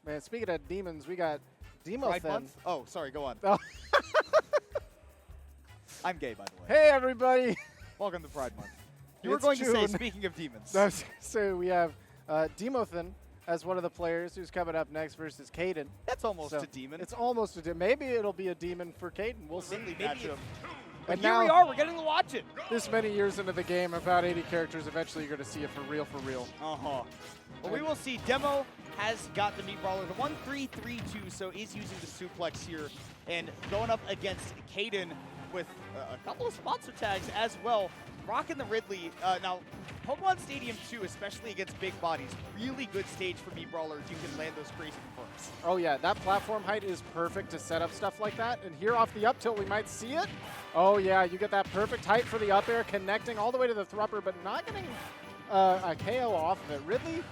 Man, speaking of demons, we got Pride Demothen. Month? Oh, sorry, go on. Oh. I'm gay, by the way. Hey, everybody. Welcome to Pride Month. You were It's going to say, June. speaking of demons. So we have Demothen as one of the players who's coming up next versus Caden. That's almost So a demon. It's almost a demon. Maybe it'll be a demon for Caden. We'll see. Ridley maybe matchup. But And here now, we are. We're getting to watch it. this many years into the game, about 80 characters, eventually you're going to see it for real, for real. Uh-huh. Well, we will see. Demo has got the Meat Brawler, the 1-3-3-2, so is using the suplex here and going up against Caden with a couple of sponsor tags as well. Rocking the Ridley. Now, Pokemon Stadium 2, especially against big bodies, really good stage for Meat Brawler if you can land those crazy confirms. Oh yeah, that platform height is perfect to set up stuff like that. And here off the up tilt, we might see it. Oh yeah, you get that perfect height for the up air, connecting all the way to the thrupper, but not getting a KO off of it. Ridley,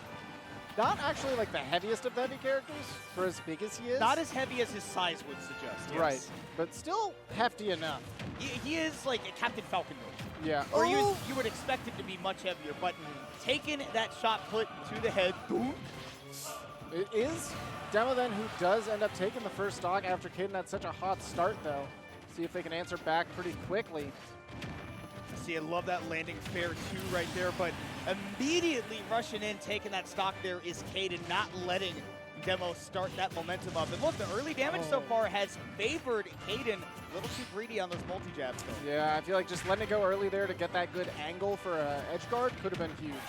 not actually like the heaviest of the heavy characters for as big as he is. Not as heavy as his size would suggest. Yes. Right, but still hefty enough. He is like a Captain Falcon mode. Yeah. Or you would expect him to be much heavier, but taking that shot put to the head, boom. It is Demothen who does end up taking the first stock after Caden had such a hot start, though. See if they can answer back pretty quickly. See, I love that landing fair too right there, but immediately rushing in, taking that stock there is Caden, not letting Demo start that momentum up. And look, the early damage so far has favored Caden. A little too greedy on those multi-jabs, though. Yeah, I feel like just letting it go early there to get that good angle for an edge guard could have been huge.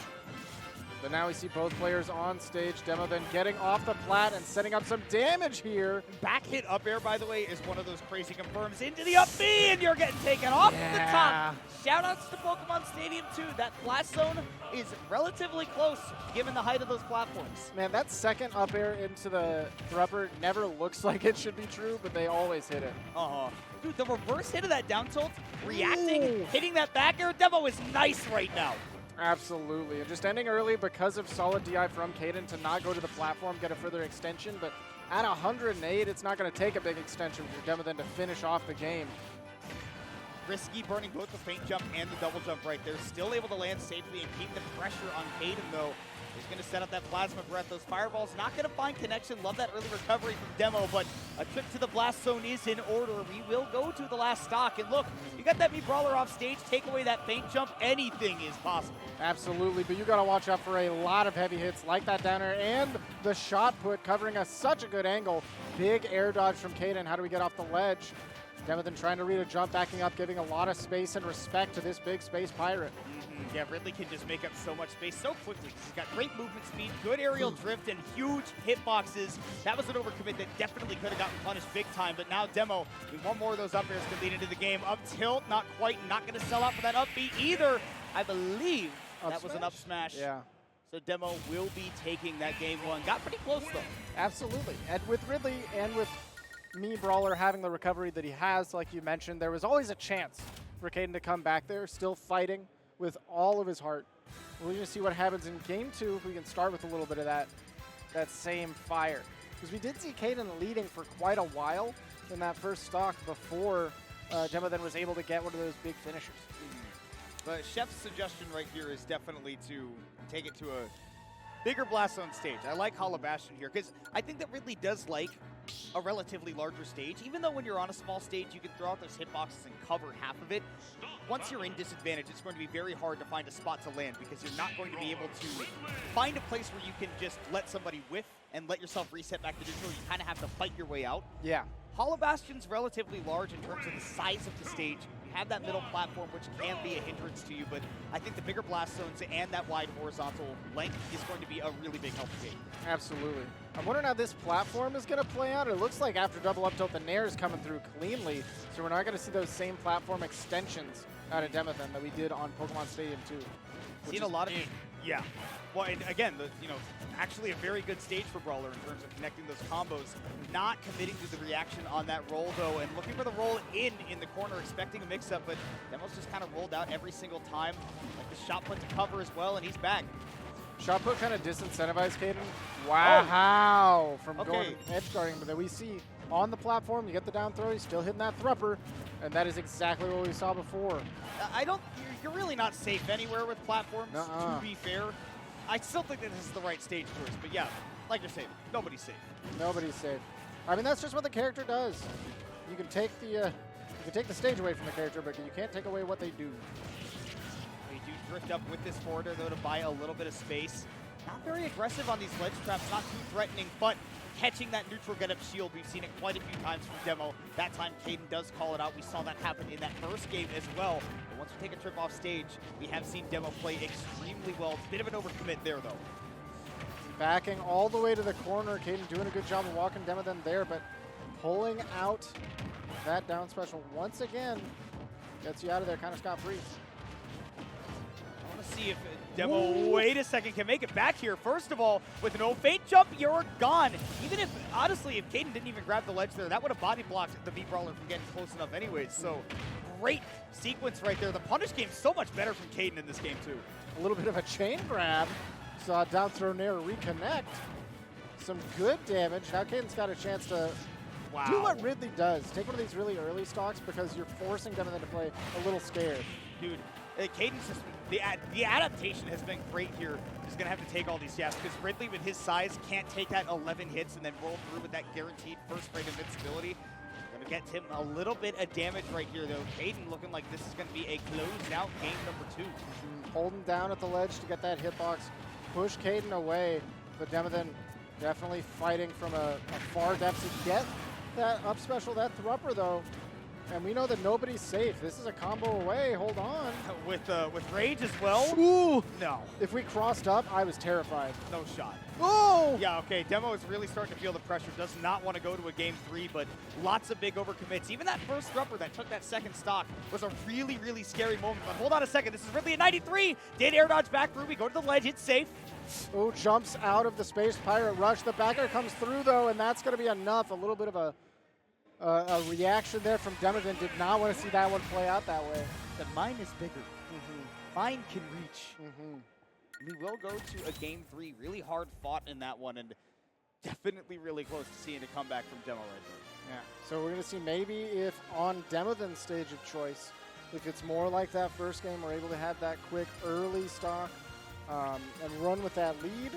But now we see both players on stage. Demothen getting off the plat and setting up some damage here. Back hit up air, by the way, is one of those crazy confirms into the up B, and you're getting taken off the top. Shoutouts to Pokemon Stadium 2. That blast zone is relatively close, given the height of those platforms. Man, that second up air into the thrupper never looks like it should be true, but they always hit it. Dude, the reverse hit of that down tilt, reacting, Ooh. hitting that back air, Demo is nice right now. Absolutely, and just ending early because of solid DI from Caden to not go to the platform, get a further extension, but at 108, it's not going to take a big extension for Demothen to finish off the game. Risky burning both the feint jump and the double jump right there. Still able to land safely and keep the pressure on Caden, though. He's going to set up that plasma breath. Those fireballs not going to find connection. Love that early recovery from Demo, but a trip to the blast zone is in order. We will go to the last stock. And look, you got that Meat Brawler off stage. Take away that feint jump. Anything is possible. Absolutely, but you got to watch out for a lot of heavy hits like that down air and the shot put covering such a good angle. Big air dodge from Caden. How do we get off the ledge? Demothen trying to read a jump, backing up, giving a lot of space and respect to this big space pirate. Yeah, Ridley can just make up so much space so quickly. He's got great movement speed, good aerial drift, and huge hitboxes. That was an overcommit that definitely could have gotten punished big time, but now Demo, one more of those up airs can lead into the game. Up tilt, not quite, not going to sell out for that up B either. I believe that was an up smash. Yeah. So Demo will be taking that game one. Got pretty close, though. Absolutely, and with Ridley and with Brawler having the recovery that he has, like you mentioned, there was always a chance for Caden to come back there, still fighting with all of his heart. We're going to see what happens in game 2 if we can start with a little bit of that same fire. Because we did see Caden leading for quite a while in that first stock before Demothen was able to get one of those big finishers. But Chef's suggestion right here is definitely to take it to a bigger blast zone stage. I like Hollow Bastion here because I think that Ridley does like a relatively larger stage. Even though when you're on a small stage, you can throw out those hitboxes and cover half of it. Once you're in disadvantage, it's going to be very hard to find a spot to land because you're not going to be able to find a place where you can just let somebody whiff and let yourself reset back to neutral. You kind of have to fight your way out. Yeah. Hollow Bastion's relatively large in terms of the size of the stage. You have that middle platform, which can be a hindrance to you, but I think the bigger blast zones and that wide horizontal length is going to be a really big help to game. Absolutely. I'm wondering how this platform is going to play out. It looks like after double up tilt, the Nair is coming through cleanly, so we're not going to see those same platform extensions out of Demothen that we did on Pokemon Stadium 2. Seen a lot of yeah. Well, and again, actually a very good stage for Brawler in terms of connecting those combos. Not committing to the reaction on that roll, though, and looking for the roll in the corner, expecting a mix-up, but Demo's just kind of rolled out every single time. Like the shot put to cover as well, and he's back. Shot put kind of disincentivized Caden. Wow. From going edge guarding, but then we see on the platform, you get the down throw, he's still hitting that thrupper, and that is exactly what we saw before. You're really not safe anywhere with platforms, to be fair. I still think that this is the right stage choice, but yeah, like you're saying, nobody's safe. Nobody's safe. I mean, that's just what the character does. You can take the stage away from the character, but you can't take away what they do. They do drift up with this forwarder, though, to buy a little bit of space. Not very aggressive on these ledge traps, not too threatening, but catching that neutral get-up shield. We've seen it quite a few times from Demo. That time, Caden does call it out. We saw that happen in that first game as well. But once we take a trip off stage, we have seen Demo play extremely well. It's a bit of an overcommit there, though. Backing all the way to the corner. Caden doing a good job of walking Demothen there, but pulling out that down special once again gets you out of there kind of scot-free. I want to see if Demo, wait a second, can make it back here. First of all, with no fate jump, you're gone. Even if, honestly, if Caden didn't even grab the ledge there, that would have body blocked the Brawler from getting close enough anyways. So great sequence right there. The punish game's so much better from Caden in this game, too. A little bit of a chain grab. Saw down throw nair reconnect. Some good damage. Now Caden's got a chance to do what Ridley does. Take one of these really early stocks because you're forcing Demothen to play a little scared. Dude, Caden's just, the adaptation has been great here. He's going to have to take all these jabs because Ridley with his size can't take that 11 hits and then roll through with that guaranteed first rate invincibility. Going to get him a little bit of damage right here, though. Caden looking like this is going to be a closed out game number 2. Holding down at the ledge to get that hitbox. Push Caden away, but Demothen definitely fighting from a far depth to get that up special, that thrupper though. And we know that nobody's safe. This is a combo away, hold on. With Rage as well? Ooh! No. If we crossed up, I was terrified. No shot. Oh! Yeah, okay, Demo is really starting to feel the pressure. Does not want to go to a game 3, but lots of big overcommits. Even that first thrupper that took that second stock was a really, really scary moment. But hold on a second, this is Ridley at 93. Did air dodge back through. We go to the ledge, it's safe. Oh, jumps out of the Space Pirate Rush. The backer comes through though, and that's going to be enough. A little bit of a reaction there from Demothen. Did not want to see that one play out that way. The mine is bigger. Mine can reach. We will go to a game 3. Really hard fought in that one, and definitely really close to seeing a comeback from Demo right there. Yeah. So we're going to see maybe if on Demothen's stage of choice, if it's more like that first game, we're able to have that quick early stock and run with that lead,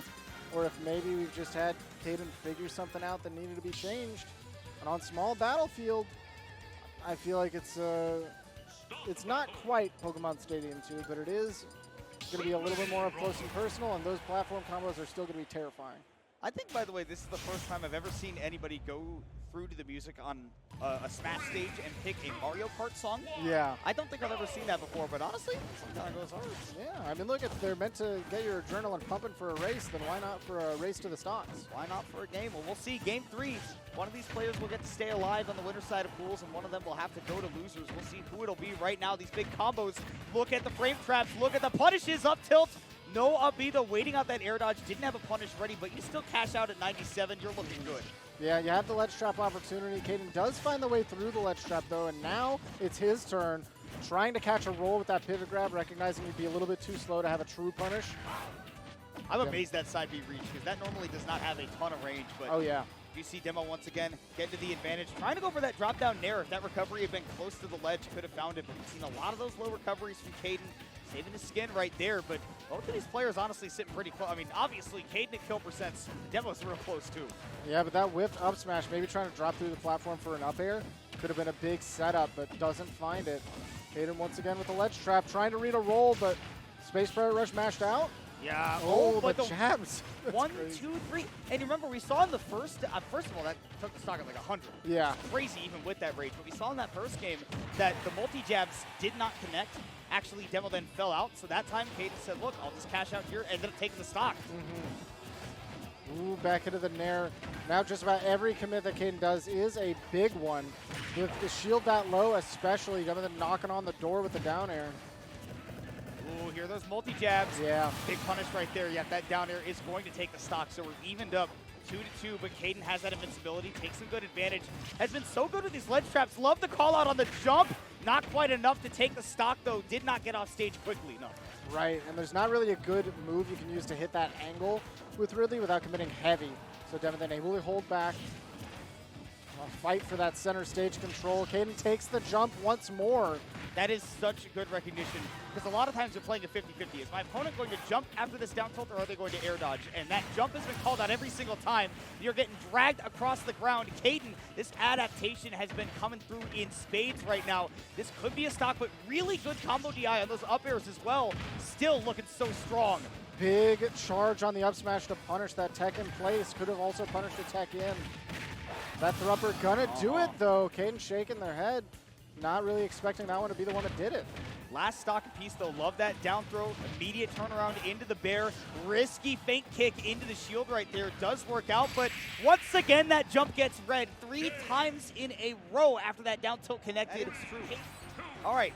or if maybe we've just had Caden figure something out that needed to be changed. And on small battlefield, I feel like it's not quite Pokemon Stadium 2, but it is going to be a little bit more up close and personal, and those platform combos are still going to be terrifying. I think, by the way, this is the first time I've ever seen anybody go through to the music on a Smash stage and pick a Mario Kart song. Yeah. I don't think I've ever seen that before, but honestly, sometimes it goes hard. Yeah, I mean, look, if they're meant to get your adrenaline pumping for a race, then why not for a race to the stocks? Why not for a game? Well, we'll see. Game 3, one of these players will get to stay alive on the winner side of pools, and one of them will have to go to losers. We'll see who it'll be right now. These big combos. Look at the frame traps. Look at the punishes up tilt. No up B, though, waiting out that air dodge. Didn't have a punish ready, but you still cash out at 97. You're looking good. Yeah, you have the ledge trap opportunity. Caden does find the way through the ledge trap, though, and now it's his turn. Trying to catch a roll with that pivot grab, recognizing he'd be a little bit too slow to have a true punish. I'm amazed that side B reach, because that normally does not have a ton of range. But oh, yeah. You see Demo once again get to the advantage, trying to go for that drop down nair. If that recovery had been close to the ledge, could have found it. But we've seen a lot of those low recoveries from Caden, saving his skin right there. But both of these players honestly sitting pretty close. I mean, obviously, Caden at kill percents, Demo's real close too. Yeah, but that whiffed up smash, maybe trying to drop through the platform for an up air, could have been a big setup, but doesn't find it. Caden once again with the ledge trap, trying to read a roll, but Space Pirate Rush mashed out. Yeah. Oh, but the jabs. 1, 2, 3. And remember, we saw in the first of all, that took the stock at like 100. Yeah. Crazy even with that rage. But we saw in that first game that the multi-jabs did not connect. Actually, Demo then fell out. So that time, Caden said, look, I'll just cash out here, ended up taking the stock. Ooh, back into the nair. Now just about every commit that Caden does is a big one. With the shield that low especially, Demo then knocking on the door with the down air. Ooh, here are those multi-jabs. Yeah. Big punish right there. Yeah, that down air is going to take the stock. So we're evened up 2-2, but Caden has that invincibility, takes some good advantage. Has been so good with these ledge traps. Love the call out on the jump. Not quite enough to take the stock, though. Did not get off stage quickly, no. Right, and there's not really a good move you can use to hit that angle with Ridley without committing heavy. So Demothen able to hold back. A fight for that center stage control. Caden takes the jump once more. That is such good recognition, because a lot of times you're playing a 50-50. Is my opponent going to jump after this down tilt, or are they going to air dodge? And that jump has been called out every single time. You're getting dragged across the ground. Caden, this adaptation has been coming through in spades right now. This could be a stock, but really good combo DI on those up airs as well. Still looking so strong. Big charge on the up smash to punish that tech in place. Could have also punished the tech in. That thropper gonna do it though. Caden shaking their head. Not really expecting that one to be the one that did it. Last stock piece though, love that down throw, immediate turnaround into the bear, risky feint kick into the shield right there. Does work out, but once again that jump gets read 3 times in a row after that down tilt connected. That is true. All right,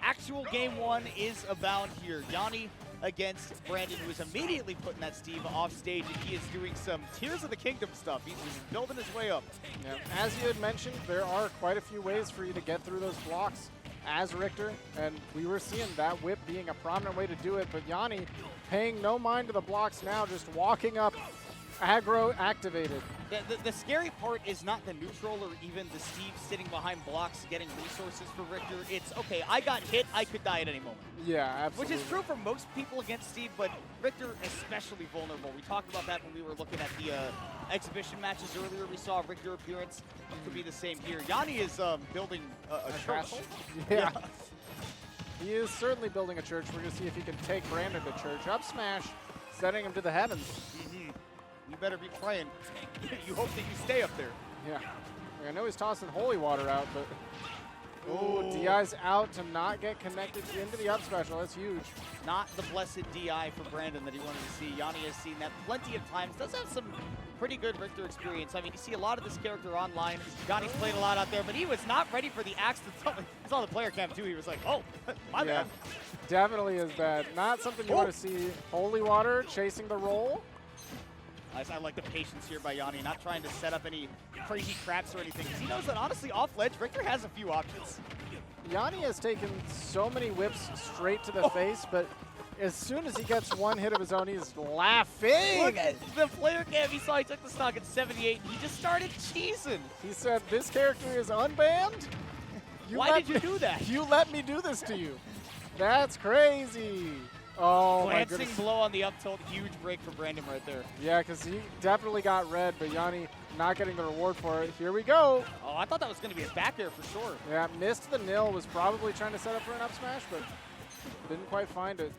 actual game 1 is about here. Yonni against Brandon, who is immediately putting that Steve off stage, and he is doing some Tears of the Kingdom stuff. He's just building his way up. Yeah. As you had mentioned, there are quite a few ways for you to get through those blocks as Richter, and we were seeing that whip being a prominent way to do it, but Yonni paying no mind to the blocks now, just walking up aggro activated. The scary part is not the neutral or even the Steve sitting behind blocks getting resources for Richter. It's, okay, I got hit, I could die at any moment. Yeah, absolutely. Which is true for most people against Steve, but Richter especially vulnerable. We talked about that when we were looking at the exhibition matches earlier. We saw Richter appearance. Could be the same here. Yonni is building a church. Yeah. He is certainly building a church. We're going to see if he can take Brandon to church. Up smash, sending him to the heavens. You better be praying. You hope that you stay up there. Yeah. I know he's tossing holy water out, but... Oh, DI's out to not get connected into the up special. That's huge. Not the blessed DI for Brandon that he wanted to see. Yonni has seen that plenty of times. Does have some pretty good Richter experience. I mean, you see a lot of this character online. Yonni's played a lot out there, but he was not ready for the axe to I saw the player cam too. He was like, oh, my bad. Definitely is bad. Not something you want to see. Holy water chasing the roll. I like the patience here by Yonni, not trying to set up any crazy traps or anything, because he knows that honestly off ledge, Richter has a few options. Yonni has taken so many whips straight to the face, but as soon as he gets one hit of his own, he's laughing. Look at the player cam. He saw he took the stock at 78, and he just started cheesing. He said, this character is unbanned? Why did you do that? You let me do this to you. That's crazy. Oh, glancing my goodness. blow on the up tilt, huge break for Brandon right there. Yeah, because he definitely got red, but Yonni not getting the reward for it. Here we go. Oh, I thought that was going to be a back air for sure. Yeah, missed the nil, was probably trying to set up for an up smash, but didn't quite find it.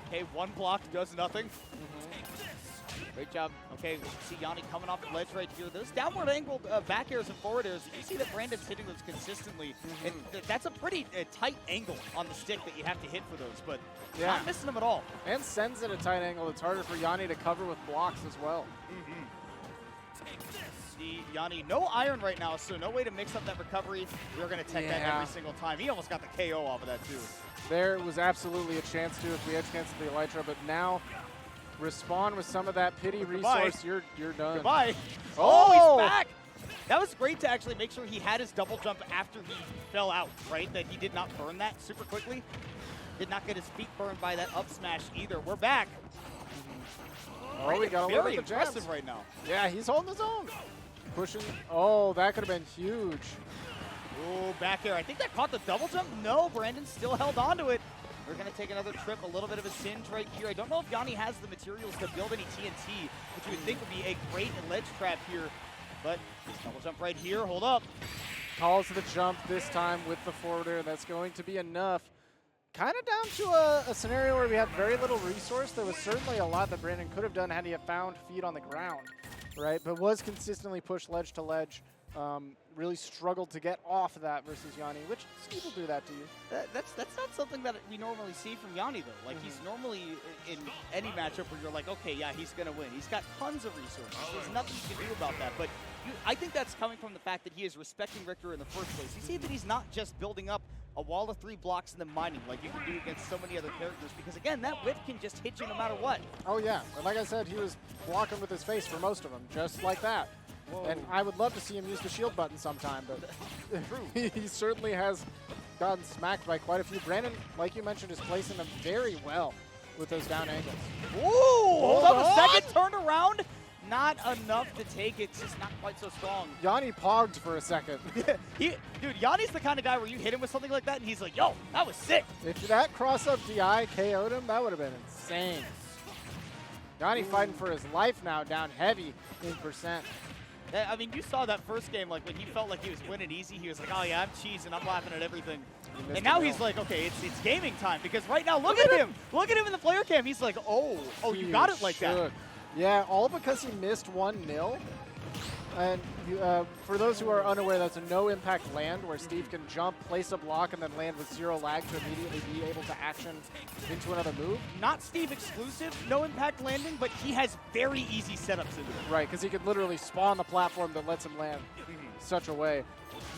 Okay, one block does nothing. Great job. Okay, we see Yonni coming off the ledge right here. Those downward angled back airs and forward airs, you see that Brandon's hitting those consistently. And that's a pretty tight angle on the stick that you have to hit for those, but not missing them at all. And sends at a tight angle. It's harder for Yonni to cover with blocks as well. See Yonni, no iron right now, so no way to mix up that recovery. We're going to tech that every single time. He almost got the KO off of that too. There was absolutely a chance to if we edge cancel the Elytra, but now respond with some of that pity resource. You're done. Goodbye. Oh, he's back. That was great to actually make sure he had his double jump after he fell out, right? That he did not burn that super quickly. Did not get his feet burned by that up smash either. We're back. Oh, we got a little bit of impressive right now. Yeah, he's holding his own. Pushing. Oh, that could have been huge. Oh, back air. I think that caught the double jump. No, Brandon still held on to it. We're going to take another trip, a little bit of a singe right here. I don't know if Yonni has the materials to build any TNT, which you would think would be a great ledge trap here. But double jump right here. Hold up. Calls the jump this time with the forward air. That's going to be enough. Kind of down to a scenario where we had very little resource. There was certainly a lot that Brandon could have done had he found feet on the ground, right? But was consistently pushed ledge to ledge. Really struggled to get off of that versus Yonni, which Steve will do that to you. That's not something that we normally see from Yonni, though. Like, he's normally in any matchup where you're like, okay, yeah, he's going to win. He's got tons of resources. There's nothing you can do about that. But I think that's coming from the fact that he is respecting Richter in the first place. You see that he's not just building up a wall of 3 blocks and then mining like you can do against so many other characters, because, again, that whip can just hit you no matter what. Oh, yeah. And like I said, he was blocking with his face for most of them, just like that. Whoa. And I would love to see him use the shield button sometime, but he certainly has gotten smacked by quite a few. Brandon, like you mentioned, is placing them very well with those down angles. Ooh, hold up a second, turn around. not enough to take it. It's just not quite so strong. Yonni pogged for a second. Dude, Yonni's the kind of guy where you hit him with something like that, and he's like, yo, that was sick. If that cross-up DI KO'd him, that would have been insane. Yonni fighting for his life now, down heavy in percent. I mean, you saw that first game, like when he felt like he was winning easy, he was like, oh yeah, I'm cheesing, I'm laughing at everything. And now he's like, okay, it's gaming time, because right now, look at him. Look at him in the player cam. He's like, oh, you got it like that. Yeah, all because he missed 1-0. And for those who are unaware, that's a no-impact land where Steve can jump, place a block, and then land with 0 lag to immediately be able to action into another move. Not Steve exclusive, no-impact landing, but he has very easy setups into it. Right, because he could literally spawn the platform that lets him land such a way.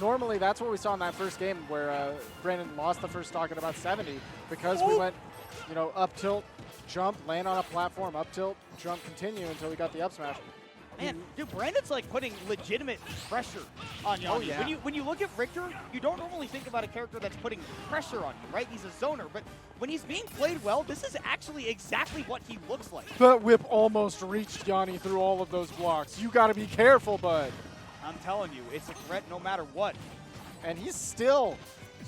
Normally, that's what we saw in that first game where Brandon lost the first stock at about 70 because we went, up tilt, jump, land on a platform, up tilt, jump, continue until we got the up smash. Man, dude, Brandon's like putting legitimate pressure on Yonni. Oh, yeah. When you look at Richter, you don't normally think about a character that's putting pressure on you, right? He's a zoner, but when he's being played well, this is actually exactly what he looks like. That whip almost reached Yonni through all of those blocks. You got to be careful, bud. I'm telling you, it's a threat no matter what. And he's still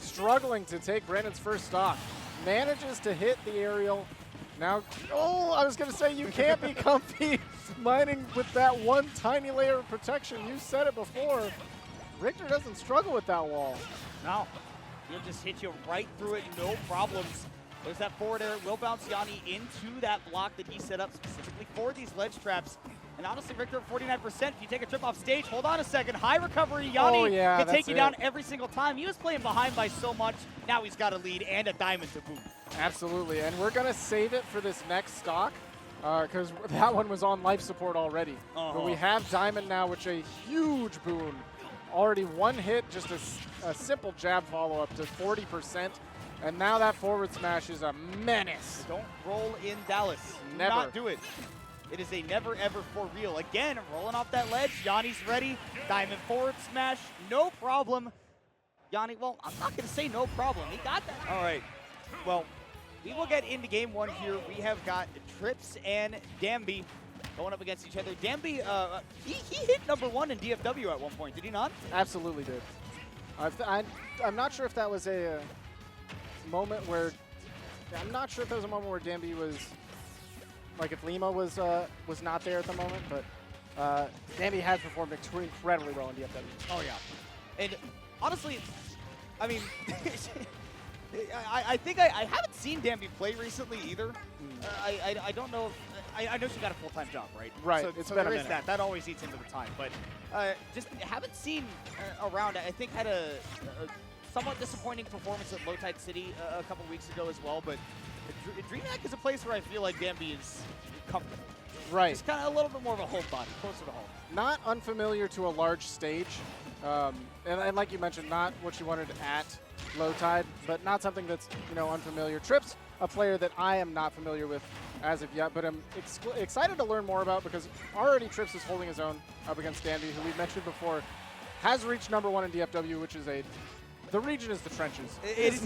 struggling to take Brandon's first stock. Manages to hit the aerial. Now, I was going to say you can't be comfy mining with that one tiny layer of protection. You said it before. Richter doesn't struggle with that wall. No, he'll just hit you right through it, no problems. There's that forward air. Will bounce Yonni into that block that he set up specifically for these ledge traps. And honestly, Richter at 49%, if you take a trip off stage, hold on a second, high recovery, Yonni can take you down every single time. He was playing behind by so much, now he's got a lead and a diamond to boot. Absolutely, and we're going to save it for this next stock because that one was on life support already. But we have diamond now, which is a huge boon. Already one hit, just a simple jab follow-up to 40%. And now that forward smash is a menace. Don't roll in Dallas. Never. Do not do it. It is a never ever for real. Again, rolling off that ledge. Yonni's ready. Diamond forward smash. No problem. Yonni, well, I'm not going to say no problem. He got that. All right. Well, we will get into game one here. We have got Trips and Danbi going up against each other. Danbi, he hit #1 in DFW at one point, did he not? Absolutely did. I'm not sure if that was a moment where Danbi was, like if Lima was not there at the moment, but Danbi has performed incredibly well in DFW. Oh yeah, and honestly, I mean, I think I haven't seen Danbi play recently either. I don't know. I know she got a full-time job, right? Right. So there is that. That always eats into the time, but just haven't seen around. I think had a somewhat disappointing performance at Low Tide City a couple weeks ago as well, but DreamHack is a place where I feel like Danbi is comfortable. Right. It's kind of a little bit more of a home body, closer to home. Not unfamiliar to a large stage, and like you mentioned, not what you wanted at Low Tide, but not something that's unfamiliar. Trips, a player that I am not familiar with as of yet, but I'm excited to learn more about because already Trips is holding his own up against Danbi, who we mentioned before, has reached #1 in DFW, which is the region is the trenches. It's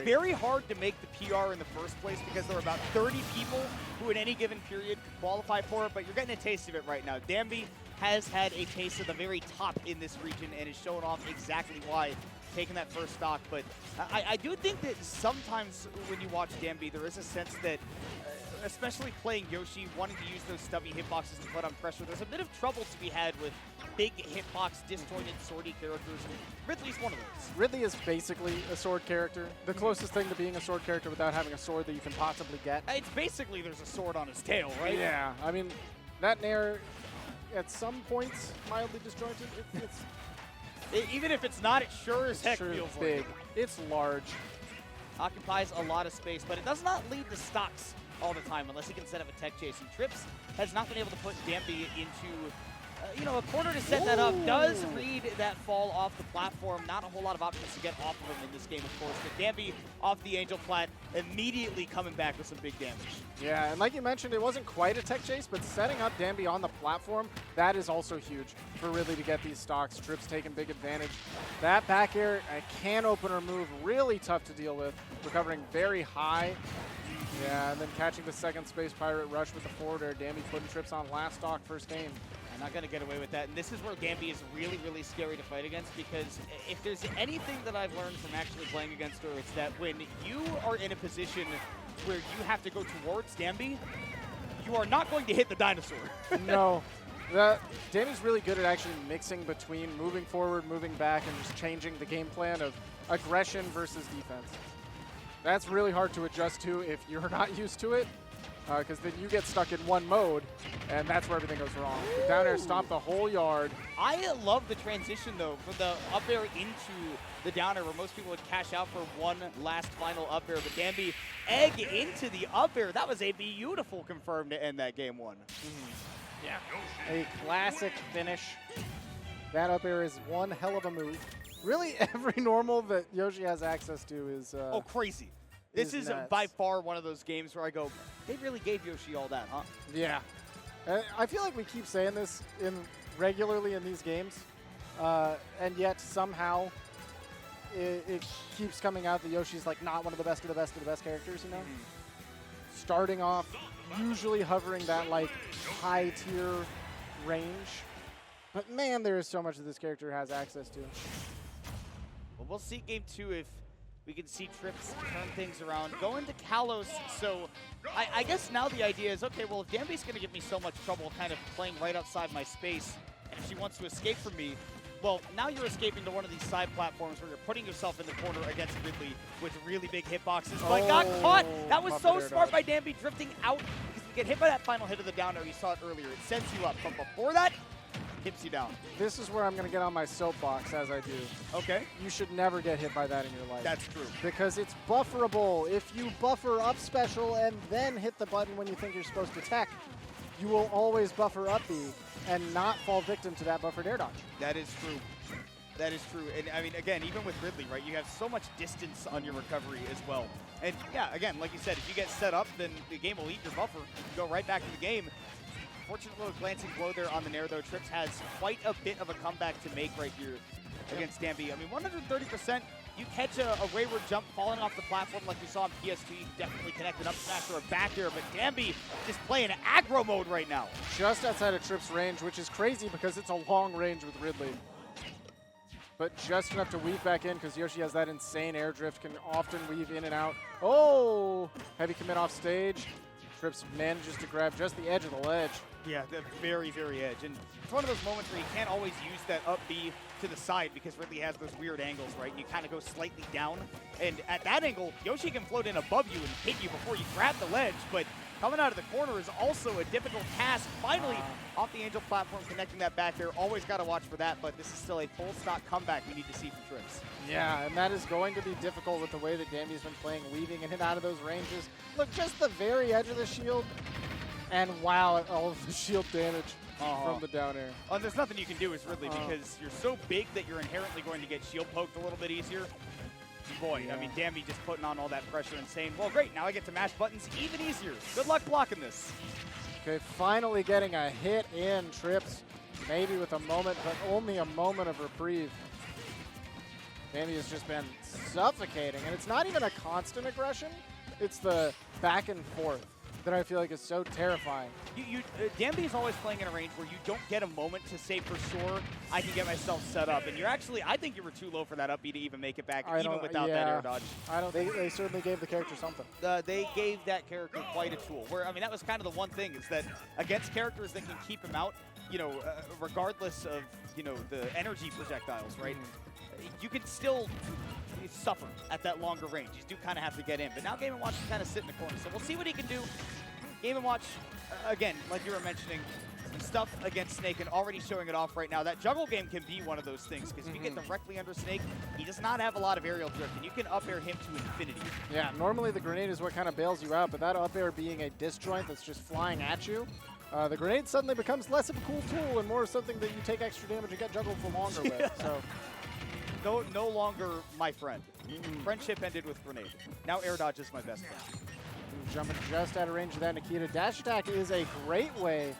very hard to make the PR in the first place because there are about 30 people who in any given period could qualify for it, but you're getting a taste of it right now. Danbi has had a taste of the very top in this region and is showing off exactly why, taking that first stock. But I do think that sometimes when you watch Danbi, there is a sense that, especially playing Yoshi, wanting to use those stubby hitboxes to put on pressure, there's a bit of trouble to be had with big hitbox, disjointed, swordy characters. Ridley's one of those. Ridley is basically a sword character. The closest thing to being a sword character without having a sword that you can possibly get. It's basically there's a sword on his tail, right? Yeah, I mean, that Nair, at some points, mildly disjointed. Even if it's not, it sure as heck feels big. Like It's large. Occupies a lot of space, but it does not lead to stocks all the time unless he can set up a tech chase. And Trips has not been able to put Danbi into a corner to set that up. Does read that fall off the platform. Not a whole lot of options to get off of him in this game, of course. But Danbi off the Angel Plat, immediately coming back with some big damage. Yeah, and like you mentioned, it wasn't quite a tech chase, but setting up Danbi on the platform, that is also huge for Ridley to get these stocks. Trips taking big advantage. That back air, a can opener move, really tough to deal with. Recovering very high. Yeah, and then catching the second Space Pirate rush with the forward air. Danbi putting trips on last stock first game. I'm not going to get away with that. And this is where Danbi is really, really scary to fight against, because if there's anything that I've learned from actually playing against her, it's that when you are in a position where you have to go towards Danbi, you are not going to hit the dinosaur. No. Danbi's really good at actually mixing between moving forward, moving back, and just changing the game plan of aggression versus defense. That's really hard to adjust to if you're not used to it, because then you get stuck in one mode, and that's where everything goes wrong. The down air stomped the whole yard. I love the transition, though, from the up air into the down air, where most people would cash out for one last final up air, but Danbi egg into the up air. That was a beautiful confirm to end that game one. Yeah. A classic finish. That up air is one hell of a move. Really, every normal that Yoshi has access to is oh, crazy. This is by far one of those games where I go, they really gave Yoshi all that, huh? Yeah. I feel like we keep saying this regularly in these games, and yet somehow it keeps coming out that Yoshi's like not one of the best of the best of the best characters, you know? Starting off, usually hovering that like high tier range. But man, there is so much that this character has access to. Well, we'll see game two if we can see Trips turn things around. Going to Kalos, so I guess now the idea is, okay, well, if Danbi's going to give me so much trouble kind of playing right outside my space, and if she wants to escape from me, well, now you're escaping to one of these side platforms where you're putting yourself in the corner against Ridley with really big hitboxes. But got caught! That was so smart by Danbi, drifting out, because if you get hit by that final hit of the down air, you saw it earlier, it sends you up. But before that, hips you down. This is where I'm going to get on my soapbox as I do. Okay. You should never get hit by that in your life. That's true. Because it's bufferable. If you buffer up special and then hit the button when you think you're supposed to tech, you will always buffer up B and not fall victim to that buffered air dodge. That is true. That is true. And I mean, again, even with Ridley, right, you have so much distance on your recovery as well. And yeah, again, like you said, if you get set up, then the game will eat your buffer. You go right back to the game. Fortunate little glancing blow there on the Nair, though. Trips has quite a bit of a comeback to make right here against Danbi. I mean, 130%, you catch a wayward jump falling off the platform like we saw on PS2. You definitely connect an up smash or a back there, but Danbi is playing aggro mode right now. Just outside of Trips' range, which is crazy because it's a long range with Ridley. But just enough to weave back in because Yoshi has that insane air drift, can often weave in and out. Oh! Heavy commit off stage. Trips manages to grab just the edge of the ledge. Yeah, the very, very edge. And it's one of those moments where you can't always use that up B to the side because Ridley has those weird angles, right? You kind of go slightly down. And at that angle, Yoshi can float in above you and hit you before you grab the ledge. But coming out of the corner is also a difficult task. Finally, off the Angel platform, connecting that back there. Always got to watch for that, but this is still a full stock comeback we need to see from Trips. Yeah, and that is going to be difficult with the way that Danbi's been playing, weaving in and out of those ranges. Look, just the very edge of the shield. And wow, all of the shield damage from the down air. Oh, there's nothing you can do as Ridley because you're so big that you're inherently going to get shield poked a little bit easier. Boy, I mean, Danbi just putting on all that pressure and saying, well, great, now I get to mash buttons even easier. Good luck blocking this. Okay, finally getting a hit in. Trips, maybe with a moment, but only a moment of reprieve. Danbi has just been suffocating, and it's not even a constant aggression. It's the back and forth that I feel like is so terrifying. Danbi is always playing in a range where you don't get a moment to say for sure, I can get myself set up. And you're actually, I think you were too low for that up B to even make it back, even without that air dodge. I don't think they certainly gave the character something. They gave that character quite a tool. Where, I mean, that was kind of the one thing, is that against characters that can keep him out, you know, regardless of, you know, the energy projectiles, right? You can still suffer at that longer range. You do kind of have to get in. But now Game & Watch can kind of sit in the corner. So we'll see what he can do. Game & Watch, again, like you were mentioning, some stuff against Snake and already showing it off right now. That juggle game can be one of those things because if you get directly under Snake, he does not have a lot of aerial drift, and you can up air him to infinity. Yeah, normally the grenade is what kind of bails you out, but that up air being a disjoint that's just flying at you, the grenade suddenly becomes less of a cool tool and more something that you take extra damage and get juggled for longer with. So. No longer my friend. Friendship ended with grenade. Now air dodge is my best friend. Jumping just out of range of that Nikita. Dash attack is a great way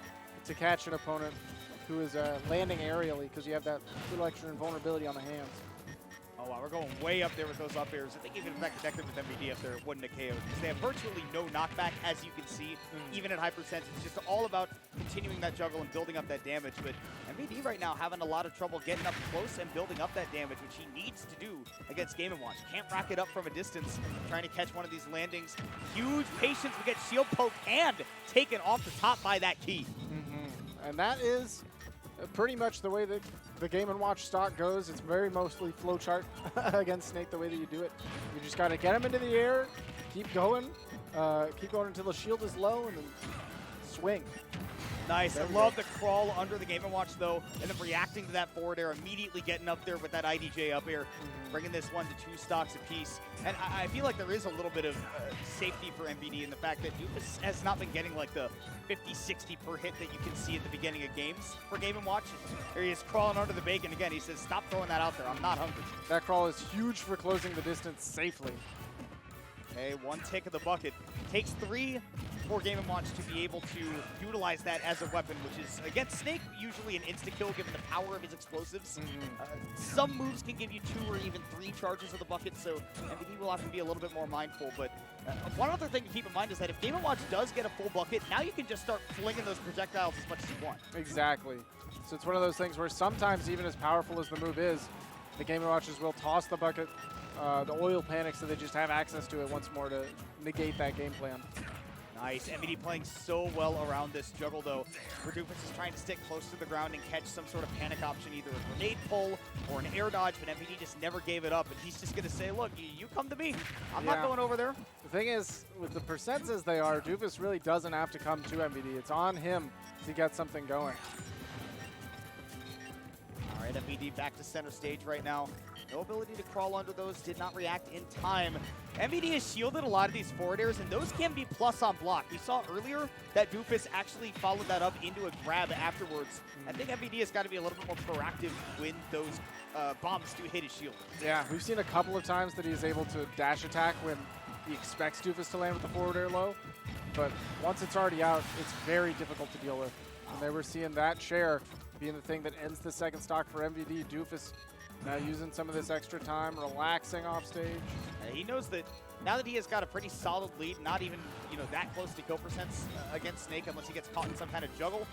to catch an opponent who is landing aerially because you have that little extra invulnerability on the hands. Oh, wow, we're going way up there with those up airs. I think even if that connected with MVD up there, it wouldn't have KO'd because they have virtually no knockback, as you can see, even at hypersense. It's just all about continuing that juggle and building up that damage. But MVD right now having a lot of trouble getting up close and building up that damage, which he needs to do against Game & Watch. Can't rack it up from a distance, trying to catch one of these landings. Huge patience to get shield poke and taken off the top by that key. And that is pretty much the way that the Game & Watch stock goes. It's very mostly flowchart against Snake, the way that you do it. You just got to get him into the air, keep going until the shield is low, and then swing. Nice. I love the crawl under the Game & Watch, though, and then reacting to that forward air, immediately getting up there with that IDJ up air, bringing this 1 to 2 stocks apiece. And I feel like there is a little bit of safety for MVD in the fact that Doofus has not been getting like the 50, 60 per hit that you can see at the beginning of games for Game & Watch. There he is crawling under the bacon again. He says, stop throwing that out there. I'm not hungry. That crawl is huge for closing the distance safely. Okay, 1 tick of the bucket. Takes 3 for Game & Watch to be able to utilize that as a weapon, which is, against Snake, usually an insta-kill given the power of his explosives. Some moves can give you 2 or even 3 charges of the bucket, so MVD will have to be a little bit more mindful. But one other thing to keep in mind is that if Game & Watch does get a full bucket, now you can just start flinging those projectiles as much as you want. Exactly. So it's one of those things where sometimes, even as powerful as the move is, the Game & Watchers will toss the bucket, the oil panic, so they just have access to it once more to negate that game plan. Nice. MVD playing so well around this juggle, though. Doofus is trying to stick close to the ground and catch some sort of panic option, either a grenade pull or an air dodge, but MVD just never gave it up. And he's just going to say, look, you come to me. I'm not going over there. The thing is, with the percents as they are, Doofus really doesn't have to come to MVD. It's on him to get something going. All right, MVD back to center stage right now. No ability to crawl under those, did not react in time. MVD has shielded a lot of these forward airs, and those can be plus on block. We saw earlier that Doofus actually followed that up into a grab afterwards. I think MVD has got to be a little bit more proactive when those bombs do hit his shield. Yeah, we've seen a couple of times that he's able to dash attack when he expects Doofus to land with the forward air low, but once it's already out, it's very difficult to deal with. And they were seeing that share being the thing that ends the second stock for MVD. Doofus now using some of this extra time, relaxing off stage. He knows that now that he has got a pretty solid lead, not even that close to kill percents against Snake unless he gets caught in some kind of juggle.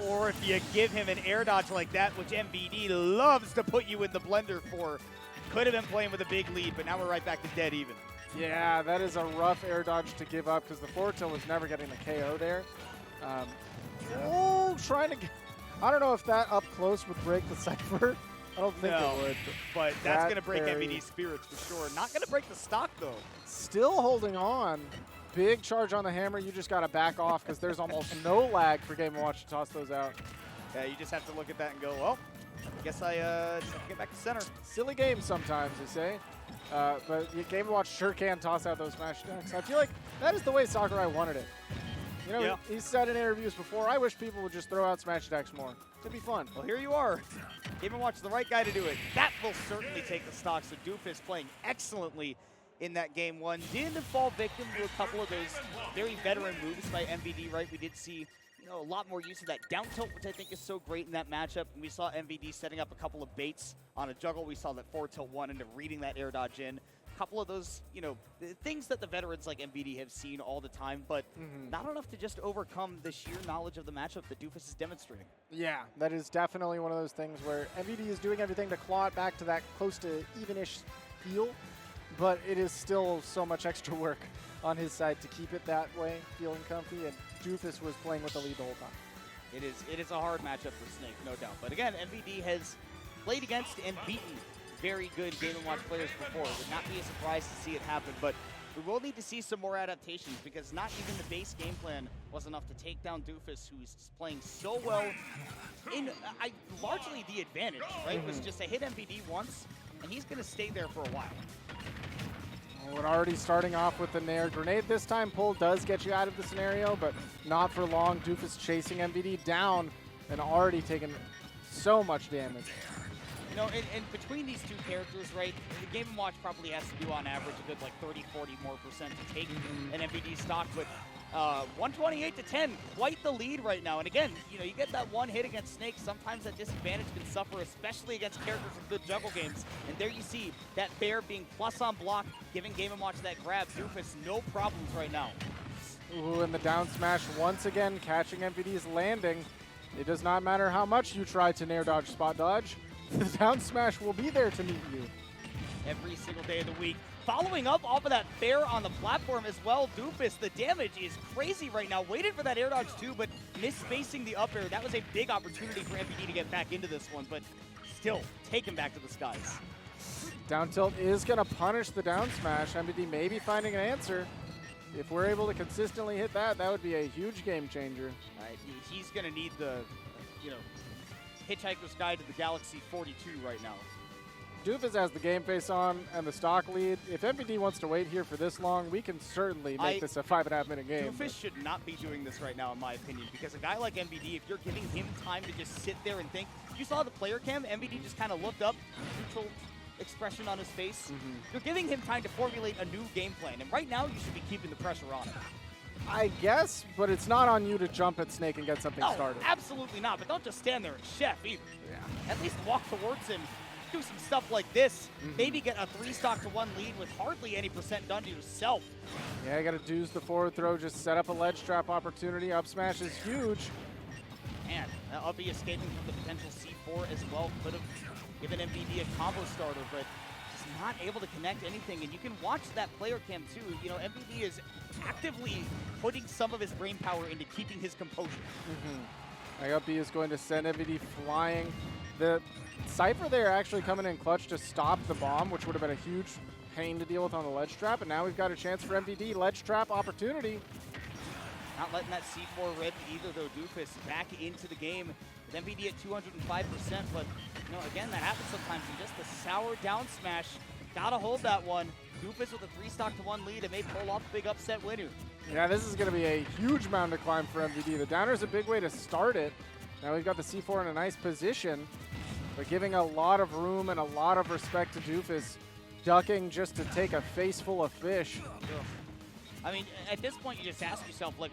Or if you give him an air dodge like that, which MVD loves to put you in the blender for. Could have been playing with a big lead, but now we're right back to dead even. Yeah, that is a rough air dodge to give up because the forward tilt was never getting the KO there. Trying to get, I don't know if that up close would break the Cypher. I don't think it would. But that's going to break MVD's spirits for sure. Not going to break the stock, though. Still holding on. Big charge on the hammer. You just got to back off because there's almost no lag for Game & Watch to toss those out. Yeah, you just have to look at that and go, well, I guess I just have to get back to center. Silly game sometimes, they say. But Game & Watch sure can toss out those smash attacks. I feel like that is the way Sakurai wanted it. He said in interviews before, I wish people would just throw out smash attacks more. It'd be fun. Well, here you are. Game & Watch, the right guy to do it. That will certainly take the stock. So Doofus playing excellently in that game 1. Did fall victim to a couple of those very veteran moves by MVD, right? We did see a lot more use of that down tilt, which I think is so great in that matchup. And we saw MVD setting up a couple of baits on a juggle. We saw that forward tilt 1 into reading that air dodge in. Couple of those, things that the veterans like MVD have seen all the time, but not enough to just overcome the sheer knowledge of the matchup that Doofus is demonstrating. Yeah, that is definitely one of those things where MVD is doing everything to claw it back to that close to even-ish feel, but it is still so much extra work on his side to keep it that way, feeling comfy, and Doofus was playing with the lead the whole time. It is a hard matchup for Snake, no doubt. But again, MVD has played against and beaten very good Game & Watch players before. It would not be a surprise to see it happen, but we will need to see some more adaptations because not even the base game plan was enough to take down Doofus, who's playing so well in largely the advantage, right? It was just a hit MVD once, and he's going to stay there for a while. We're already starting off with the Nair grenade this time. Pull does get you out of the scenario, but not for long. Doofus chasing MVD down and already taking so much damage. And between these two characters, right, the Game & Watch probably has to do on average a good like 30-40% more to take an MVD stock, but 128-10, quite the lead right now. And again, you get that one hit against Snake. Sometimes that disadvantage can suffer, especially against characters with good juggle games. And there you see that Bear being plus on block, giving Game & Watch that grab. Doofus, no problems right now. Ooh, and the down smash once again catching MVD's landing. It does not matter how much you try to nair dodge, spot dodge. The down smash will be there to meet you. Every single day of the week. Following up off of that Bear on the platform as well, Doofus, the damage is crazy right now. Waited for that air dodge too, but misspacing the up air. That was a big opportunity for MVD to get back into this one, but still taken back to the skies. Down tilt is going to punish the down smash. MVD may be finding an answer. If we're able to consistently hit that, that would be a huge game changer. He's going to need the, Hitchhiker's Guide to the Galaxy 42 right now. Doofus has the game face on and the stock lead. If MVD wants to wait here for this long, we can certainly make this a 5.5 minute game. Doofus should not be doing this right now, in my opinion, because a guy like MVD, if you're giving him time to just sit there and think, you saw the player cam, MVD just kind of looked up, neutral expression on his face. You're giving him time to formulate a new game plan, and right now you should be keeping the pressure on him. I guess, but it's not on you to jump at Snake and get something started. Absolutely not, but don't just stand there and chef either. Yeah. At least walk towards him, do some stuff like this, maybe get a 3-stock to 1 lead with hardly any percent done to yourself. Yeah, I got to dooze the forward throw, just set up a ledge trap opportunity. Up smash is huge. Man, that up B escaping from the potential C4 as well could have given MVD a combo starter, but just not able to connect anything. And you can watch that player cam too. MVD is actively putting some of his brain power into keeping his composure. Up B is going to send MVD flying. The Cypher there actually coming in clutch to stop the bomb, which would have been a huge pain to deal with on the ledge trap. And now we've got a chance for MVD. Ledge trap opportunity. Not letting that C4 rip either, though. Doofus back into the game with MVD at 205%. But, again, that happens sometimes. And just the sour down smash. Got to hold that one. Doofus with a 3-stock to 1 lead and may pull off a big upset winner. Yeah, this is going to be a huge mountain to climb for MVD. The downer's a big way to start it. Now we've got the C4 in a nice position, but giving a lot of room and a lot of respect to Doofus, ducking just to take a face full of fish. Ugh. I mean, at this point, you just ask yourself, what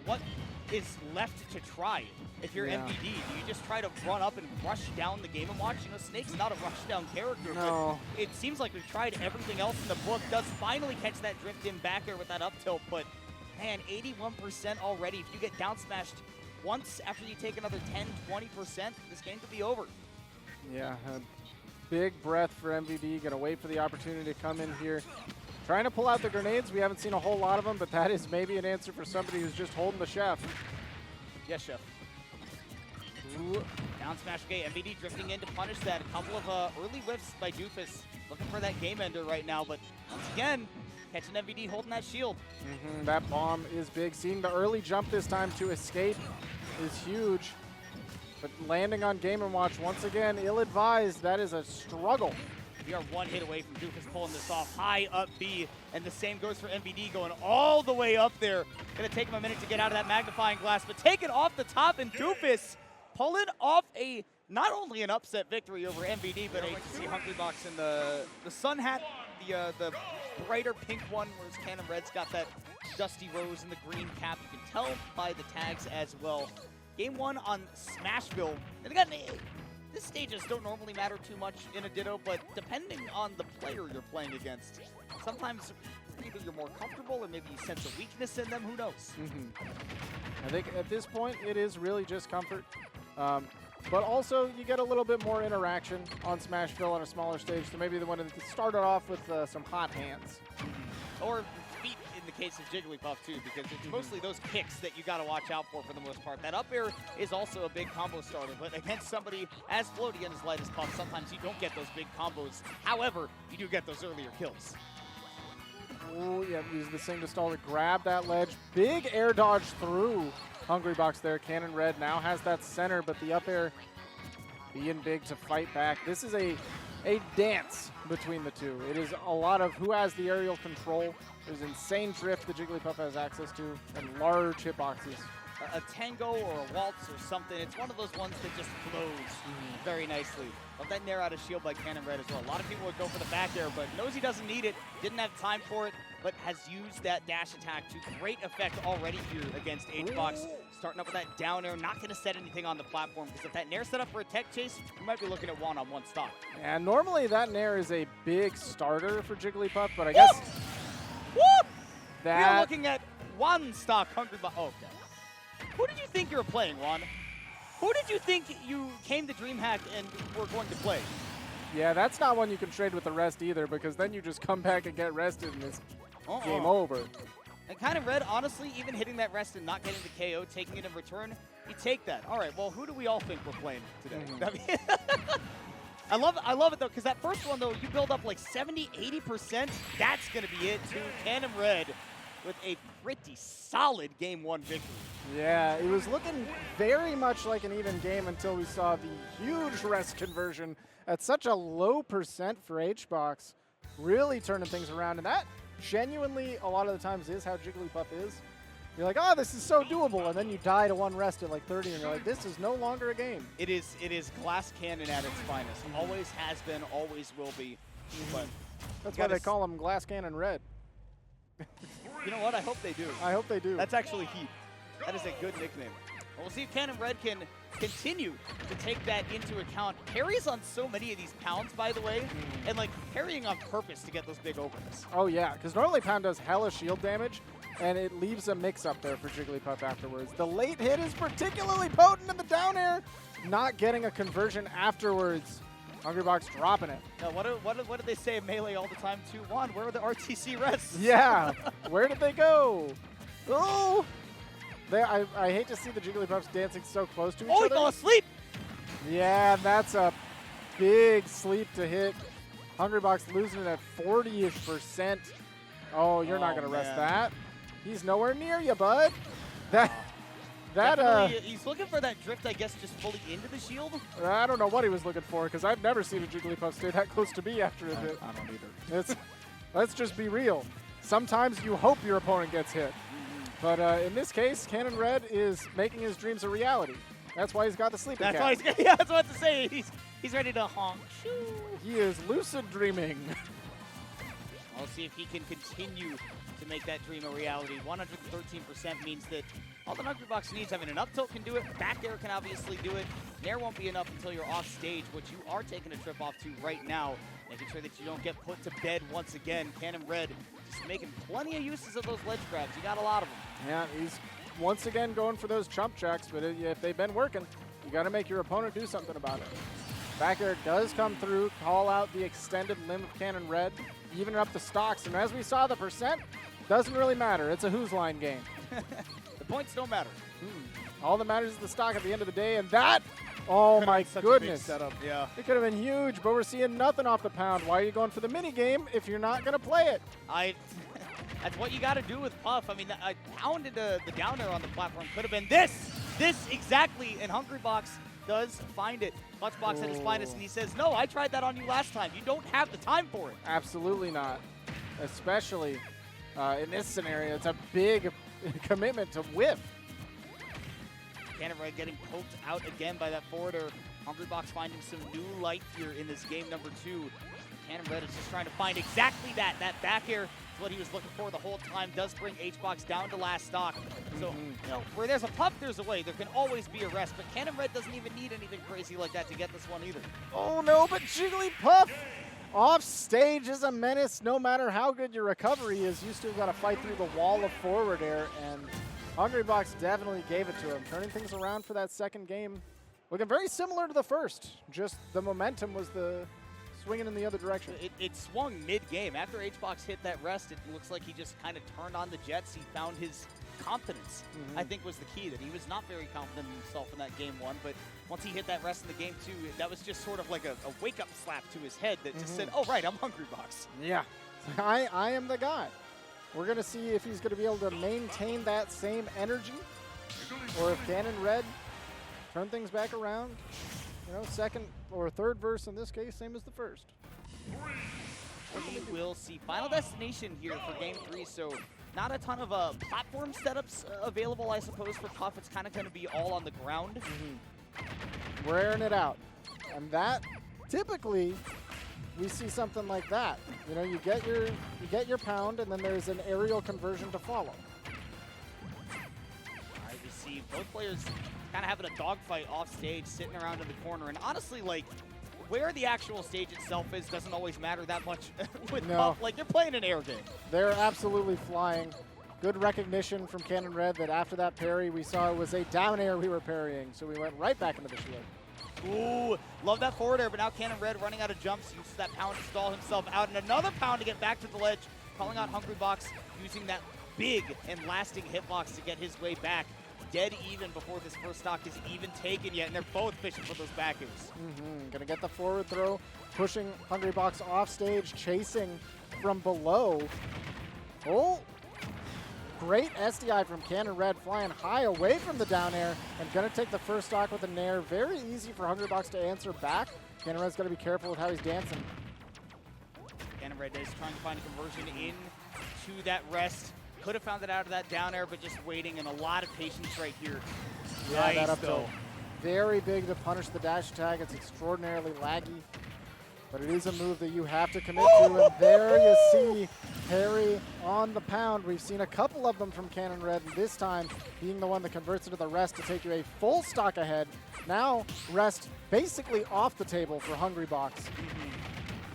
is left to try? If you're MVD, do you just try to run up and rush down the Game & Watch? Snake's not a rush down character, no. But it seems like we've tried everything else in the book. Does finally catch that drift in back air with that up tilt, but man, 81% already. If you get down smashed once after you take another 10-20%, this game could be over. Yeah, a big breath for MVD. Gonna wait for the opportunity to come in here. Trying to pull out the grenades. We haven't seen a whole lot of them, but that is maybe an answer for somebody who's just holding the chef. Yes, chef. Ooh. Down smash, okay, MVD drifting in to punish that. A couple of early whiffs by Doofus. Looking for that game ender right now, but once again, catching MVD holding that shield. That bomb is big. Seeing the early jump this time to escape is huge. But landing on Game & Watch once again, ill-advised. That is a struggle. We are one hit away from Doofus pulling this off. High up B, and the same goes for MVD going all the way up there. Gonna take him a minute to get out of that magnifying glass, but take it off the top, and Doofus pulling off not only an upset victory over MVD, but to see Hungrybox in the sun hat, the brighter pink one, whereas Cannon Red's got that dusty rose and the green cap. You can tell by the tags as well. Game 1 on Smashville. And again, these stages don't normally matter too much in a Ditto, but depending on the player you're playing against, sometimes either you're more comfortable or maybe you sense a weakness in them, who knows? I think at this point, it is really just comfort. But also, you get a little bit more interaction on Smashville on a smaller stage, so maybe the one that started off with some hot hands. Or feet in the case of JMXFIA too, because it's mostly those kicks that you got to watch out for the most part. That up air is also a big combo starter, but against somebody as floaty and as light as Puff, sometimes you don't get those big combos. However, you do get those earlier kills. Oh, yeah, use the thing to stall to grab that ledge. Big air dodge through Hungrybox there. Cannon Red now has that center, but the up air being big to fight back. This is a dance between the two. It is a lot of who has the aerial control. There's insane drift that JMXFIA has access to, and large hitboxes. a tango or a waltz or something. It's one of those ones that just flows very nicely. Love that nair out of shield by Cannon Red as well. A lot of people would go for the back air, but knows he doesn't need it, didn't have time for it, but has used that dash attack to great effect already here against HBox. Starting up with that down air, not going to set anything on the platform, because if that nair set up for a tech chase, we might be looking at one-on-one stock. And normally that nair is a big starter for Jigglypuff, but I guess Woo! that... We're looking at one stock Hungrybox. Oh, okay. Who did you think you were playing, Juan? Who did you think you came to DreamHack and were going to play? Yeah, that's not one you can trade with the rest either, because then you just come back and get rested and it's game over. And kind of Red, honestly, even hitting that rest and not getting the KO, taking it in return, you take that. All right, well, who do we all think we're playing today? I love it, though, because that first one, though, you build up like 70, 80%. That's going to be it, too. Cannon Red with a pretty solid Game 1 victory. Yeah, it was looking very much like an even game until we saw the huge rest conversion at such a low percent for HBox, really turning things around. And that genuinely, a lot of the times, is how Jigglypuff is. You're like, oh, this is so doable, and then you die to one rest at like 30, and you're like, this is no longer a game. It is glass cannon at its finest. Always has been, always will be. But that's why they call him Glass Cannon Red. You know what? I hope they do. I hope they do. That's actually heat. That is a good nickname. We'll see if Cannon Red can continue to take that into account. Parries on so many of these pounds, by the way, and like parrying on purpose to get those big opens. Oh yeah, because normally Pound does hella shield damage, and it leaves a mix-up there for Jigglypuff afterwards. The late hit is particularly potent in the down air, not getting a conversion afterwards. Hungrybox dropping it. Now, what did they say in Melee all the time? 2-1. Where are the RTC rests? Yeah, where did they go? Oh! I hate to see the Jigglypuffs dancing so close to each other. Oh, he fell asleep! Yeah, that's a big sleep to hit. Hungrybox losing it at 40-ish%. Oh, you're not going to rest that. He's nowhere near you, bud. He's looking for that drift, I guess, just fully into the shield. I don't know what he was looking for, because I've never seen a Jigglypuff stay that close to me after a hit. I don't either. Let's just be real. Sometimes you hope your opponent gets hit. But in this case, Cannon Red is making his dreams a reality. That's why he's got the sleeping That's cat. why that's what to say. He's ready to honk. He is lucid dreaming. I'll see if he can continue to make that dream a reality. 113% means that all the Hungrybox needs, having an up tilt can do it, back air can obviously do it. Nair won't be enough until you're off stage, which you are taking a trip off to right now, making sure that you don't get put to bed once again. Cannon Red just making plenty of uses of those ledge grabs. You got a lot of them. Yeah, he's once again going for those chump checks, but if they've been working, you got to make your opponent do something about it. Back air does come through, call out the extended limb of Cannon Red, even up the stocks, and as we saw, the percent doesn't really matter. It's a who's line game. The points don't matter. All that matters is the stock at the end of the day, and that, oh my goodness. Setup. Yeah. It could have been huge, but we're seeing nothing off the Pound. Why are you going for the mini game if you're not going to play it? That's what you got to do with Puff. I mean, I pounded the down air on the platform. Could have been this exactly, and Hungrybox does find it. Clutchbox at his finest, and he says, no, I tried that on you last time. You don't have the time for it. Absolutely not. Especially in this scenario, it's a big commitment to whiff. Cannon Red getting poked out again by that forwarder. Hungrybox finding some new light here in this game number 2. Cannon Red is just trying to find exactly that back air is what he was looking for the whole time. Does bring HBox down to last stock. So, you know, where there's a Puff, there's a way. There can always be a rest, but Cannon Red doesn't even need anything crazy like that to get this one either. Oh no, but Jigglypuff off stage is a menace. No matter how good your recovery is, you still got to fight through the wall of forward air, and Hungrybox definitely gave it to him, turning things around for that second game. Looking very similar to the first, just the momentum was the swinging in the other direction. It swung mid-game. After HBox hit that rest, it looks like he just kind of turned on the jets. He found his confidence, I think, was the key, that he was not very confident in himself in that game 1, but once he hit that rest in the game 2, that was just sort of like a wake-up slap to his head that just said, oh, right, I'm Hungrybox. Yeah, I am the guy. We're going to see if he's going to be able to maintain that same energy, or if Cannon Red turn things back around. You know, second or third verse in this case, same as the first. We will see. Final destination here for game 3, so Not a ton of platform setups available, I suppose, for Puff. It's kind of going to be all on the ground. We're airing it out. And that, typically, we see something like that. You know, you get your pound, and then there's an aerial conversion to follow. All right, we see both players kind of having a dogfight off stage, sitting around in the corner. And honestly, like, where the actual stage itself is doesn't always matter that much with Puff. Like, you're playing an air game. They're absolutely flying. Good recognition from Cannon Red that after that parry we saw it was a down air we were parrying, so we went right back into the shield. Ooh, love that forward air, but now Cannon Red running out of jumps, uses that pound to stall himself out, and another pound to get back to the ledge, calling out Hungrybox, using that big and lasting hitbox to get his way back. Dead even before this first stock is even taken yet, and they're both fishing for those back airs. Gonna get the forward throw, pushing Hungrybox off stage, chasing from below. Oh, great SDI from Cannon Red, flying high away from the down air, and gonna take the first stock with a nair. Very easy for Hungrybox to answer back. Cannon Red's gotta be careful with how he's dancing. Cannon Red is trying to find a conversion into that rest. Could have found it out of that down air, but just waiting, and a lot of patience right here. Yeah, nice, that up though. tilt. Very big to punish the dash attack. It's extraordinarily laggy, but it is a move that you have to commit to, and there you see parry on the pound. We've seen a couple of them from Cannon Red, and this time being the one that converts into the rest to take you a full stock ahead. Now rest basically off the table for Hungrybox,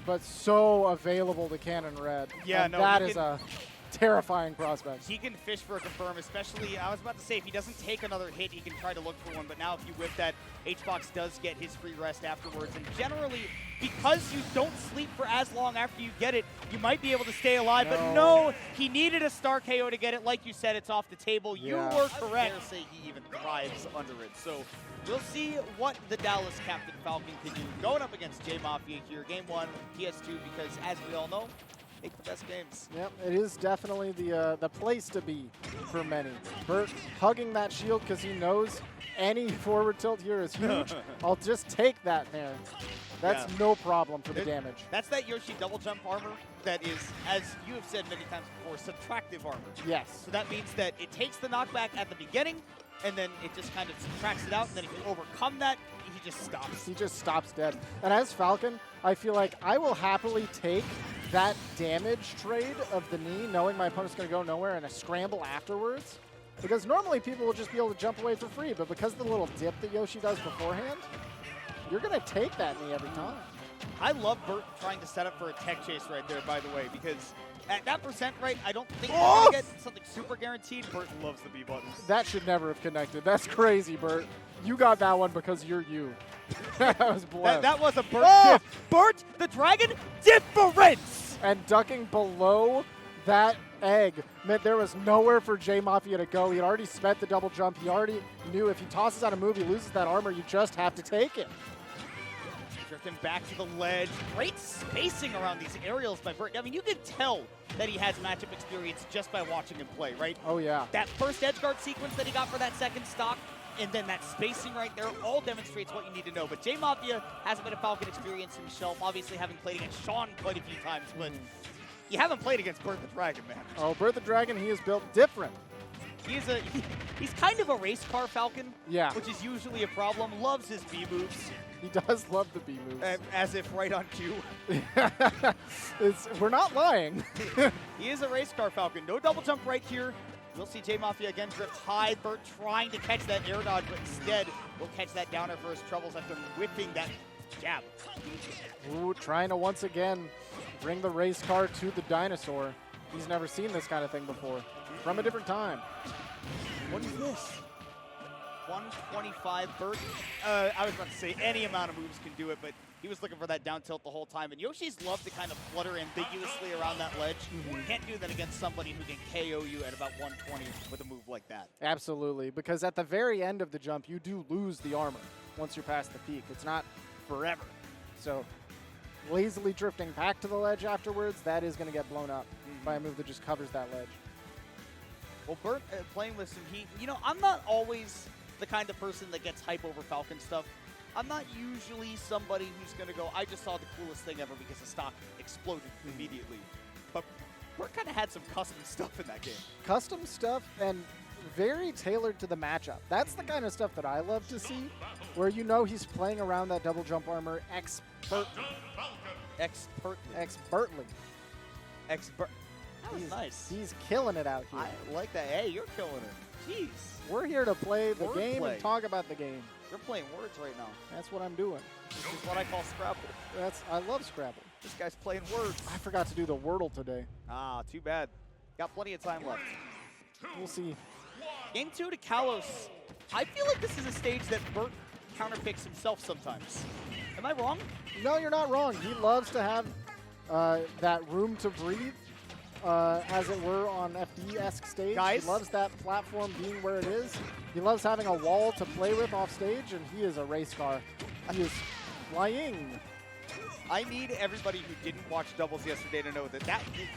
but so available to Cannon Red. Yeah, and no, that is a terrifying prospect. He can fish for a confirm, especially, I was about to say, if he doesn't take another hit, he can try to look for one, but now if you whip that, H-Box does get his free rest afterwards, and generally, because you don't sleep for as long after you get it, you might be able to stay alive, but no, he needed a star KO to get it. Like you said, it's off the table. You were correct. I dare say he even thrives under it, so we'll see what the Dallas Captain Falcon can do going up against JMXFIA here. Game 1, PS2, because as we all know, make the best games. Yep, it is definitely the place to be for many. Bert hugging that shield because he knows any forward tilt here is huge. I'll just take that there. That's no problem for the damage. That's that Yoshi double jump armor that is, as you have said many times before, subtractive armor. Yes. So that means that it takes the knockback at the beginning, and then it just kind of subtracts it out, and then if you overcome that, he just stops. He just stops dead. And as Falcon, I feel like I will happily take that damage trade of the knee, knowing my opponent's going to go nowhere, and a scramble afterwards. Because normally people will just be able to jump away for free, but because of the little dip that Yoshi does beforehand, you're going to take that knee every time. I love Bert trying to set up for a tech chase right there, by the way, because at that percent rate, I don't think you're going to get something super guaranteed. Bert loves the B buttons. That should never have connected. That's crazy, Bert. You got that one because you're you. That was blessed. That was a Bert diff. Bert the Dragon difference! And ducking below that egg meant there was nowhere for JMXFIA to go. He had already spent the double jump. He already knew if he tosses out a move, he loses that armor. You just have to take it. Drifting back to the ledge. Great spacing around these aerials by Bert. I mean, you can tell that he has matchup experience just by watching him play, right? Oh, yeah. That first edge guard sequence that he got for that second stock, and then that spacing right there all demonstrates what you need to know. But JMXFIA has a bit of Falcon experience himself, obviously having played against Sean quite a few times, but you haven't played against Bert the Dragon, man. Oh, Bert the Dragon, he is built different. He's kind of a race car Falcon, yeah, which is usually a problem. Loves his B moves. He does love the B moves. As if right on cue. We're not lying. He is a race car Falcon. No double jump right here. We'll see JMXFIA again drift high. Bert trying to catch that air dodge, but instead will catch that downer for his troubles after whipping that jab. Ooh, trying to once again bring the race car to the dinosaur. He's never seen this kind of thing before. From a different time. What is this? 125 Bert. I was about to say any amount of moves can do it, but he was looking for that down tilt the whole time. And Yoshi's love to kind of flutter ambiguously around that ledge. Can't do that against somebody who can KO you at about 120 with a move like that. Absolutely, because at the very end of the jump, you do lose the armor once you're past the peak. It's not forever. So lazily drifting back to the ledge afterwards, that is going to get blown up by a move that just covers that ledge. Well, Bert playing with some heat. You know, I'm not always the kind of person that gets hype over Falcon stuff. I'm not usually somebody who's going to go, I just saw the coolest thing ever because the stock exploded immediately. But Bert kind of had some custom stuff in that game. Custom stuff and very tailored to the matchup. That's the kind of stuff that I love to see, where you know he's playing around that double jump armor expertly. Expertly. That was nice. He's killing it out here. I like that. Hey, you're killing it. Jeez. We're here to play the game Wordplay. and talk about the game. You're playing words right now. That's what I'm doing. This is what I call Scrabble. I love Scrabble. This guy's playing words. I forgot to do the Wordle today. Ah, too bad. Got plenty of time left. We'll see. Game 2 to Kalos. I feel like this is a stage that Bert counterpicks himself sometimes. Am I wrong? No, you're not wrong. He loves to have that room to breathe, as it were, on FD-esque stage. Guys? He loves that platform being where it is. He loves having a wall to play with off stage, and he is a race car. He is flying. I need everybody who didn't watch doubles yesterday to know that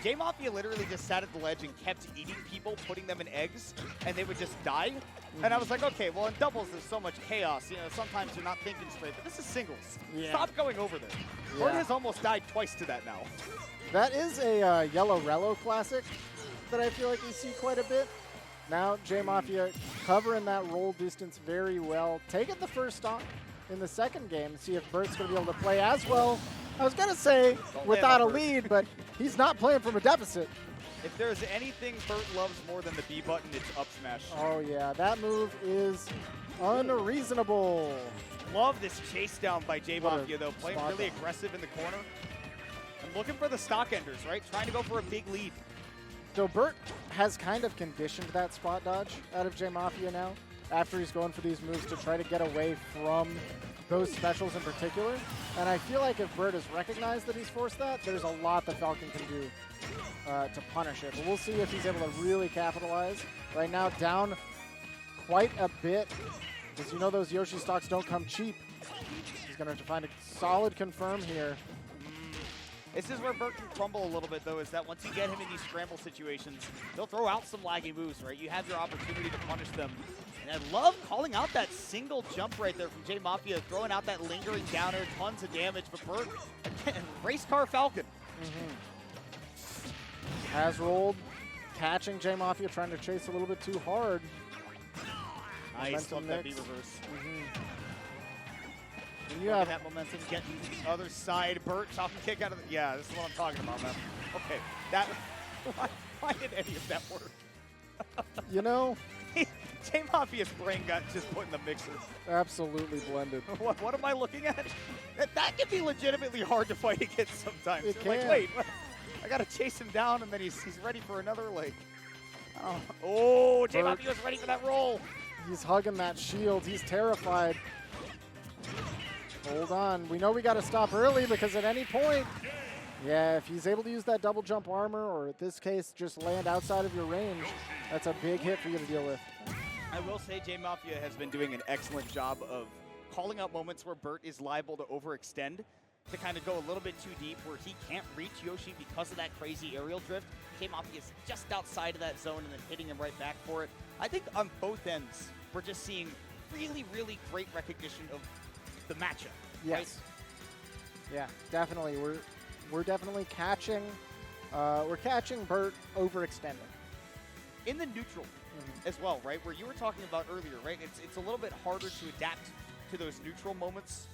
JMXFIA literally just sat at the ledge and kept eating people, putting them in eggs, and they would just die. And I was like, okay, well, in doubles, there's so much chaos. You know, sometimes you're not thinking straight, but this is singles. Yeah. Stop going over there. Yeah. Bert has almost died twice to that now. That is a Yellow Rello classic that I feel like we see quite a bit. Now, JMXFIA covering that roll distance very well, taking the first stock in the second game, see if Bert's going to be able to play as well. I was going to say without a lead, but he's not playing from a deficit. If there's anything Bert loves more than the B button, it's up smash. Oh, yeah. That move is unreasonable. Love this chase down by JMXFIA, though. Playing really aggressive in the corner. And looking for the stock enders, right? Trying to go for a big lead. So Bert has kind of conditioned that spot dodge out of JMXFIA now, after he's going for these moves to try to get away from those specials in particular. And I feel like if Bert has recognized that he's forced that, there's a lot that Falcon can do to punish it. But we'll see if he's able to really capitalize. Right now, down quite a bit, because you know those Yoshi stocks don't come cheap. He's going to have to find a solid confirm here. This is where Bert can crumble a little bit, though, is that once you get him in these scramble situations, they'll throw out some laggy moves, right? You have your opportunity to punish them. And I love calling out that single jump right there from JMXFIA, throwing out that lingering downer, tons of damage. But Bert, again, race car Falcon. Has rolled, catching JMXFIA, trying to chase a little bit too hard. Nice, love that B mix. reverse. And you Look have at that momentum getting to the other side. Bert, chopping kick out of the, yeah, this is what I'm talking about, man. Okay, that, why did any of that work? you know, JMXFIA's brain got just put in the mixer. absolutely blended. What am I looking at? That can be legitimately hard to fight against sometimes. It You're like, can. wait, I got to chase him down, and then he's ready for another, like. Oh, JMXFIA was ready for that roll. He's hugging that shield. He's terrified. Hold on. We know we got to stop early because at any point, yeah, if he's able to use that double jump armor, or in this case, just land outside of your range, that's a big hit for you to deal with. I will say JMXFIA has been doing an excellent job of calling out moments where Bert is liable to overextend, to kind of go a little bit too deep where he can't reach Yoshi because of that crazy aerial drift. JMXFIA is just outside of that zone and then hitting him right back for it. I think on both ends, we're just seeing really, really great recognition of the matchup. Yes. Right? Yeah, definitely. We're definitely catching. We're catching Bert overextending. In the neutral as well, right? Where you were talking about earlier, right? It's a little bit harder to adapt to those neutral moments,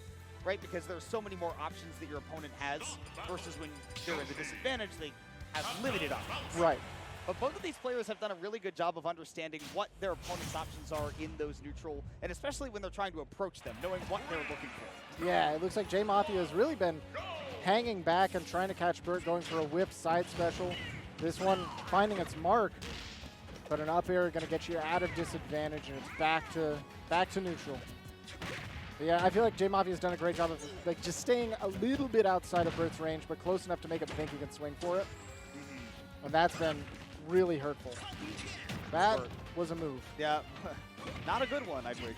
right? Because there are so many more options that your opponent has versus when they're in the disadvantage, they have limited options. Right. But both of these players have done a really good job of understanding what their opponent's options are in those neutral, and especially when they're trying to approach them, knowing what they're looking for. Yeah, it looks like JMXFIA has really been hanging back and trying to catch Bert, going for a whip side special. This one finding its mark, but an up air going to get you out of disadvantage, and it's back to neutral. But yeah, I feel like JMXFIA has done a great job of like just staying a little bit outside of Bert's range, but close enough to make him think he can swing for it. And that's been really hurtful. That was a move. Yeah, not a good one, I'd wager.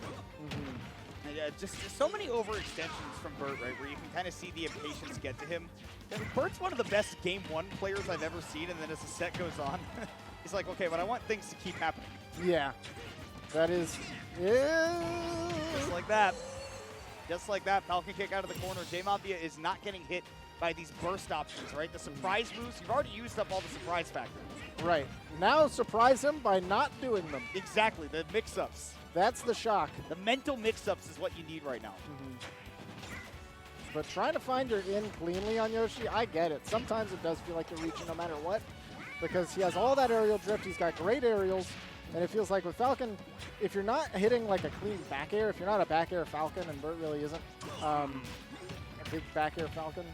And yeah, just so many overextensions from Bert, right, where you can kind of see the impatience get to him. I mean, Bert's one of the best Game 1 players I've ever seen, and then as the set goes on, he's like, okay, but I want things to keep happening. Yeah, that is. Just like that. Just like that, Falcon kick out of the corner. JMXFIA is not getting hit by these burst options, right? The surprise moves, you've already used up all the surprise factor. Right. Now surprise him by not doing them. Exactly, the mix-ups. That's the shock. The mental mix-ups is what you need right now. But trying to find your in cleanly on Yoshi, I get it. Sometimes it does feel like you're reaching no matter what, because he has all that aerial drift. He's got great aerials, and it feels like with Falcon, if you're not hitting like a clean back air, if you're not a back air Falcon, and Bert really isn't, a big back air Falcon.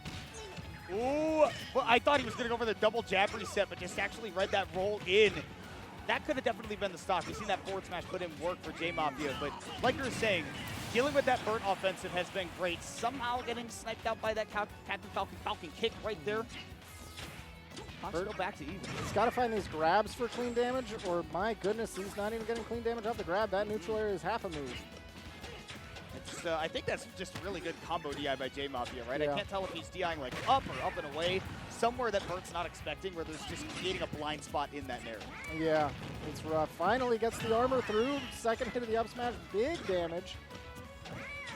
Ooh, well, I thought he was going to go for the double jab reset, but just actually read that roll in. That could have definitely been the stock. We've seen that forward smash put in work for JMXFIA, but like you were saying, dealing with that Bert offensive has been great. Somehow getting sniped out by that Captain Falcon kick right there. Still back to even. He's got to find these grabs for clean damage, or my goodness, he's not even getting clean damage off the grab. That neutral area is half a move. It's, I think that's just a really good combo DI by JMXFIA, right? Yeah. I can't tell if he's DIing like up or up and away, somewhere that Bert's not expecting, where there's just creating a blind spot in that narrative. Yeah, it's rough. Finally gets the armor through. Second hit of the up smash, big damage.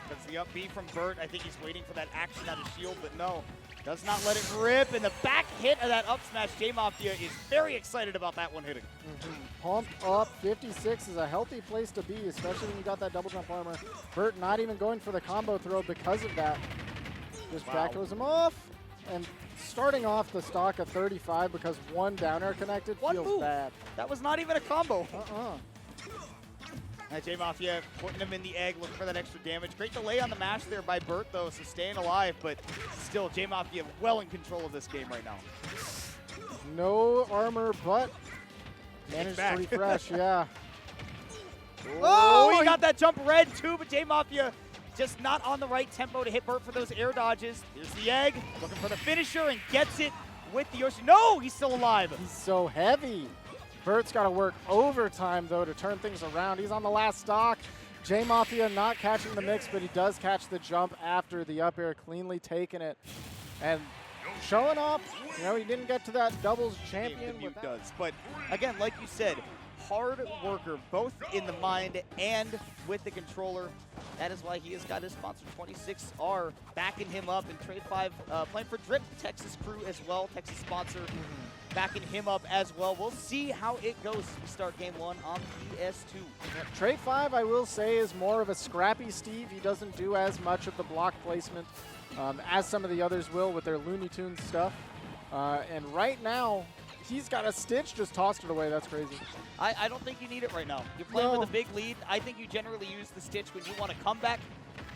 That's the up B from Bert. I think he's waiting for that action out of shield, but no. Does not let it rip, and the back hit of that up smash, JMXFIA is very excited about that one hitting. Pumped up, 56 is a healthy place to be, especially when you got that double jump armor. Bert not even going for the combo throw because of that. Just back throws him off, and starting off the stock of 35 because one down air connected feels bad. That was not even a combo. JMXFIA putting him in the egg, looking for that extra damage. Great delay on the mash there by Bert, though, so staying alive, but still, JMXFIA well in control of this game right now. No armor, but managed to refresh, yeah. Oh, he got that jump red, too, but JMXFIA just not on the right tempo to hit Bert for those air dodges. Here's the egg, looking for the finisher, and gets it with the Yoshi. No, he's still alive. He's so heavy. Bert's got to work overtime, though, to turn things around. He's on the last stock. JMXFIA not catching the mix, but he does catch the jump after the up air, cleanly taking it. And showing off, you know, he didn't get to that doubles champion. The Mute does. But, again, like you said, hard worker, both in the mind and with the controller. That is why he has got his sponsor, 26R, backing him up. And Trade 5 playing for Drip, Texas crew as well, Texas sponsor. Backing him up as well. We'll see how it goes as we start game one on PS2. Yeah, Trade 5, I will say, is more of a scrappy Steve. He doesn't do as much of the block placement as some of the others will with their Looney Tunes stuff. And right now, he's got a Stitch, just tossed it away. That's crazy. I don't think you need it right now. You're playing with a big lead. I think you generally use the Stitch when you want to come back,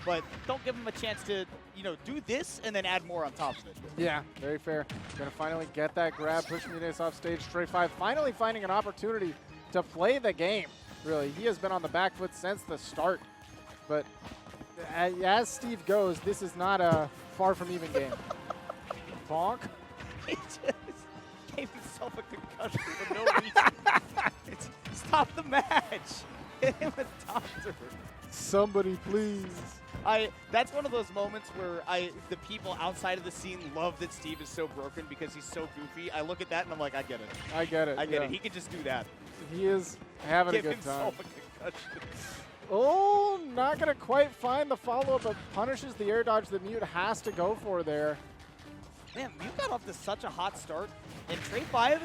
but don't give him a chance to, you know, do this and then add more on top of it. Yeah, very fair. Gonna finally get that grab, push MuteAce off stage. Trade 5 finally finding an opportunity to play the game. Really, he has been on the back foot since the start. But as Steve goes, this is not a far from even game. Bonk. He just gave himself a concussion for no reason. Stop the match. Hit him with Doctor. Somebody please. That's one of those moments where the people outside of the scene love that Steve is so broken because he's so goofy. I look at that and I'm like, I get it. I get it. I get it. He could just do that. He is having a Give good time. himself a concussion. Oh, not going to quite find the follow-up, but punishes the air dodge that Mute has to go for there. Man, Mute got off to such a hot start. And Trade 5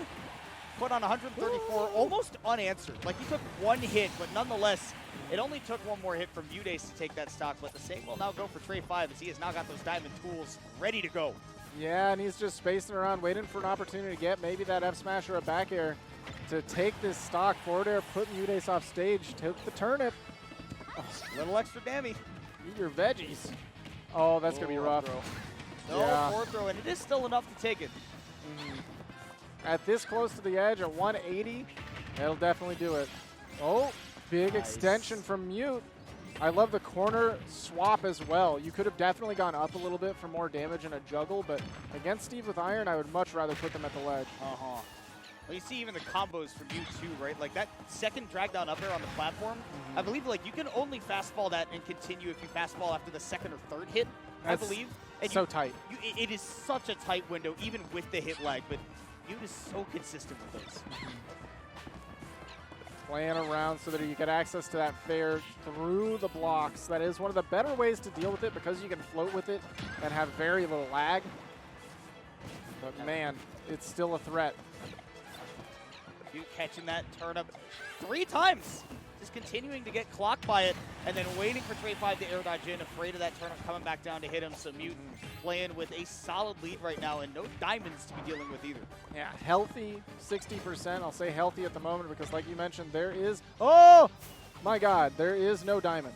put on 134, almost unanswered. Like, he took one hit, but nonetheless, it only took one more hit from MuteAce to take that stock, but the same will now go for Trade 5 as he has now got those diamond tools ready to go. Yeah, and he's just spacing around, waiting for an opportunity to get maybe that F smash or a back air to take this stock. Forward air, put MuteAce off stage, took the turnip. Oh, little extra dammy. Eat your veggies. Oh, that's going to be rough. No, yeah. forward throw, and it is still enough to take it. At this close to the edge, at 180, that'll definitely do it. Oh, big extension from Mute. I love the corner swap as well. You could have definitely gone up a little bit for more damage in a juggle, but against Steve with Iron, I would much rather put them at the ledge. Well, you see even the combos from Mute too, right? Like that second drag down up air on the platform, I believe like you can only fastball that and continue if you fastball after the second or third hit, That's I believe. And so tight. It is such a tight window, even with the hit lag, but Mute is so consistent with those. Playing around so that you get access to that fair through the blocks. That is one of the better ways to deal with it because you can float with it and have very little lag. But man, it's still a threat. Mute catching that turnip 3 times. Just continuing to get clocked by it, and then waiting for Trey 5 to air dodge in, afraid of that turnip coming back down to hit him. So Mute playing with a solid lead right now, and no diamonds to be dealing with either. Yeah, healthy, 60%. I'll say healthy at the moment because like you mentioned, there is, oh my God, there is no diamond.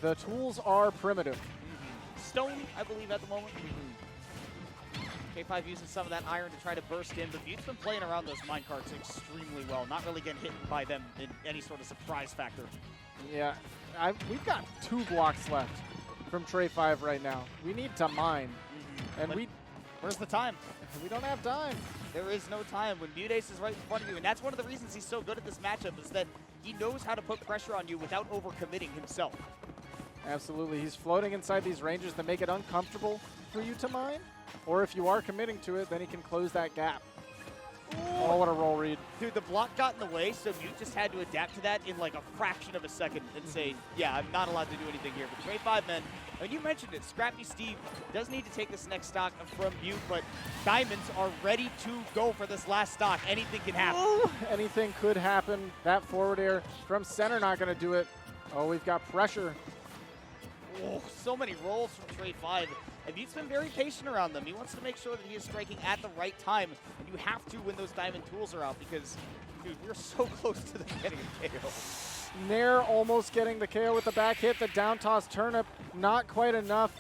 The tools are primitive. Stone, I believe, at the moment. K5 using some of that iron to try to burst in, but Mute's been playing around those minecarts extremely well, not really getting hit by them in any sort of surprise factor. Yeah, we've got 2 blocks left from Trey 5 right now. We need to mine, and But where's the time? we don't have time. There is no time when MuteAce is right in front of you, and that's one of the reasons he's so good at this matchup is that he knows how to put pressure on you without overcommitting himself. Absolutely, he's floating inside these ranges that make it uncomfortable for you to mine, or if you are committing to it, then he can close that gap. Oh, what a roll read. Dude, the block got in the way, so Mute just had to adapt to that in like a fraction of a second and say, yeah, I'm not allowed to do anything here. But Trey 5, man, and you mentioned it, Scrappy Steve does need to take this next stock from Mute, but Diamonds are ready to go for this last stock. Anything can happen. Ooh, anything could happen. That forward air from center not going to do it. Oh, we've got pressure. Oh, so many rolls from Trey 5. And Mute's been very patient around them. He wants to make sure that he is striking at the right time. And you have to when those diamond tools are out because, dude, we're so close to them getting a KO. Nair almost getting the KO with the back hit. The down toss turnip, not quite enough.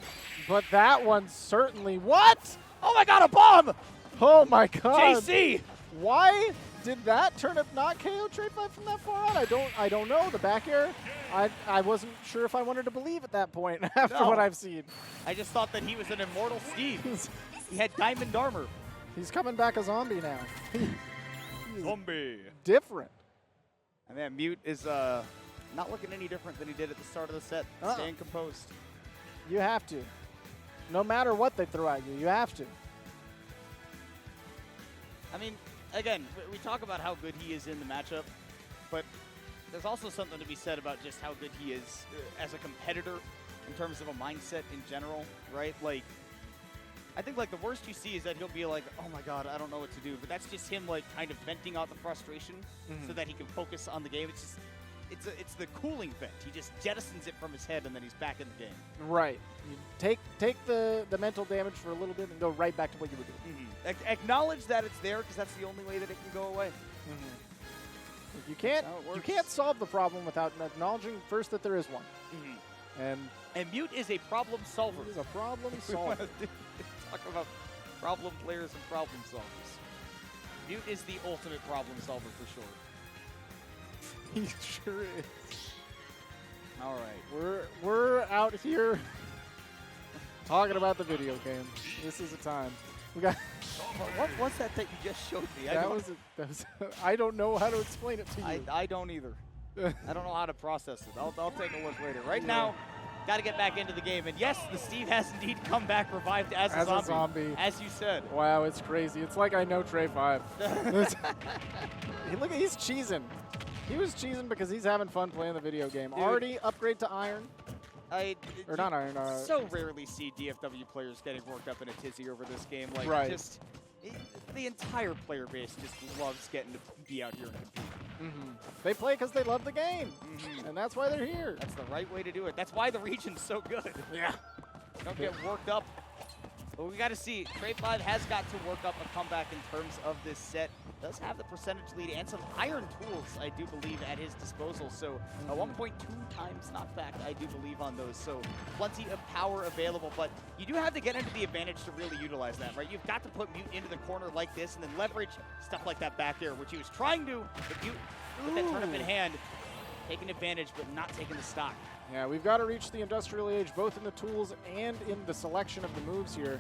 But that one certainly. What? Oh my God, a bomb! Oh my God. JC! Why did that turnip not KO Trey 5 from that far out? I don't know. The back air, I wasn't sure if I wanted to believe at that point after what I've seen. I just thought that he was an immortal Steve. He had diamond armor. He's coming back a zombie now. Zombie. Different. And man, Mute is not looking any different than he did at the start of the set. Staying composed. You have to. No matter what they throw at you, you have to. I mean, again, we talk about how good he is in the matchup, but there's also something to be said about just how good he is as a competitor in terms of a mindset in general, right? Like, I think like the worst you see is that he'll be like, oh my God, I don't know what to do. But that's just him like kind of venting out the frustration so that he can focus on the game. It's just, it's the cooling vent. He just jettisons it from his head and then he's back in the game. Right. You take the mental damage for a little bit and go right back to what you were doing. Acknowledge that it's there because that's the only way that it can go away. You can't solve the problem without acknowledging first that there is one. And Mute is a problem solver. He's a problem solver. Talk about problem players and problem solvers. Mute is the ultimate problem solver for sure. He sure is. All right. We're out here talking about the video game. This is a time. We got. What was that you just showed me? That was I don't know how to explain it to you. I don't either. I don't know how to process it. I'll take a look later. Right now, got to get back into the game. And yes, the Steve has indeed come back revived as a zombie. As you said. Wow, it's crazy. It's like I know Trey 5. Look, he's cheesing. He was cheesing because he's having fun playing the video game. Dude. Already upgrade to iron. Or not iron. So rarely see DFW players getting worked up in a tizzy over this game. Like, just the entire player base just loves getting to be out here and compete. They play because they love the game, and that's why they're here. That's the right way to do it. That's why the region's so good. Yeah. Don't get worked up. But we got to see. Trey 5 has got to work up a comeback in terms of this set. Does have the percentage lead and some iron tools, I do believe, at his disposal. So a 1.2 times knockback, I do believe, on those. So plenty of power available, but you do have to get into the advantage to really utilize that, right? You've got to put Mute into the corner like this and then leverage stuff like that back there, which he was trying to, but Mute with that turnip in hand, taking advantage, but not taking the stock. Yeah, we've got to reach the industrial age, both in the tools and in the selection of the moves here.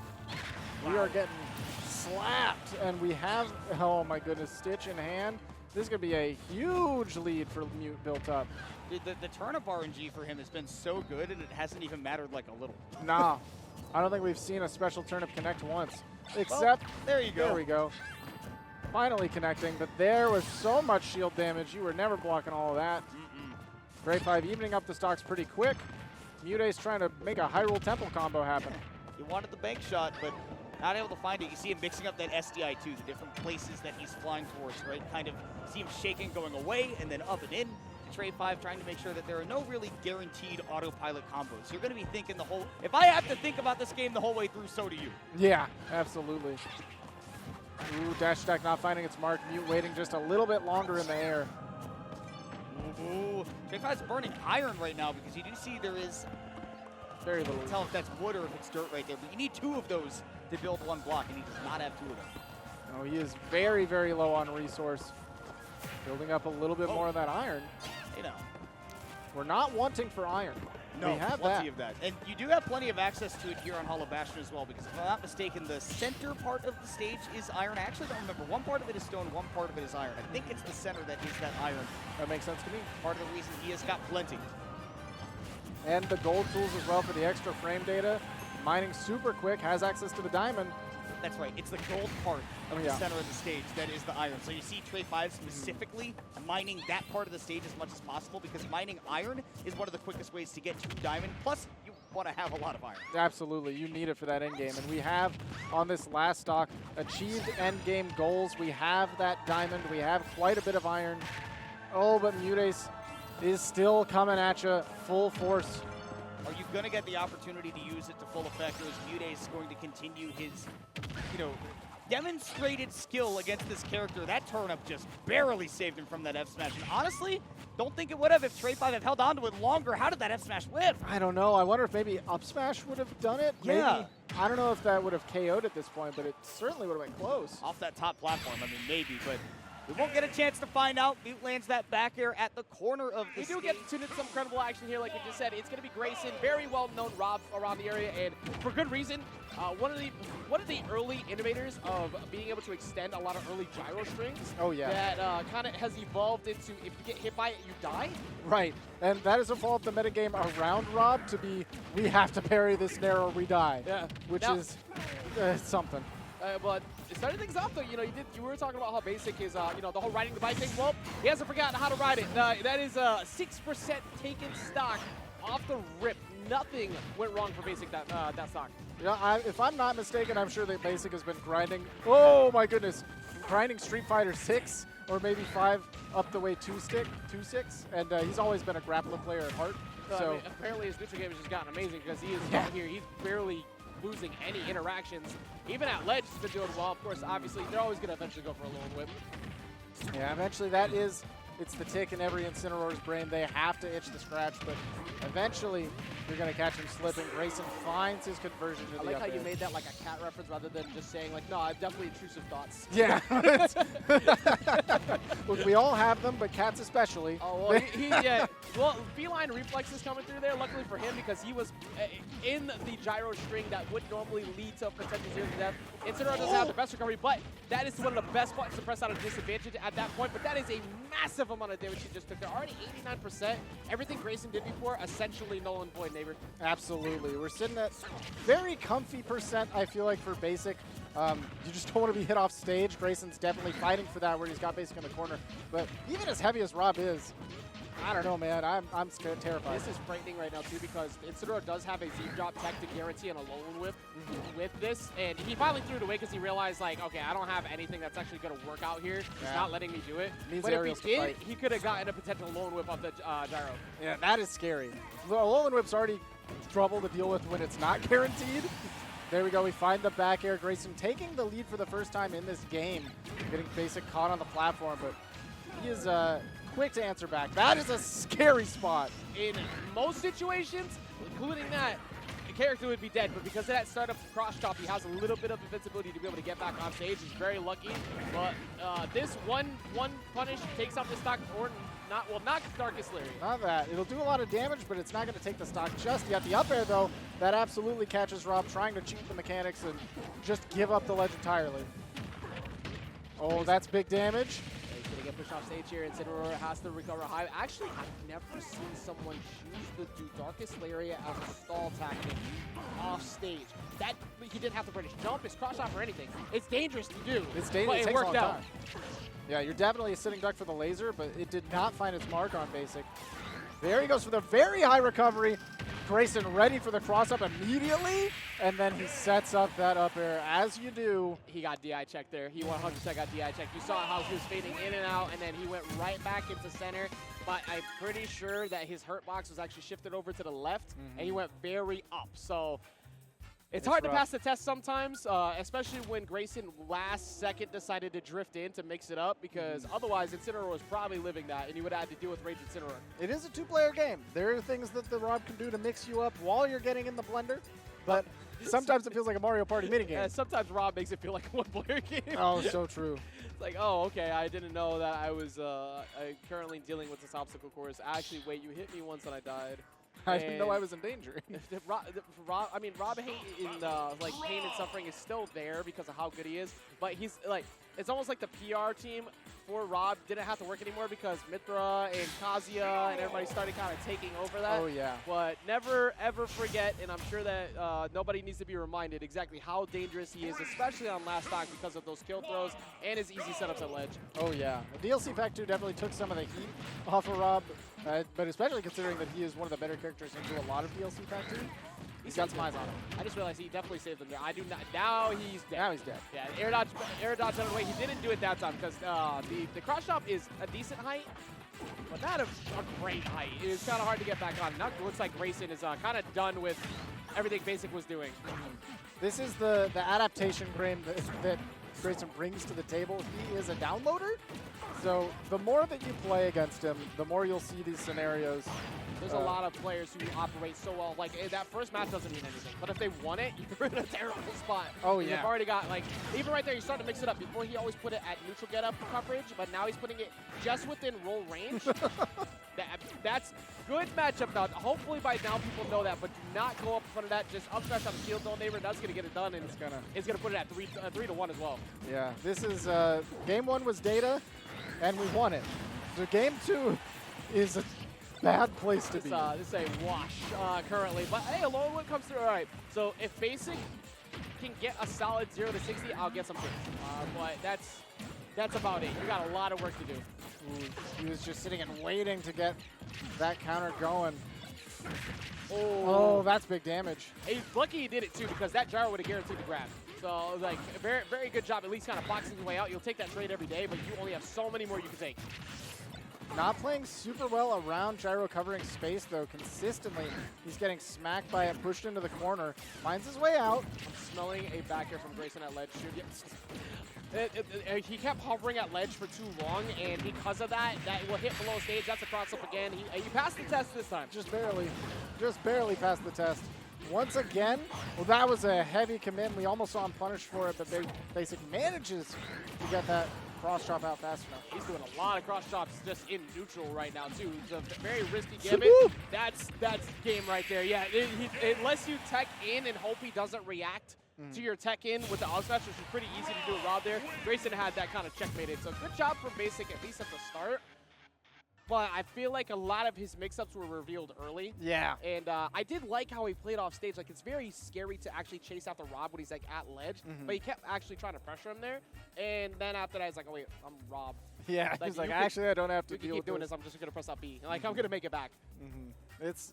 Wow. We are getting slapped, and we have, oh my goodness, Stitch in hand. This is going to be a huge lead for Mute built up. Dude, the turnip RNG for him has been so good, and it hasn't even mattered like a little. Nah, I don't think we've seen a special turnip connect once, except, well, there you go. There we go. Finally connecting, but there was so much shield damage. You were never blocking all of that. Trey 5 evening up the stocks pretty quick. MuteAce trying to make a Hyrule Temple combo happen. He wanted the bank shot, but Not able to find it. You see him mixing up that SDI too, the different places that he's flying towards, right? Kind of see him shaking, going away, and then up and in. Trey 5 trying to make sure that there are no really guaranteed autopilot combos. You're going to be thinking the whole... If I have to think about this game the whole way through, so do you. Yeah, absolutely. Ooh, dash attack not finding its mark. Mute waiting just a little bit longer in the air. Ooh, Trey 5's burning iron right now because you do see there is... Very little. Tell if that's wood or if it's dirt right there, but you need 2 of those to build 1 block, and he does not have 2 of them. Oh, he is very, very low on resource. Building up a little bit more of that iron. You know. We're not wanting for iron. No, we have plenty of that. And you do have plenty of access to it here on Hollow Bastion as well, because if I'm not mistaken, the center part of the stage is iron. I actually don't remember. One part of it is stone, one part of it is iron. I think it's the center that is that iron. That makes sense to me. Part of the reason he has got plenty. And the gold tools as well for the extra frame data. Mining super quick, has access to the diamond. That's right. It's the gold part of the center of the stage that is the iron. So you see Trey 5 specifically mining that part of the stage as much as possible, because mining iron is one of the quickest ways to get to diamond. Plus, you want to have a lot of iron. Absolutely. You need it for that end game. And we have, on this last stock, achieved end game goals. We have that diamond. We have quite a bit of iron. Oh, but MuteAce is still coming at you full force. Are you going to get the opportunity to use it to full effect, or is MuteAce going to continue his, demonstrated skill against this character? That turn-up just barely saved him from that F-smash. And honestly, don't think it would have if Trey 5 had held on to it longer. How did that F-smash live? I don't know. I wonder if maybe up smash would have done it. Yeah. Maybe. I don't know if that would have KO'd at this point, but it certainly would have been close. Off that top platform, I mean, maybe, but we won't get a chance to find out. Mute lands that back air at the corner of the We do get to tune in some incredible action here, like you just said. It's going to be Grayson, very well-known Rob around the area, and for good reason. One of the early innovators of being able to extend a lot of early gyro strings. Oh, yeah. That kind of has evolved into, if you get hit by it, you die. Right. And that has evolved the metagame around Rob to be, we have to parry this nair or we die. Yeah. Which Now, is something. But it started things off though. You were talking about how Basik is, the whole riding the bike thing. Well, he hasn't forgotten how to ride it. That is 6% taken stock off the rip. Nothing went wrong for Basik that stock. Yeah, if I'm not mistaken, I'm sure that Basik has been grinding. Oh my goodness, grinding Street Fighter 6 or maybe 5 up the way 2-6, and he's always been a grappler player at heart. So I mean, apparently his neutral game has just gotten amazing because he is down here. He's barely losing any interactions. Even at ledge, he's been doing well. Of course, obviously, they're always going to eventually go for a lone whip. yeah, eventually it's the tick in every Incineroar's brain. They have to itch the scratch, but eventually you're going to catch him slipping. Grayson finds his conversion to the I like up how you air. made that like a cat reference rather than just saying like, no, I have definitely intrusive thoughts. Yeah. Look, we all have them, but cats especially. Oh, well, well, feline reflexes coming through there, luckily for him, because he was in the gyro string that would normally lead to potential 0 to death. Incineroar doesn't have the best recovery, but that is one of the best buttons to press out of disadvantage at that point, but that is a massive amount of damage he just took there. Already 89%. Everything Grayson did before, essentially null and void, neighbor. Absolutely. We're sitting at very comfy percent, I feel like, for Basik. You just don't want to be hit off stage. Grayson's definitely fighting for that where he's got Basik in the corner. But even as heavy as Rob is, I don't know, man. I'm scared, terrified. This is frightening right now, too, because Incineroar does have a Z-drop tech to guarantee and a lone whip with this. And he finally threw it away because he realized, like, okay, I don't have anything that's actually going to work out here. He's not letting me do it. But if he did, he could have gotten a potential lone whip off the gyro. Yeah, that is scary. The lone whip's already trouble to deal with when it's not guaranteed. There we go. We find the back air. Grayson taking the lead for the first time in this game. Getting Basik caught on the platform, but he is quick to answer back. That is a scary spot. In most situations, including that, the character would be dead, but because of that startup cross chop, he has a little bit of invincibility to be able to get back on stage. He's very lucky, but this one punish takes off the stock, or not Darkest Larry. Not that. It'll do a lot of damage, but it's not going to take the stock just yet. The up air, though, that absolutely catches Rob trying to cheat the mechanics and just give up the ledge entirely. Oh, that's big damage. He's going to get pushed off stage here. Incineroar has to recover high. Actually, I've never seen someone choose to do Darkest Lariat as a stall tactic off stage. That he didn't have to British jump, his cross off or anything. It's dangerous to do. It's dangerous. But it worked out. Yeah, you're definitely a sitting duck for the laser, but it did not find its mark on Basik. There he goes for the very high recovery. Grayson ready for the cross-up immediately, and then he sets up that up air, as you do. He got DI checked there. He 100% got DI checked. You saw how he was fading in and out, and then he went right back into center. But I'm pretty sure that his hurt box was actually shifted over to the left, and he went very up. So it's hard to pass the test sometimes, especially when Grayson last second decided to drift in to mix it up, because otherwise Inciniroar was probably living that, and you would have had to deal with Rage Inciniroar. It is a two-player game. There are things that the Rob can do to mix you up while you're getting in the blender, but sometimes it feels like a Mario Party minigame. Yeah, sometimes Rob makes it feel like a one-player game. Oh, so true. It's like, oh, okay, I didn't know that I was currently dealing with this obstacle course. Actually, wait, you hit me once and I died. I didn't know I was in danger. Rob hate in like pain and suffering is still there because of how good he is, but he's like, it's almost like the PR team for Rob didn't have to work anymore because Mythra and Kazuya and everybody started kind of taking over that. Oh, yeah. But never, ever forget, and I'm sure that nobody needs to be reminded exactly how dangerous he is, especially on last stock because of those kill throws and his easy setups at ledge. Oh, yeah. The DLC Pack 2 definitely took some of the heat off of Rob, but especially considering that he is one of the better characters into a lot of DLC Pack 2. He's got some eyes on him. I just realized he definitely saved them there. I do not. Now he's dead. Now he's dead. Yeah, air dodge out of the way. He didn't do it that time because the cross chop is a decent height, but not a great height. It is kind of hard to get back on. Now it looks like Grayson is kind of done with everything Basik was doing. This is the adaptation frame that Grayson brings to the table. He is a downloader, so the more that you play against him, the more you'll see these scenarios. There's a lot of players who operate so well. Like, that first match doesn't mean anything. But if they won it, you're in a terrible spot. Oh, yeah. You've already got, like, even right there, you're starting to mix it up. Before, he always put it at neutral get-up coverage, but now he's putting it just within roll range. That's good matchup now. Hopefully by now people know that, but do not go up in front of that. Just up smash on the shield, don't neighbor. That's going to get it done, and it's gonna put it at 3-1 as well. Yeah, this is, game 1 was data, and we won it. So game 2 is a bad place to be. This is a wash currently, but hey, a low one comes through. All right, so if Basik can get a solid 0 to 60, I'll get some tips. But that's about it. You got a lot of work to do. Ooh, he was just sitting and waiting to get that counter going. Oh, that's big damage. He's lucky he did it too, because that gyro would have guaranteed the grab. So, like, very, very good job at least kind of boxing your way out. You'll take that trade every day, but you only have so many more you can take. Not playing super well around gyro covering space, though, consistently. He's getting smacked by it, pushed into the corner, finds his way out. I'm smelling a back air from Grayson at ledge. He kept hovering at ledge for too long, and because of that, that will hit below stage. That's a cross-up again. He passed the test this time. Just barely passed the test. Once again, well, that was a heavy commit. We almost saw him punished for it, but Basik manages to get that cross chop out fast enough. He's doing a lot of cross chops just in neutral right now too. It's a very risky gambit. That's game right there. Yeah, it lets you tech in and hope he doesn't react to your tech in with the Osmash, which is pretty easy to do with Rob there. Grayson had that kind of checkmated. So good job from Basik at least at the start. But I feel like a lot of his mix-ups were revealed early. Yeah. And I did like how he played off stage. Like, it's very scary to actually chase after Rob when he's, like, at ledge. But he kept actually trying to pressure him there. And then after that, he's like, oh, wait, I'm Rob. Yeah, like, he's like, actually, I don't have to we can deal keep with doing this. I'm just going to press up B. And, like, I'm going to make it back. It's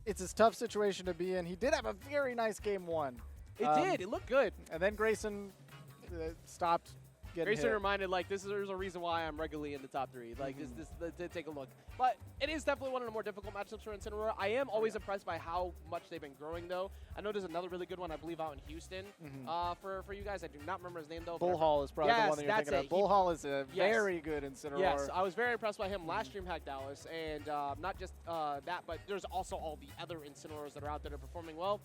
a tough situation to be in. He did have a very nice game 1. It did. It looked good. And then Grayson stopped getting Grayson hit. reminded, like, there's a reason why I'm regularly in the top 3. Like, take a look. But it is definitely one of the more difficult matchups for Inciniroar. I am always impressed by how much they've been growing, though. I know there's another really good one, I believe, out in Houston for you guys. I do not remember his name, though. Bull Hall is probably the one that you're thinking of. Bull Hall is a very good Inciniroar. Yes, I was very impressed by him last DreamHack Dallas. And not just that, but there's also all the other Inciniroars that are out there that are performing well.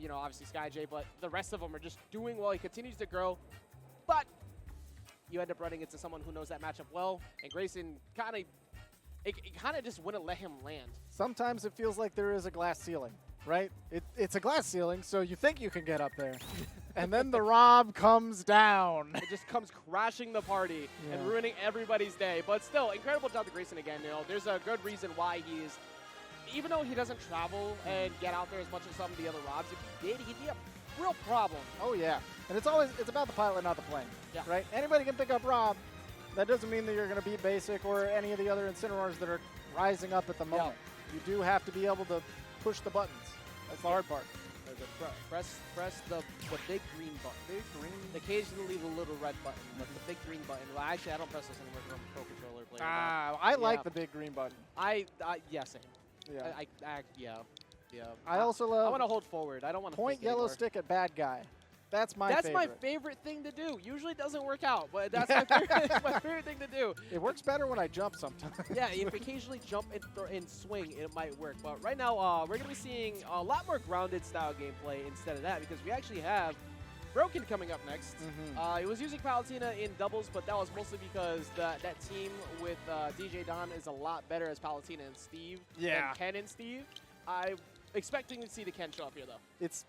You know, obviously SkyJ, but the rest of them are just doing well. He continues to grow. But you end up running into someone who knows that matchup well, and Grayson kind of just wouldn't let him land. Sometimes it feels like there is a glass ceiling, right? It's a glass ceiling, so you think you can get up there. And then the Rob comes down. It just comes crashing the party and ruining everybody's day. But still, incredible job to Grayson again. You know, there's a good reason why he is, even though he doesn't travel and get out there as much as some of the other Robs, if he did, he'd be a real problem. Oh, yeah. And it's about the pilot, not the plane, right? Anybody can pick up Rob. That doesn't mean that you're going to beat Basik or any of the other Inciniroars that are rising up at the moment. You do have to be able to push the buttons. That's the hard part. Press the big green button. Big green. Occasionally the little red button, but the big green button. Well, actually, I don't press this anymore because I'm a pro controller player. I like the big green button. Yeah, same. Yeah. Yeah. I also love. I want to hold forward. I don't want to point yellow stick at bad guy. That's my favorite. That's my favorite thing to do. Usually it doesn't work out, but that's my favorite, my favorite thing to do. It works better when I jump sometimes. Yeah, if occasionally jump and swing, it might work. But right now, we're going to be seeing a lot more grounded style gameplay instead of that because we actually have Broken coming up next. It was using Palutena in doubles, but that was mostly because that team with DJDon is a lot better as Palutena and Steve than Ken and Steve. I'm expecting to see the Ken show up here, though. It's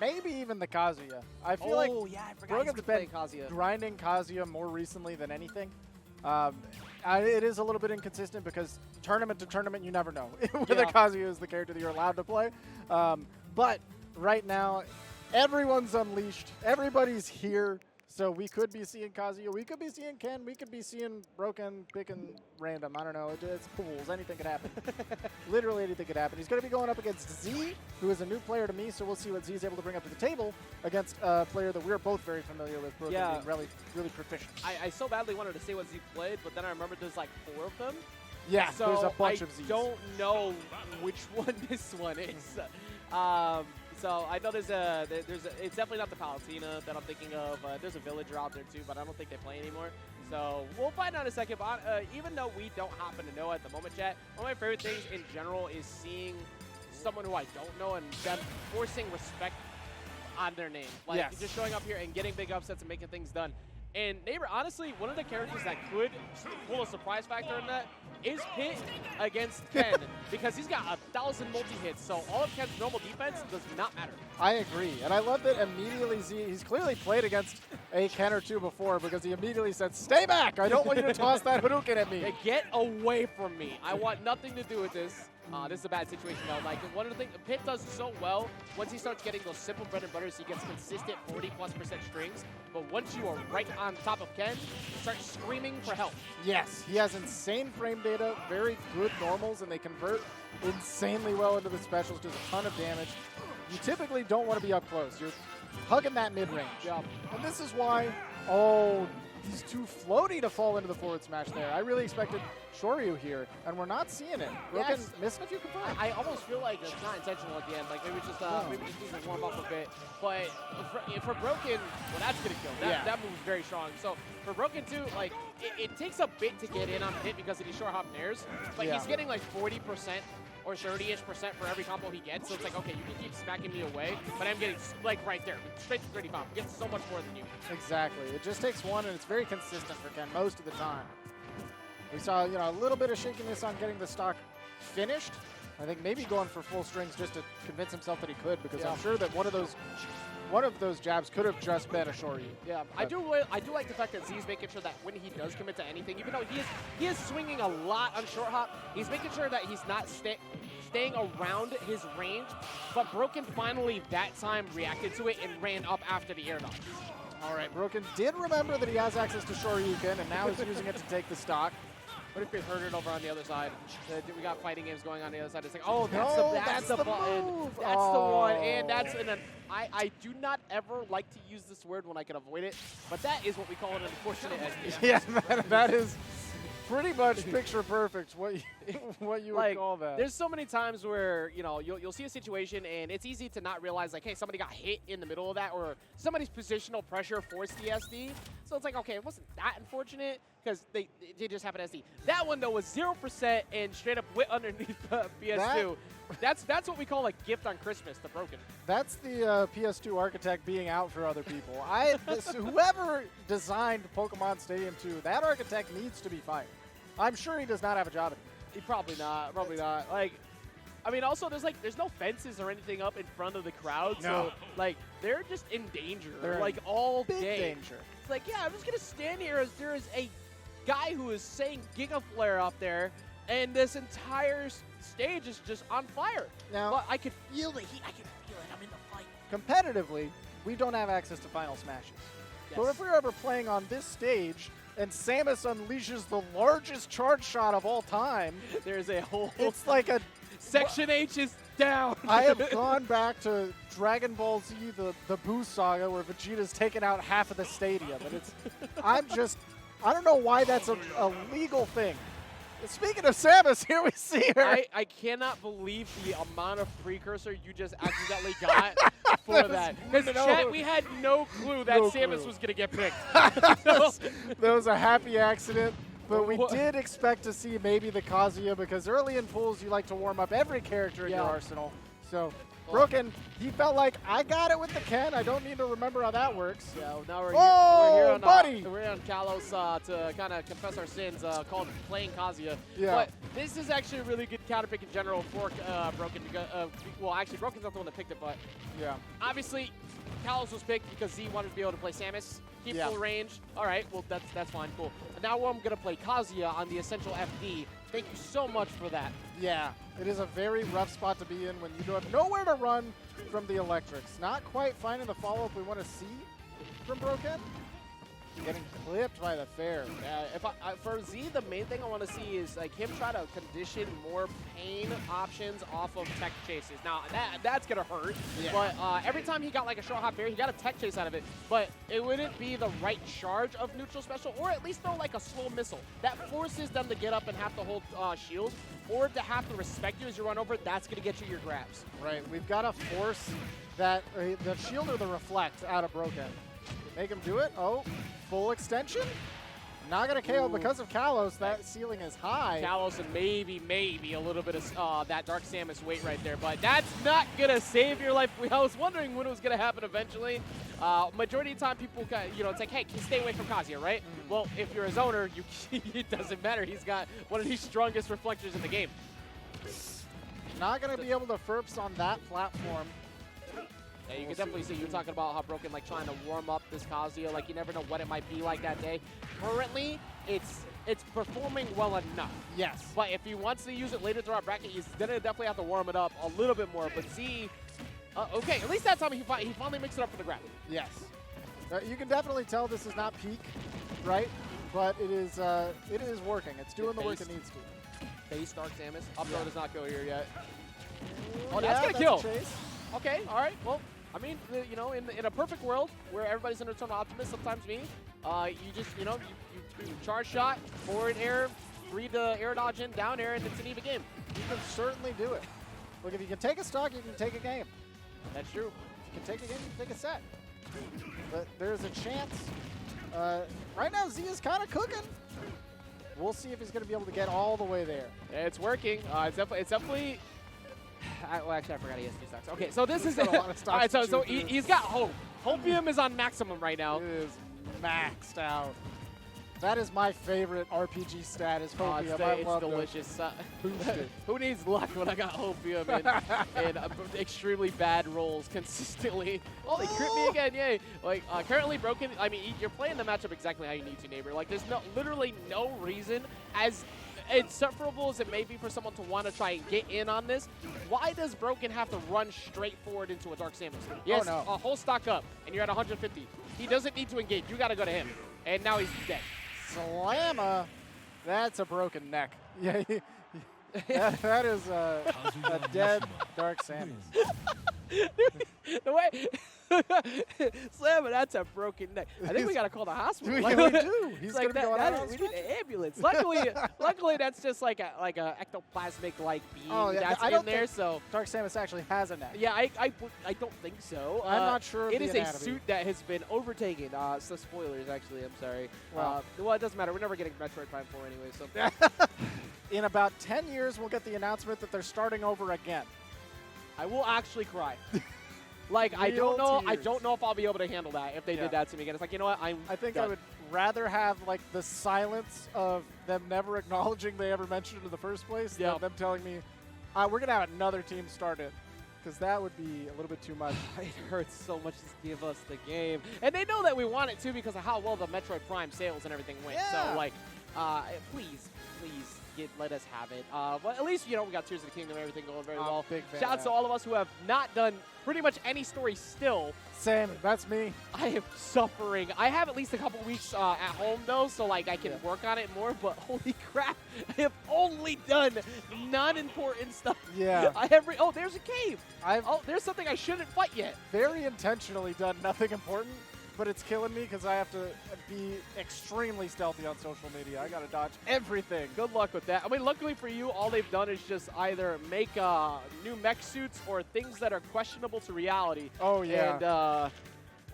maybe even the Kazuya. I feel like Broken's been grinding Kazuya more recently than anything. It is a little bit inconsistent because tournament to tournament, you never know whether Kazuya is the character that you're allowed to play. But right now, everyone's unleashed. Everybody's here. So we could be seeing Kazuya. We could be seeing Ken. We could be seeing Broken picking random. I don't know. It's pools. Anything could happen. Literally anything could happen. He's going to be going up against Z, who is a new player to me. So we'll see what Z is able to bring up to the table against a player that we're both very familiar with. Broken being really proficient. I so badly wanted to say what Z played, but then I remembered there's like 4 of them. Yeah, so there's a bunch of Zs. I don't know which one this one is. So I know there's it's definitely not the Palutena that I'm thinking of. There's a Villager out there too, but I don't think they play anymore. So we'll find out in a second. But even though we don't happen to know at the moment, chat, one of my favorite things in general is seeing someone who I don't know and them forcing respect on their name. Like just showing up here and getting big upsets and making things done. And Neighbor, honestly, one of the characters that could pull a surprise factor in that is Pit against Ken because he's got 1,000 multi-hits, so all of Ken's normal defense does not matter. I agree, and I love that immediately Z, he's clearly played against a Ken or two before because he immediately said, stay back, I don't want you to toss that Hadouken at me. Hey, get away from me. I want nothing to do with this. This is a bad situation though. Like one of the things Pit does so well, once he starts getting those simple bread and butters, he gets consistent 40+% strings. But once you are right on top of Ken, you start screaming for help. Yes, he has insane frame data, very good normals, and they convert insanely well into the specials, does a ton of damage. You typically don't want to be up close. You're hugging that mid-range. Yep. And this is why, he's too floaty to fall into the forward smash there. I really expected Shoryu here, and we're not seeing it. Broken missing a few confirmed. I almost feel like it's not intentional at the end. Like maybe just need to warm up a bit. But for Broken, well, that's gonna kill. That move is very strong. So for Broken too, like it takes a bit to get in on Pit because of these short hop nairs, but he's getting like 40% or 30-ish% for every combo he gets. So it's like, okay, you can keep smacking me away, but I'm getting like right there, straight to 35. He gets so much more than you. Exactly. It just takes one, and it's very consistent for Ken most of the time. We saw, a little bit of shakiness on getting the stock finished. I think maybe going for full strings just to convince himself that he could, because I'm sure that one of those jabs could have just been a Shoryu. Yeah, I do like the fact that Z's making sure that when he does commit to anything, even though he is swinging a lot on short hop, he's making sure that he's not staying around his range. But Broken finally that time reacted to it and ran up after the air dodge. All right, Broken did remember that he has access to Shoryuken, and now he's using it to take the stock. What if we heard it over on the other side? We got fighting games going on the other side. It's like, that's the button. Move. That's the one. And that's I do not ever like to use this word when I can avoid it, but that is what we call an unfortunate SD. Yeah, that is pretty much picture perfect what you would call that. There's so many times where you'll see a situation and it's easy to not realize like, hey, somebody got hit in the middle of that, or somebody's positional pressure forced the SD. So it's like, okay, it wasn't that unfortunate because they just happened SD. That one though was 0% and straight up went underneath PS2. That's what we call a gift on Christmas to Broken. That's the PS2 architect being out for other people. Whoever designed Pokemon Stadium 2, that architect needs to be fired. I'm sure he does not have a job anymore. Probably not. Like, I mean, also there's no fences or anything up in front of the crowd, so like they're just in danger. They're like all big day. danger. It's like, yeah, I'm just gonna stand here as there is a guy who is saying Giga Flare up there, and this entire stage is just on fire. Now, but I could feel the heat. I can feel it. I'm in the fight. Competitively, we don't have access to final smashes. Yes. So if we're ever playing on this stage and Samus unleashes the largest charge shot of all time, there's a whole it's like a Section H is down. I have gone back to Dragon Ball Z, the Boo saga, where Vegeta's taken out half of the stadium, and I don't know why that's a legal thing. Speaking of Samus, here we see her. I cannot believe the amount of precursor you just accidentally got for that. Because chat, we had no clue that Samus was going to get picked. That was a happy accident. But we did expect to see maybe the Kazuya, because early in pools you like to warm up every character in your arsenal. So Broken, he felt like, I got it with the Ken. I don't need to remember how that works. Yeah, well, now we're here on, buddy! We're here on Kalos to kind of confess our sins, called playing Kazuya. Yeah. But this is actually a really good counter pick in general for Broken. Because, well, actually, Broken's not the one that picked it, but yeah, obviously Kalos was picked because Z wanted to be able to play Samus. Keep full range. All right, well, that's fine, cool. And now I'm going to play Kazuya on the Essential FD. Thank you so much for that. Yeah, it is a very rough spot to be in when you have nowhere to run from the electrics. Not quite finding the follow-up we want to see from Broken. Getting clipped by the fair. For Z, the main thing I want to see is like him try to condition more pain options off of tech chases. Now that's gonna hurt, but every time he got like a short hop bear, he got a tech chase out of it. But it wouldn't be the right charge of neutral special, or at least throw like a slow missile that forces them to get up and have to hold shield, or to have to respect you as you run over. That's gonna get you your grabs. Right. We've got to force that the shield or the reflect out of Broken. Make him do it. Oh, full extension. Not going to KO because of Kalos. That ceiling is high. Kalos and maybe a little bit of that Dark Samus weight right there. But that's not going to save your life. I was wondering when it was going to happen eventually. Majority of the time, people, it's like, hey, stay away from Kazuya, right? Well, if you're his owner, it doesn't matter. He's got one of the strongest reflectors in the game. Not going to be able to FERPs on that platform. Yeah, you can definitely see, you're talking about how Broken, like, trying to warm up this Kazuya. Like, you never know what it might be like that day. Currently, it's performing well enough. Yes. But if he wants to use it later throughout bracket, he's going to definitely have to warm it up a little bit more. But Z, okay, at least that time he finally mixed it up for the grab. Yes. You can definitely tell this is not peak, right? But it is working. It's doing the work it needs to. Base Dark Samus. Up throw does not go here yet. Oh, that's going to kill. Chase. Okay, all right. Well, I mean, you know, in a perfect world where everybody's an eternal optimist, sometimes me, you just, you know, you charge shot, forward air, read the air dodge in, down air, and it's an even game. You can certainly do it. Look, if you can take a stock, you can take a game. That's true. If you can take a game, you can take a set. But there's a chance. Right now, Z is kind of cooking. We'll see if he's going to be able to get all the way there. Yeah, it's working. It's definitely. Well, actually, I forgot he has 2 stocks. Okay, so this is a lot of stocks. All right, so he's got hope. Hopium is on maximum right now. It is maxed out. That is my favorite RPG stat, is Hopium. It's delicious. Who needs luck when I got Hopium in extremely bad rolls consistently? Oh, they crit me again, yay. Like, currently Broken, I mean, you're playing the matchup exactly how you need to, neighbor. Like, there's literally no reason, as insufferable as it may be for someone to want to try and get in on this, why does Broken have to run straight forward into a Dark Samus? Yes, a whole stock up, and you're at 150. He doesn't need to engage. You got to go to him. And now he's dead. Slamma. That's a broken neck. Yeah, that is a dead Dark Samus. The way Slamma, that's a broken neck. I think we gotta call the hospital. We do. He's like gonna go out. We need an ambulance. Luckily, that's just like a ectoplasmic being that's in there. So Dark Samus actually has a neck. Yeah, I don't think so. I'm not sure. It is a suit that has been overtaken. So spoilers, actually. I'm sorry. Well, it doesn't matter. We're never getting Metroid Prime 4 anyway. So in about 10 years, we'll get the announcement that they're starting over again. I will actually cry. Like, I don't know if I'll be able to handle that if they did that to me again. It's like, you know what? I think I would rather have, like, the silence of them never acknowledging they ever mentioned it in the first place than them telling me, we're going to have another team start it. Because that would be a little bit too much. It hurts so much to give us the game. And they know that we want it, too, because of how well the Metroid Prime sales and everything went. Yeah. So, like, please let us have it. But at least, you know, we got Tears of the Kingdom, everything going very well. Big fan Shout out of to that. all of us who have not done pretty much any story still. Same, that's me. I am suffering. I have at least a couple weeks at home, though, so, like, I can work on it more. But holy crap, I have only done non-important stuff. Yeah. Oh, there's a cave. I've There's something I shouldn't fight yet. very intentionally done nothing important, but it's killing me because I have to be extremely stealthy on social media. I got to dodge everything. Good luck with that. I mean, luckily for you, all they've done is just either make new mech suits or things that are questionable to reality. Oh, yeah. And,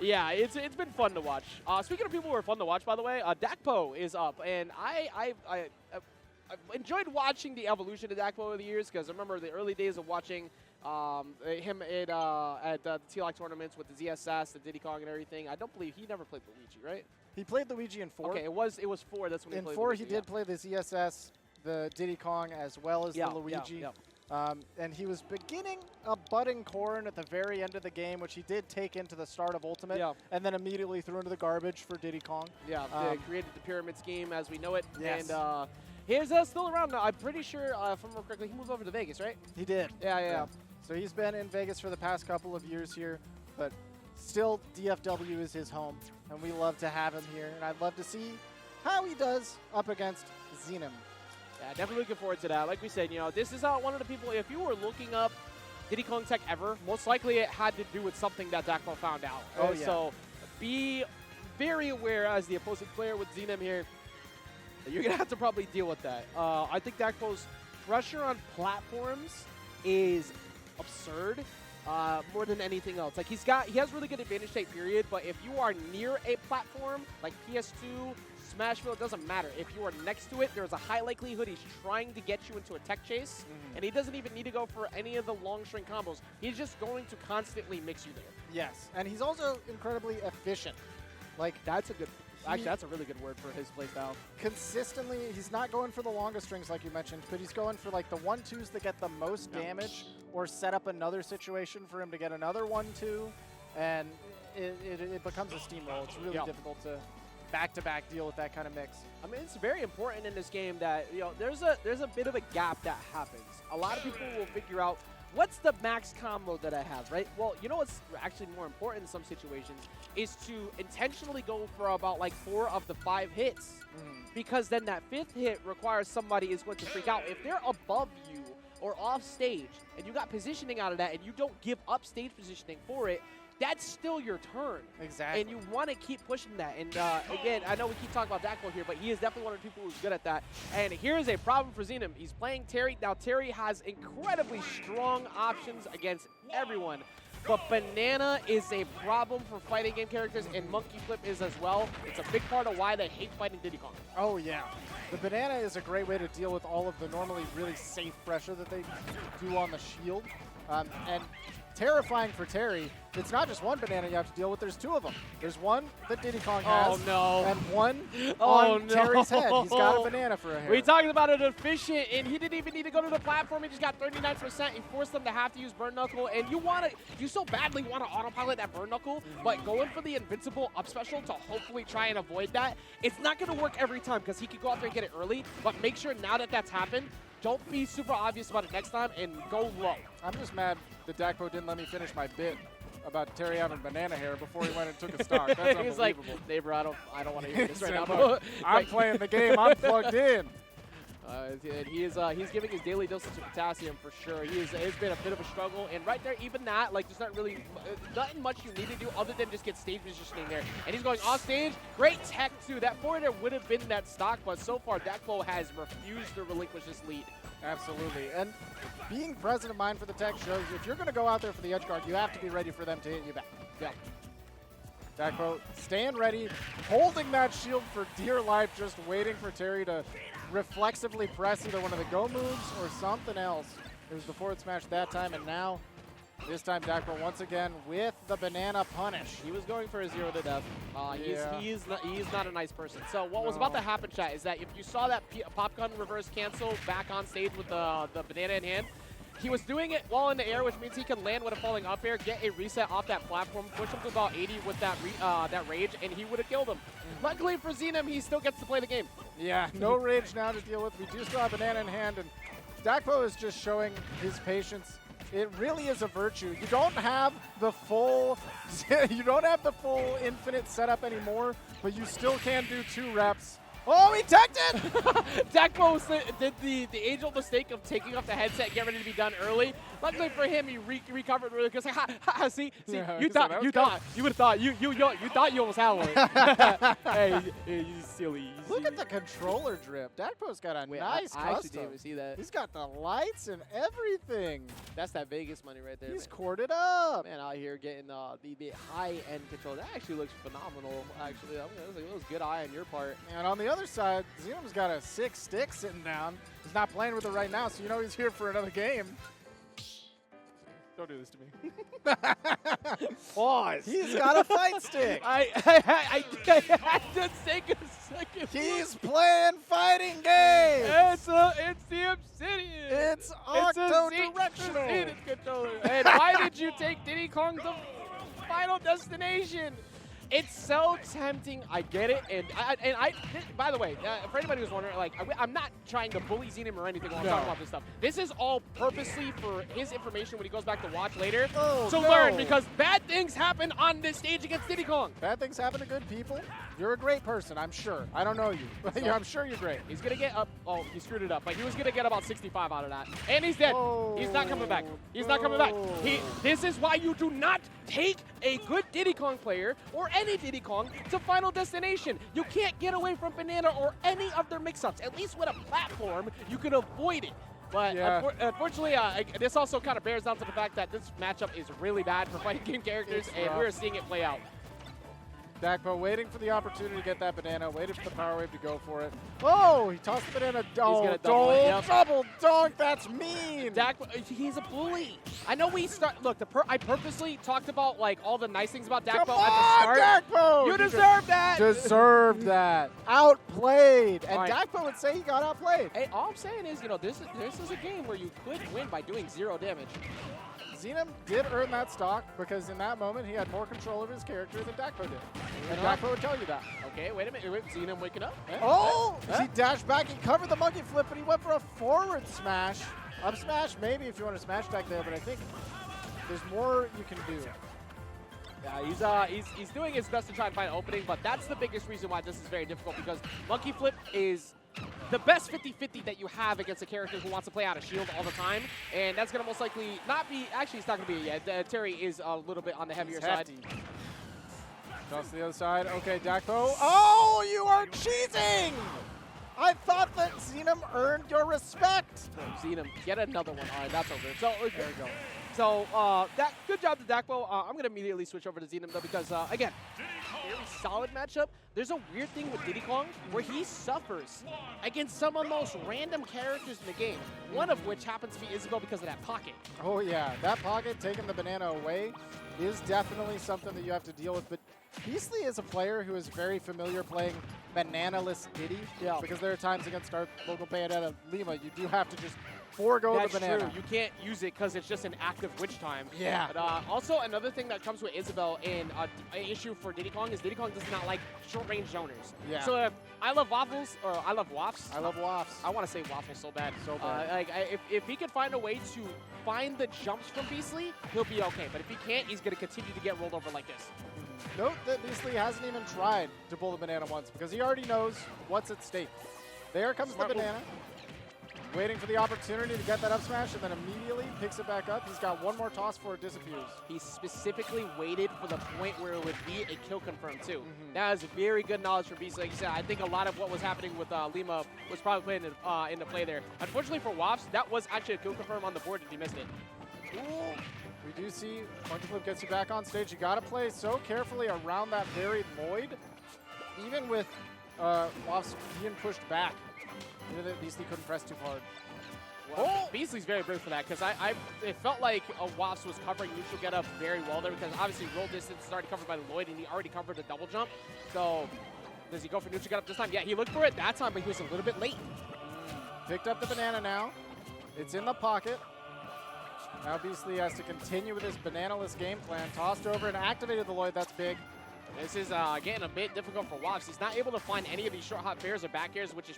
yeah, it's been fun to watch. Speaking of people who are fun to watch, by the way, Dakpo is up, and I've enjoyed watching the evolution of Dakpo over the years because I remember the early days of watching him at the T-Lock tournaments with the ZSS, the Diddy Kong, and everything. I don't believe he never played Luigi, right? He played Luigi in 4. Okay, it was 4. That's when he In played 4, Luigi, he did play the ZSS, the Diddy Kong, as well as the Luigi. And he was beginning a budding corn at the very end of the game, which he did take into the start of Ultimate, and then immediately threw into the garbage for Diddy Kong. Yeah, they created the pyramid scheme as we know it. Yes. And he's still around now. I'm pretty sure, if I remember correctly, he moved over to Vegas, right? He did. Yeah. So he's been in Vegas for the past couple of years here, but still DFW is his home, and we love to have him here. And I'd love to see how he does up against Zenim. Yeah, definitely looking forward to that. Like we said, you know, this is one of the people, if you were looking up Diddy Kong tech ever, most likely it had to do with something that Dakpo found out. Oh, yeah. So be very aware as the opposing player with Zenim here. You're going to have to probably deal with that. I think Dakpo's pressure on platforms is absurd more than anything else. Like, he has really good advantage state, period, but if you are near a platform, like PS2, Smashville, it doesn't matter. If you are next to it, there's a high likelihood he's trying to get you into a tech chase, and he doesn't even need to go for any of the long string combos. He's just going to constantly mix you there. Yes, and he's also incredibly efficient. Like, That's a good... Actually, that's a really good word for his playstyle. Consistently, he's not going for the longest strings like you mentioned, but he's going for like the 1-2s that get the most damage or set up another situation for him to get another 1-2, and it becomes a steamroll. It's really difficult to back-to-back deal with that kind of mix. I mean, it's very important in this game that, you know, there's a bit of a gap that happens. A lot of people will figure out, what's the max combo that I have, right? Well, you know what's actually more important in some situations is to intentionally go for about like 4 of the 5 hits, because then that 5th hit requires somebody is going to freak out. If they're above you or off stage and you got positioning out of that and you don't give up stage positioning for it, that's still your turn. Exactly. And you want to keep pushing that. And again, I know we keep talking about Dakpo here, but he is definitely one of the people who's good at that. And here's a problem for Zenim. He's playing Terry. Now, Terry has incredibly strong options against everyone. But Banana is a problem for fighting game characters, and Monkey Flip is as well. It's a big part of why they hate fighting Diddy Kong. Oh, yeah. The Banana is a great way to deal with all of the normally really safe pressure that they do on the shield. And terrifying for Terry, it's not just one banana you have to deal with, there's 2 of them. There's one that Diddy Kong has, and one on Terry's head. He's got a banana for a hair. We talked about it efficient, and he didn't even need to go to the platform. He just got 39%. He forced them to have to use Burn Knuckle, and you so badly want to autopilot that Burn Knuckle, but going for the invincible up special to hopefully try and avoid that, it's not going to work every time because he could go out there and get it early, but make sure now that that's happened, don't be super obvious about it next time and go low. I'm just mad that Dakpo didn't let me finish my bit about Terry having banana hair before he went and took a stock. That's unbelievable. He's like, neighbor, I don't want to hear this right now. Look, I'm playing the game. I'm plugged in. He's giving his daily doses of potassium for sure. It's been a bit of a struggle, and right there, even that, like, there's not really nothing much you need to do other than just get stage positioning there. And he's going off stage. Great tech too. That forward there would have been that stock, but so far Dakpo has refused to relinquish this lead. Absolutely, and being present in mind for the tech shows if you're going to go out there for the edge guard, you have to be ready for them to hit you back. Yeah. Dakpo staying ready, holding that shield for dear life, just waiting for Terry to reflexively press either one of the go moves or something else. It was the forward smash that time, and now this time Dakpo once again with the banana punish. He was going for a 0 to death. He's not a nice person. So what was about to happen, chat, is that if you saw that Popgun reverse cancel back on stage with the banana in hand, he was doing it while in the air, which means he can land with a falling up air, get a reset off that platform, push him to about 80 with that that rage, and he would have killed him. Luckily for Zenim, he still gets to play the game. Yeah, no rage now to deal with. We do still have Banana in hand, and Dakpo is just showing his patience. It really is a virtue. You don't have the full, infinite setup anymore, but you still can do 2 reps. Oh, he teched it! Dakpo did the age-old mistake of taking off the headset, get ready to be done early. Luckily for him, he recovered really because like, see, Yeah, you thought you would have thought you thought you almost had one. Hey, you silly. Look at the controller drip. Dakpo's got a nice I actually custom. didn't even see that. He's got the lights and everything. That's that Vegas money right there. He's man. corded up. Man, out here getting the high-end controller. That actually looks phenomenal. Actually, that was a good eye on your part. And on the other side, Zenom's got a 6 stick sitting down. He's not playing with it right now, so you know he's here for another game. Don't do this to me. Pause. He's got a fight stick. I had to take a second. He's playing fighting games. It's the Obsidian. It's It's octo-directional. Obsidian controller. And why did you take Diddy Kong to Final Destination? It's so tempting. I get it, and by the way, for anybody who's wondering, like, I'm not trying to bully Zenim or anything while I'm talking about this stuff. This is all purposely for his information when he goes back to watch later to learn, because bad things happen on this stage against Diddy Kong. Bad things happen to good people. You're a great person, I'm sure. I don't know you, but I'm sure you're great. He's gonna get up. Oh, he screwed it up, but he was gonna get about 65 out of that, and he's dead. Oh, He's not coming back. He's not coming back. This is why you do not take a good Diddy Kong player or any Diddy Kong to Final Destination. You can't get away from Banana or any of their mix-ups. At least with a platform, you can avoid it. But unfortunately, this also kind of bears down to the fact that this matchup is really bad for fighting game characters, and we're seeing it play out. Dakpo waiting for the opportunity to get that banana, waited for the power wave to go for it. Oh, he tossed the banana. Oh, gonna double it, yep. double dunk, that's mean. Dakpo, he's a bully. I know we start. Look, I purposely talked about like all the nice things about Dakpo Come at on, the start. Dakpo! You deserve that. Deserved that. Outplayed. And All right. Dakpo would say he got outplayed. Hey, all I'm saying is, this is a game where you could win by doing 0 damage. Zenim did earn that stock because in that moment he had more control of his character than Dakpo did. And Dakpo would tell you that. Okay, wait a minute. Wait, Zenim waking up. Oh! He dashed back, he covered the monkey flip, but he went for a forward smash. Up smash, maybe if you want to smash back there, but I think there's more you can do. Yeah, he's doing his best to try and find an opening, but that's the biggest reason why this is very difficult, because monkey flip is the best 50-50 that you have against a character who wants to play out of shield all the time, and that's going to most likely not be, actually it's not going to be yet. Terry is a little bit on the heavier side. Toss to the other side. Okay, Dakpo. Oh, you are cheating! I thought that Zenim earned your respect. Zenim, get another one. All right, that's over. So There we go. So good job to Dakpo. I'm going to immediately switch over to Zenim, though, because, again, very solid matchup. There's a weird thing with Diddy Kong where he suffers against some of the most random characters in the game, one of which happens to be Isabelle because of that pocket. Oh, yeah. That pocket taking the banana away is definitely something that you have to deal with. But Beastly is a player who is very familiar playing banana-less Diddy. Yeah. Because there are times against our local Bayonetta Lima, you do have to just forego That's the banana. true. You can't use it because it's just an active witch time. Yeah. But also, another thing that comes with Isabelle and an issue for Diddy Kong is Diddy Kong does not like short-range zoners. Yeah. So if ILufwaffz, or ILufwaffz. ILufwaffz. I want to say waffle so bad. So bad. If he can find a way to find the jumps from Beastly, he'll be okay. But if he can't, he's going to continue to get rolled over like this. Note that Beastly hasn't even tried to pull the banana once because he already knows what's at stake. There comes Smart the banana. Waiting for the opportunity to get that up smash and then immediately picks it back up. He's got one more toss before it disappears. He specifically waited for the point where it would be a kill confirm too. That is very good knowledge from Beastly. Like you said, I think a lot of what was happening with Lima was probably playing into play there. Unfortunately for Waffz, that was actually a kill confirm on the board if he missed it. Ooh. We do see Monkey Flip gets you back on stage. You got to play so carefully around that buried void. Even with Waffz being pushed back, Beastly couldn't press too hard. Well, Beastly's very brave for that because it felt like Waffz was covering neutral get up very well there because obviously roll distance is already covered by the Lloyd and he already covered the double jump. So does he go for neutral get up this time? Yeah, he looked for it that time, but he was a little bit late. Picked up the banana now. It's in the pocket. Now Beastly has to continue with his banana-less game plan. Tossed over and activated the Lloyd. That's big. This is getting a bit difficult for Waffz. He's not able to find any of these short hop fairs or back airs, which is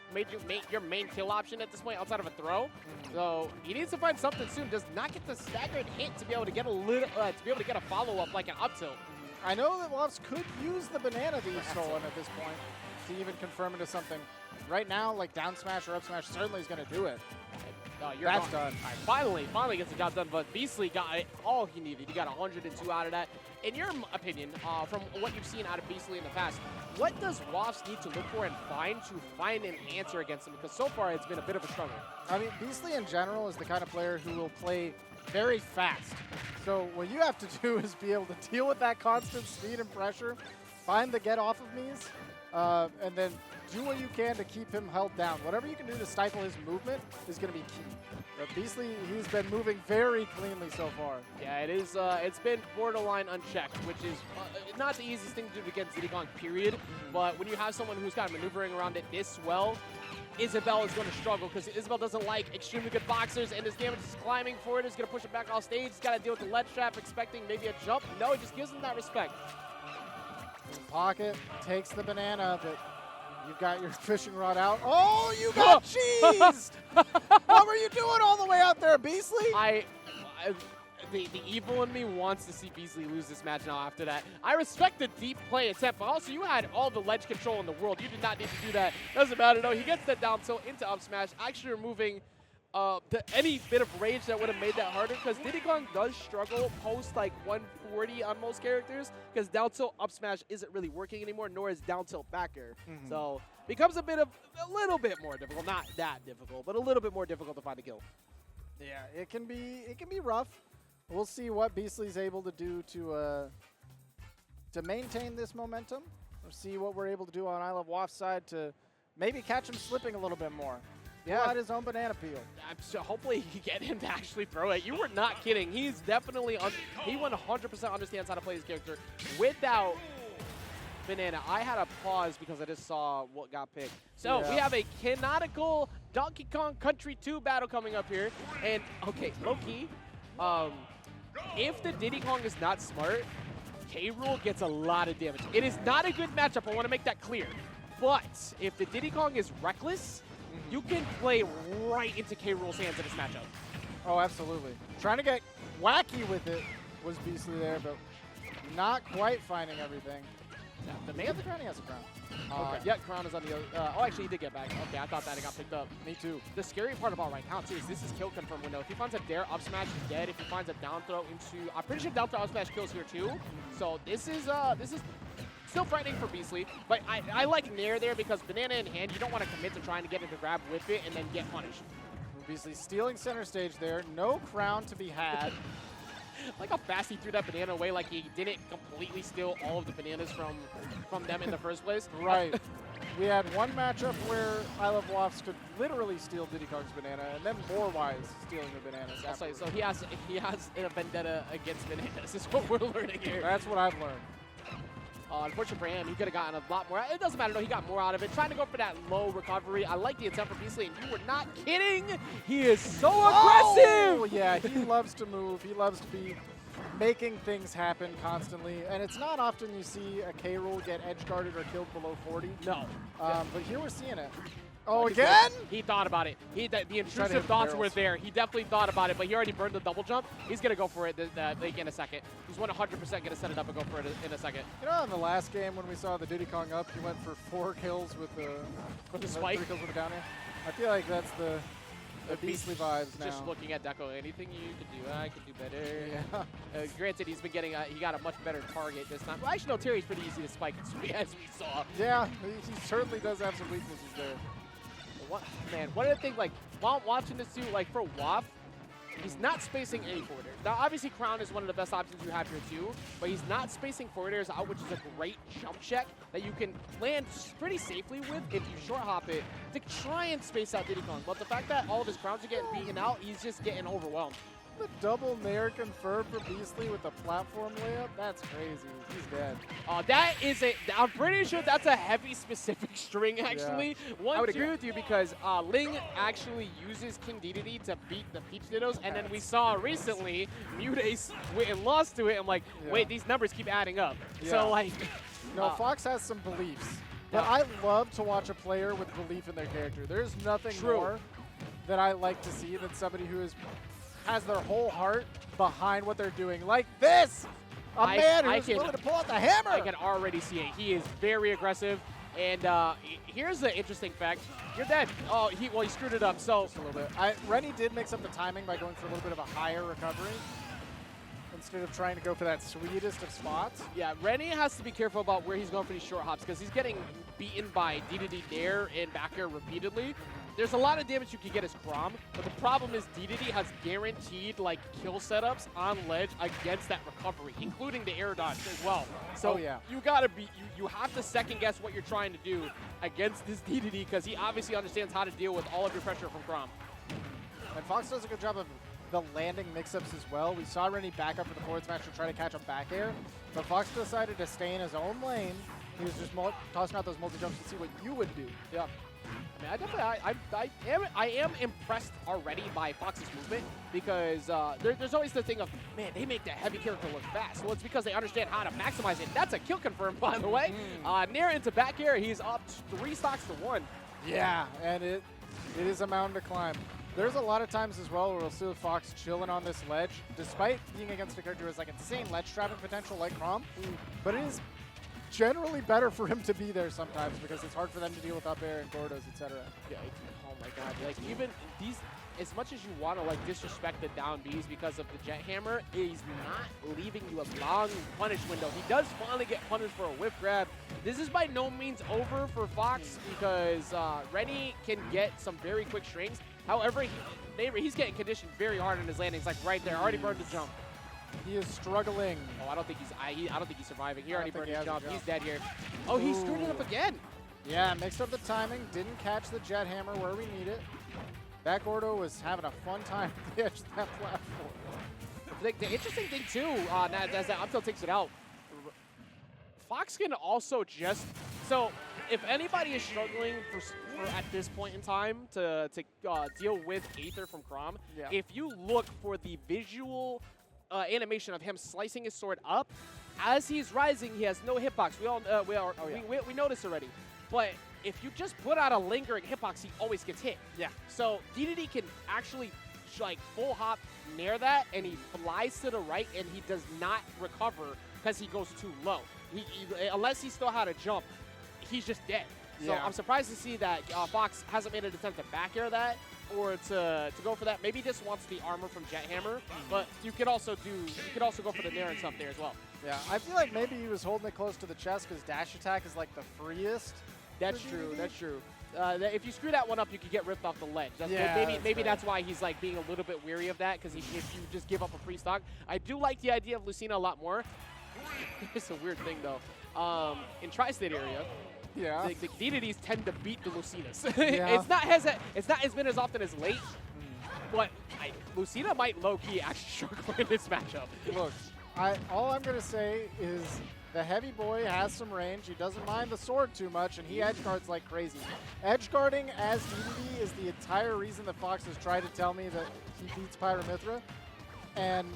your main kill option at this point outside of a throw. So he needs to find something soon. Does not get the staggered hit to be able to get a follow-up like an up tilt. I know that Waffz could use the banana that he's stolen at this point to even confirm into something. Right now, like down smash or up smash certainly is going to do it. That's done. Finally gets the job done, but Beastly got all he needed. He got 102 out of that. In your opinion, from what you've seen out of Beastly in the past, what does Waffz need to look for and find an answer against him? Because so far it's been a bit of a struggle. I mean, Beastly in general is the kind of player who will play very fast. So what you have to do is be able to deal with that constant speed and pressure, find the get off of me's, and then do what you can to keep him held down. Whatever you can do to stifle his movement is going to be key. But Beastly, he's been moving very cleanly so far. Yeah, it is. It's been borderline unchecked, which is not the easiest thing to do against Diddy Kong, period. But when you have someone who's kind of maneuvering around it this well, Isabelle is going to struggle because Isabelle doesn't like extremely good boxers, and his damage is climbing forward. He's going to push him back off stage. He's got to deal with the ledge trap, expecting maybe a jump. No, he just gives him that respect. Pocket takes the banana, but you've got your fishing rod out. Oh, you got cheesed! What were you doing all the way out there, Beastly? The evil in me wants to see Beastly lose this match now after that. I respect the deep play attempt, but also you had all the ledge control in the world. You did not need to do that. Doesn't matter, though. He gets that down tilt into up smash, actually removing any bit of rage that would have made that harder, because Diddy Kong does struggle post like 140 on most characters, because down tilt up smash isn't really working anymore, nor is down tilt back air. So becomes a little bit more difficult, not that difficult, but a little bit more difficult to find a kill. Yeah, it can be rough. We'll see what Beastly's able to do to maintain this momentum. We'll see what we're able to do on ILufwaffz side to maybe catch him slipping a little bit more. Yeah, pull out his own banana peel. So hopefully you get him to actually throw it. You were not kidding. He's definitely he 100% understands how to play his character without banana. I had a pause because I just saw what got picked. So we have a canonical Donkey Kong Country 2 battle coming up here. And okay, low-key, if the Diddy Kong is not smart, K-Rool gets a lot of damage. It is not a good matchup. I want to make that clear. But if the Diddy Kong is reckless, you can play right into K-Rool's hands in this matchup. Oh, absolutely. Trying to get wacky with it was Beastly there, but not quite finding everything. Yeah, the He has a crown. Okay. Yeah, Crown is on the other. Oh, actually, he did get back. Okay, I thought that it got picked up. Me too. The scary part about right now, too, is this is kill confirm window. If he finds a dare up smash, he's dead. If he finds a down throw into... I'm pretty sure down throw up smash kills here, too. So this is still frightening for Beastly. But I like Nair there because banana in hand, you don't want to commit to trying to get into grab with it and then get punished. Beastly stealing center stage there. No crown to be had. Like how fast he threw that banana away, like he didn't completely steal all of the bananas from them in the first place. Right. We had one matchup where ILufwaffz could literally steal Diddy Kong's banana, and then Moorwise stealing the bananas. So he has a vendetta against bananas. Is what we're learning here. That's what I've learned. Unfortunately for him, he could have gotten a lot more. It doesn't matter, though. He got more out of it. Trying to go for that low recovery. I like the attempt for Beastly, and you were not kidding. He is so aggressive. Oh, yeah, he loves to move. He loves to be making things happen constantly. And it's not often you see a K-Rool get edge guarded or killed below 40. No. But here we're seeing it. Oh, again? He thought about it. The intrusive thoughts were there. He definitely thought about it, but he already burned the double jump. He's going to go for it in a second. He's 100% going to set it up and go for it in a second. You know, in the last game when we saw the Diddy Kong up, he went for 4 kills with the spike. 3 kills with the down air. I feel like that's the Beastly vibes now. Just looking at Dakpo, anything you could do, I could do better. Yeah. Granted, he's been getting, he got a much better target this time. Well, actually, no, Terry's pretty easy to spike, as we saw. Yeah, he certainly does have some weaknesses there. One of the things, like, while watching this too, like, for Waff, he's not spacing any forward airs. Now, obviously, Crown is one of the best options you have here, too, but he's not spacing forward airs out, which is a great jump check that you can land pretty safely with if you short hop it to try and space out Diddy Kong. But the fact that all of his Crowns are getting beaten out, he's just getting overwhelmed. the double nair confirmed for Beastly with the platform layup? That's crazy. He's dead. That is I'm pretty sure that's a heavy specific string, actually. I would agree with you because Ling actually uses King Dedede to beat the Peach Dittos, and then we saw recently MuteAce went and lost to it. I'm like, wait, these numbers keep adding up. So, like... No, Fox has some beliefs. But I love to watch a player with belief in their character. There's nothing more that I like to see than somebody who has their whole heart behind what they're doing. Like this! A man who's willing to pull out the hammer! I can already see it. He is very aggressive. And here's the interesting fact. You're dead. Oh, he screwed it up. So just a little bit. Renny did mix up the timing by going for a little bit of a higher recovery instead of trying to go for that sweetest of spots. Yeah, Renny has to be careful about where he's going for these short hops because he's getting beaten by Dedede there and back air repeatedly. There's a lot of damage you can get as Chrom, but the problem is Dedede has guaranteed like kill setups on ledge against that recovery, including the air dodge as well. So you gotta be, you have to second guess what you're trying to do against this Dedede because he obviously understands how to deal with all of your pressure from Chrom. And Fox does a good job of the landing mix-ups as well. We saw Renny back up for the forward smash to try to catch a back air, but Fox decided to stay in his own lane. He was just tossing out those multi-jumps to see what you would do. Yeah. I mean, I am impressed already by Fox's movement because there's always the thing of, man, they make that heavy character look fast. Well, it's because they understand how to maximize it. That's a kill confirmed, by the way. Nair into back air, he's up 3 stocks to 1. Yeah, and it is a mountain to climb. There's a lot of times as well where we'll see Fox chilling on this ledge, despite being against a character who has like insane ledge trapping potential like Chrom, but it is generally better for him to be there sometimes because it's hard for them to deal with up air and Gordos, etc. Yeah, oh my god, like even these, as much as you want to like disrespect the down Bs because of the jet hammer, he's not leaving you a long punish window. He does finally get punished for a whip grab. This is by no means over for Fox because Renny can get some very quick strings. However, he's getting conditioned very hard in his landings, like right there, already burned the jump. He is struggling. Oh, I don't think he's surviving. He already burned his jump. He's dead here. Oh, he screwed it up again. Yeah, mixed up the timing, didn't catch the jet hammer where we need it. That Gordo was having a fun time at the edge of that platform. The interesting thing too, as that up tilt takes it out, Fox can also just, so if anybody is struggling for at this point in time to deal with Aether from Chrom, if you look for the visual animation of him slicing his sword up, as he's rising, he has no hitbox. We noticed already. But if you just put out a lingering hitbox, he always gets hit. Yeah. So Dedede can actually like full hop near that, and he flies to the right, and he does not recover because he goes too low. Unless he still had a jump, he's just dead. So I'm surprised to see that Fox hasn't made an attempt to back air that or to go for that. Maybe he just wants the armor from Jet Hammer, but you could also go for the Nair and stuff there as well. Yeah, I feel like maybe he was holding it close to the chest because dash attack is like the freest. That's true. That's true. If you screw that one up, you could get ripped off the ledge. Maybe that's why he's like being a little bit weary of that because if you just give up a free stock. I do like the idea of Lucina a lot more. It's a weird thing though. In Tri-State area, the Dededes tend to beat the Lucinas. It's not as been as often as late, but Lucina might low-key actually struggle in this matchup. Look, all I'm gonna say is the heavy boy has some range. He doesn't mind the sword too much, and he edge guards like crazy. Edge guarding as Dedede is the entire reason that Fox has tried to tell me that he beats Mythra, and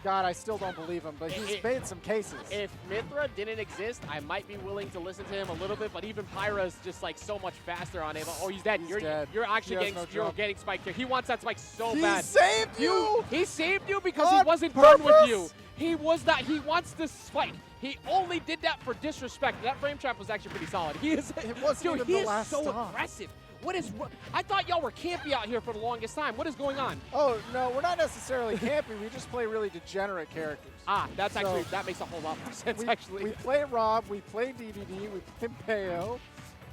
God, I still don't believe him, but he's made some cases. If Mythra didn't exist, I might be willing to listen to him a little bit, but even Pyra's just like so much faster on him. Oh, he's dead. You're actually getting spiked here. He wants that spike so bad. He saved you! He saved you because he wasn't done with you. He was not. He wants the spike. He only did that for disrespect. That frame trap was actually pretty solid. He is. It wasn't even the last so aggressive. What is? I thought y'all were campy out here for the longest time. What is going on? Oh no, we're not necessarily campy. We just play really degenerate characters. That's actually that makes a whole lot more sense. We play Rob, we play Dedede, we play Peo.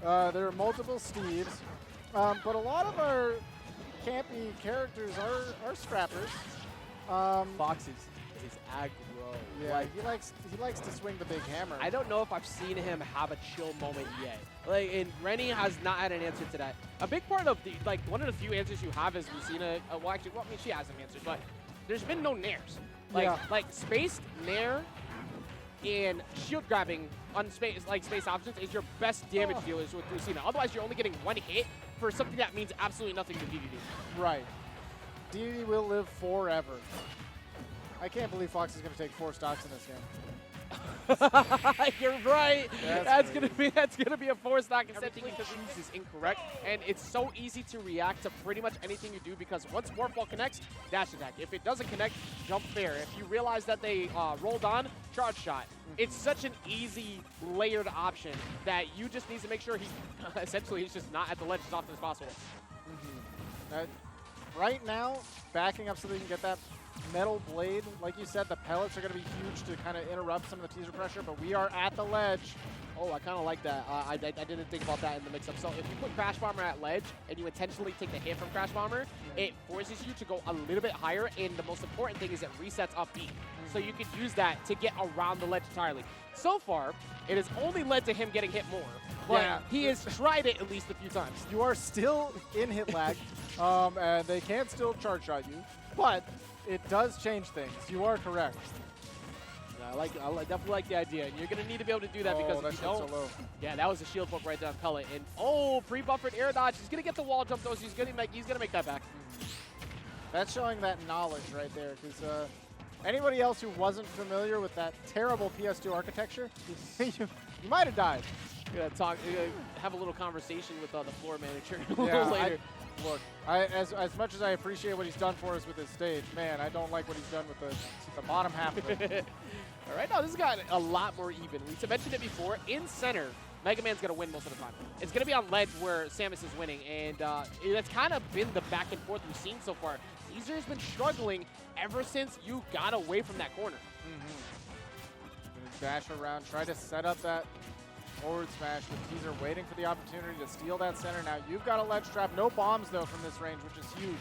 There are multiple Steves, but a lot of our campy characters are scrappers. Fox is aggro. Yeah, like, he likes to swing the big hammer. I don't know if I've seen him have a chill moment yet. Like, and Renny has not had an answer to that. A big part of one of the few answers you have is Lucina. Well, actually, I mean, she has some answers, but there's been no nairs. Yeah. Like space, nair, and shield grabbing on space options is your best damage dealers with Lucina. Otherwise, you're only getting one hit for something that means absolutely nothing to DDD. Right. Diddy will live forever. I can't believe Fox is going to take 4 stocks in this game. You're right. That's gonna be a 4-stock. Everything you choose is incorrect, and it's so easy to react to pretty much anything you do because once Morphball connects, dash attack. If it doesn't connect, jump fair. If you realize that they rolled on, charge shot. It's such an easy layered option that you just need to make sure he essentially he's just not at the ledge as often as possible. Right now, backing up so they can get that metal blade. Like you said, the pellets are going to be huge to kind of interrupt some of the teaser pressure, but we are at the ledge. Oh, I kind of like that. I didn't think about that in the mix-up. So if you put Crash Bomber at ledge and you intentionally take the hit from Crash Bomber, it forces you to go a little bit higher, and the most important thing is it resets up B. So you can use that to get around the ledge entirely. So far, it has only led to him getting hit more, but he has tried it at least a few times. You are still in hit lag, and they can still charge shot you, but it does change things. You are correct. I definitely like the idea, and you're going to need to be able to do that because if you don't, so low. Yeah, that was a shield poke right there on Pellet, and pre-buffered air dodge. He's going to get the wall jump though, so he's going to make that back. That's showing that knowledge right there, because anybody else who wasn't familiar with that terrible PS2 architecture, you might have died. We're gonna have a little conversation with the floor manager a little later. Look, as much as I appreciate what he's done for us with his stage, man, I don't like what he's done with the bottom half of it. All right, now this has gotten a lot more even. We mentioned it before. In center, Mega Man's going to win most of the time. It's going to be on ledge where Samus is winning, and that's kind of been the back and forth we've seen so far. Teaser has been struggling ever since you got away from that corner. Dash around, try to set up that forward smash with Teaser waiting for the opportunity to steal that center. Now you've got a ledge trap. No bombs, though, from this range, which is huge,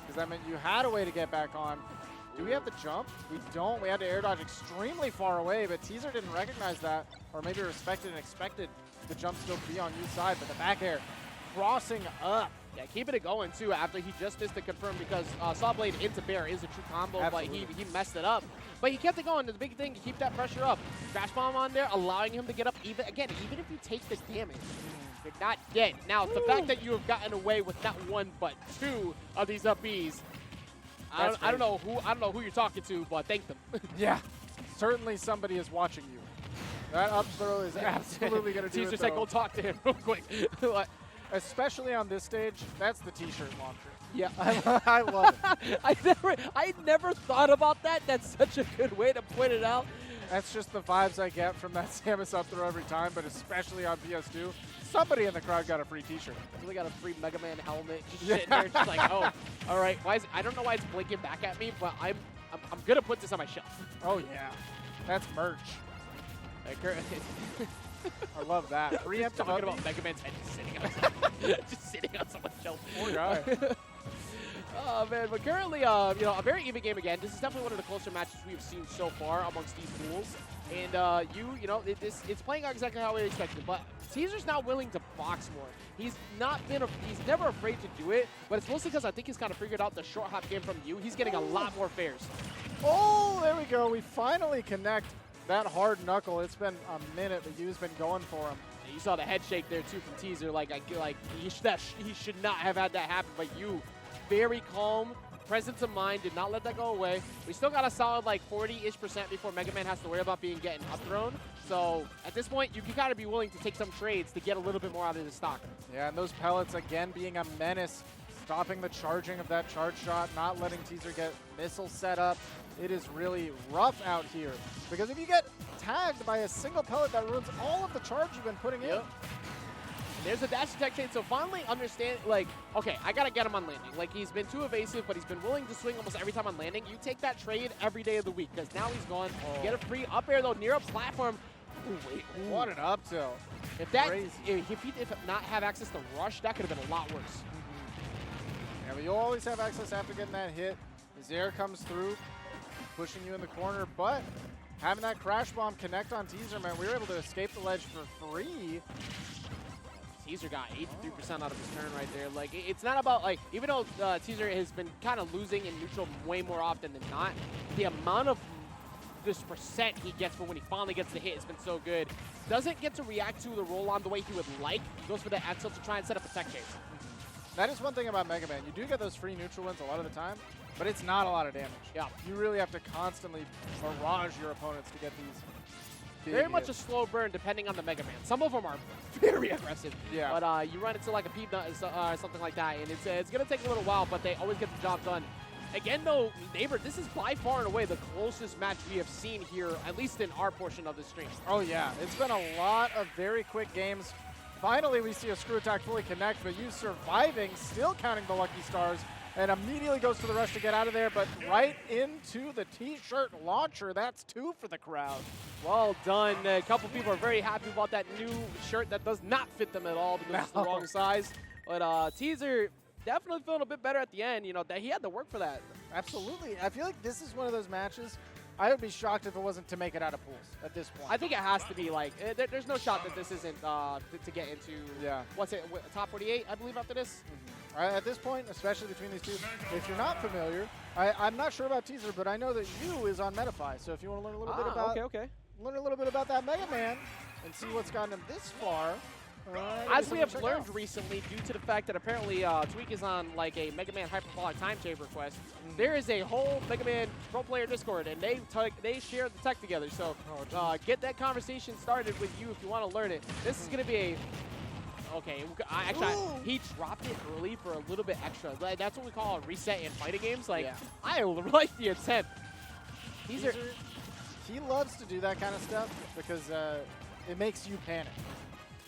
because that meant you had a way to get back on. Do we have the jump? We don't. We had to air dodge extremely far away, but Teaser didn't recognize that, or maybe respected and expected the jump still to be on U's side, but the back air crossing up. Yeah, keeping it going, too, after he just missed the confirm, because Saw Blade into Bear is a true combo, Absolutely. but he messed it up. But he kept it going. The big thing, to keep that pressure up. Crash Bomb on there, allowing him to get up even if you take the damage, you're not dead. Now, the fact that you have gotten away with not one, but 2 of these up Bs, I don't know who you're talking to, but thank them. Yeah, certainly somebody is watching you. That up throw is absolutely going to do it. Teaser said, go talk to him real quick. Especially on this stage, that's the T-shirt launcher. Yeah, I love it. I never thought about that. That's such a good way to point it out. That's just the vibes I get from that Samus up throw every time, but especially on PS2. Somebody in the crowd got a free T-shirt. Somebody got a free Mega Man helmet. Just sitting there, just like, oh, all right. I don't know why it's blinking back at me, but I'm gonna put this on my shelf. Oh yeah, that's merch. I love that. Preemptive talking about Mega Man's head just sitting on someone's shelf. Poor guy. Oh man, but currently, a very even game again. This is definitely one of the closer matches we've seen so far amongst these pools. And it's playing out exactly how we expected. But Teaser's not willing to box more. He's never afraid to do it. But it's mostly because I think he's kind of figured out the short hop game from you. He's getting a lot more fares. Oh, there we go. We finally connect that hard knuckle. It's been a minute, but Yu's been going for him. And you saw the head shake there too from Teaser. He should not have had that happen. But you, very calm, presence of mind, did not let that go away. We still got a solid 40-ish% before Mega Man has to worry about getting up thrown. So at this point, you gotta be willing to take some trades to get a little bit more out of the stock. Yeah, and those pellets again being a menace, stopping the charging of that charge shot, not letting Teaser get missile set up. It is really rough out here, because if you get tagged by a single pellet, that ruins all of the charge you've been putting in. There's a dash attack chain, so finally understand, okay, I gotta get him on landing. He's been too evasive, but he's been willing to swing almost every time on landing. You take that trade every day of the week, because now he's gone. You get a free up air, though, near a platform. Ooh, wait. Ooh. What an up tilt. If not have access to rush, that could have been a lot worse. Yeah, but you'll always have access after getting that hit. His air comes through, pushing you in the corner, but having that crash bomb connect on Teaser, man, we were able to escape the ledge for free. Teaser got 83% out of his turn right there. Like, it's not about, like, even though Teaser has been kind of losing in neutral way more often than not, the amount of this percent he gets for when he finally gets the hit has been so good. Doesn't get to react to the roll-on the way he would like. Goes for the Axel to try and set up a tech chase. That is one thing about Mega Man. You do get those free neutral wins a lot of the time, but it's not a lot of damage. Yeah. You really have to constantly barrage your opponents to get these. Very much a slow burn depending on the Mega Man. Some of them are very aggressive. Yeah. But you run into like a peanut or something like that, and it's going to take a little while, but they always get the job done. Again, though, Neighbor, this is by far and away the closest match we have seen here, at least in our portion of the stream. Oh, yeah. It's been a lot of very quick games. Finally, we see a screw attack fully connect, but you surviving, still counting the lucky stars, and immediately goes to the rush to get out of there, but right into the T-shirt launcher. That's 2 for the crowd. Well done. A couple people are very happy about that new shirt that does not fit them at all because it's the wrong size. But Teaser definitely feeling a bit better at the end. You know, that he had to work for that. Absolutely. I feel like this is one of those matches. I would be shocked if it wasn't to make it out of pools at this point. I think it has to be like, there's no shot that this isn't to get into, what's it, top 48, I believe, after this? At this point, especially between these two, if you're not familiar, I'm not sure about Teaser, but I know that you is on MetaFi. So if you want to learn a little bit about learn a little bit about that Mega Man and see what's gotten him this far. As we have learned recently, due to the fact that apparently Tweak is on like a Mega Man Hyperbolic Time Chamber quest, there is a whole Mega Man Pro Player Discord, and they share the tech together. So get that conversation started with you if you want to learn it. This is going to be a... Okay, he dropped it early for a little bit extra. That's what we call a reset in fighting games. Like, I like the intent. He loves to do that kind of stuff because it makes you panic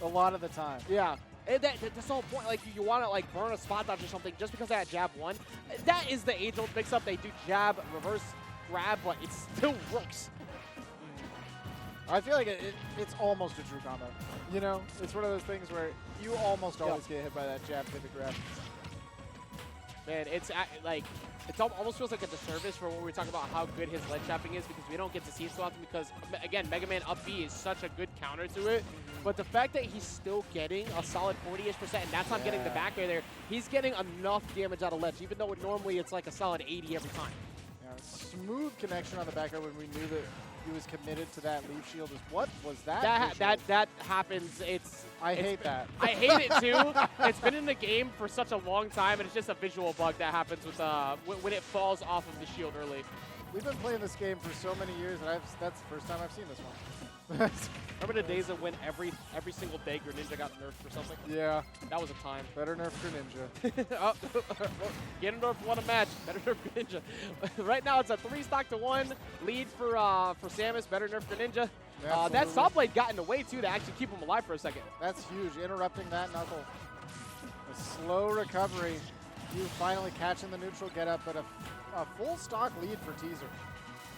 a lot of the time. Yeah. And that's the whole point. Like, you want to, like, burn a spot dodge or something just because that jab won. That is the age-old mix-up. They do jab, reverse grab, but it still works. I feel like it's almost a true combo. You know, it's one of those things where you almost always get hit by that jab pivot grab. Man, it's like, it almost feels like a disservice for when we talk about how good his ledge trapping is because we don't get to see it so often because, again, Mega Man up B is such a good counter to it. But the fact that he's still getting a solid 40-ish%, and that's not getting the back air there, he's getting enough damage out of ledge, even though normally it's like a solid 80 every time. Yeah, smooth connection on the back air when we knew that he was committed to that leaf shield. What was that? That happens. I hate that. I hate it too. It's been in the game for such a long time, and it's just a visual bug that happens with when it falls off of the shield early. We've been playing this game for so many years, and that's the first time I've seen this one. Remember the days of when every single day Greninja got nerfed or something? Yeah. That was a time. Better nerf Greninja. Oh, Ganondorf won a match. Better nerf Greninja. Right now it's a 3-1 lead for Samus. Better nerf Greninja. That saw blade got in the way too to actually keep him alive for a second. That's huge. Interrupting that knuckle. A slow recovery. You finally catching the neutral get up, but a full stock lead for Teaser.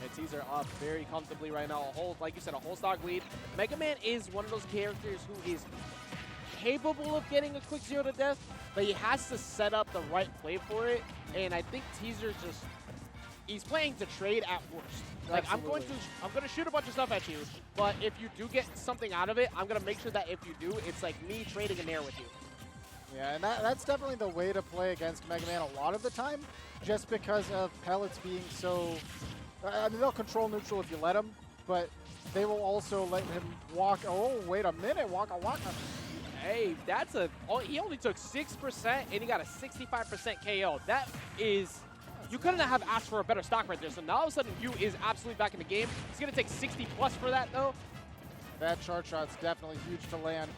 And Teaser up very comfortably right now. Like you said, a whole stock lead. Mega Man is one of those characters who is capable of getting a quick 0 to death, but he has to set up the right play for it. And I think Teaser he's playing to trade at worst. Like, I'm going to shoot a bunch of stuff at you, but if you do get something out of it, I'm going to make sure that if you do, it's like me trading an air with you. Yeah, and that's definitely the way to play against Mega Man a lot of the time, just because of pellets being so... I mean, they'll control neutral if you let them, but they will also let him walk. Oh, wait a minute. Waka. Hey, he only took 6% and he got a 65% KO. That is, you couldn't have asked for a better stock right there. So now all of a sudden, you is absolutely back in the game. He's going to take 60 plus for that, though. That charge shot's definitely huge to land.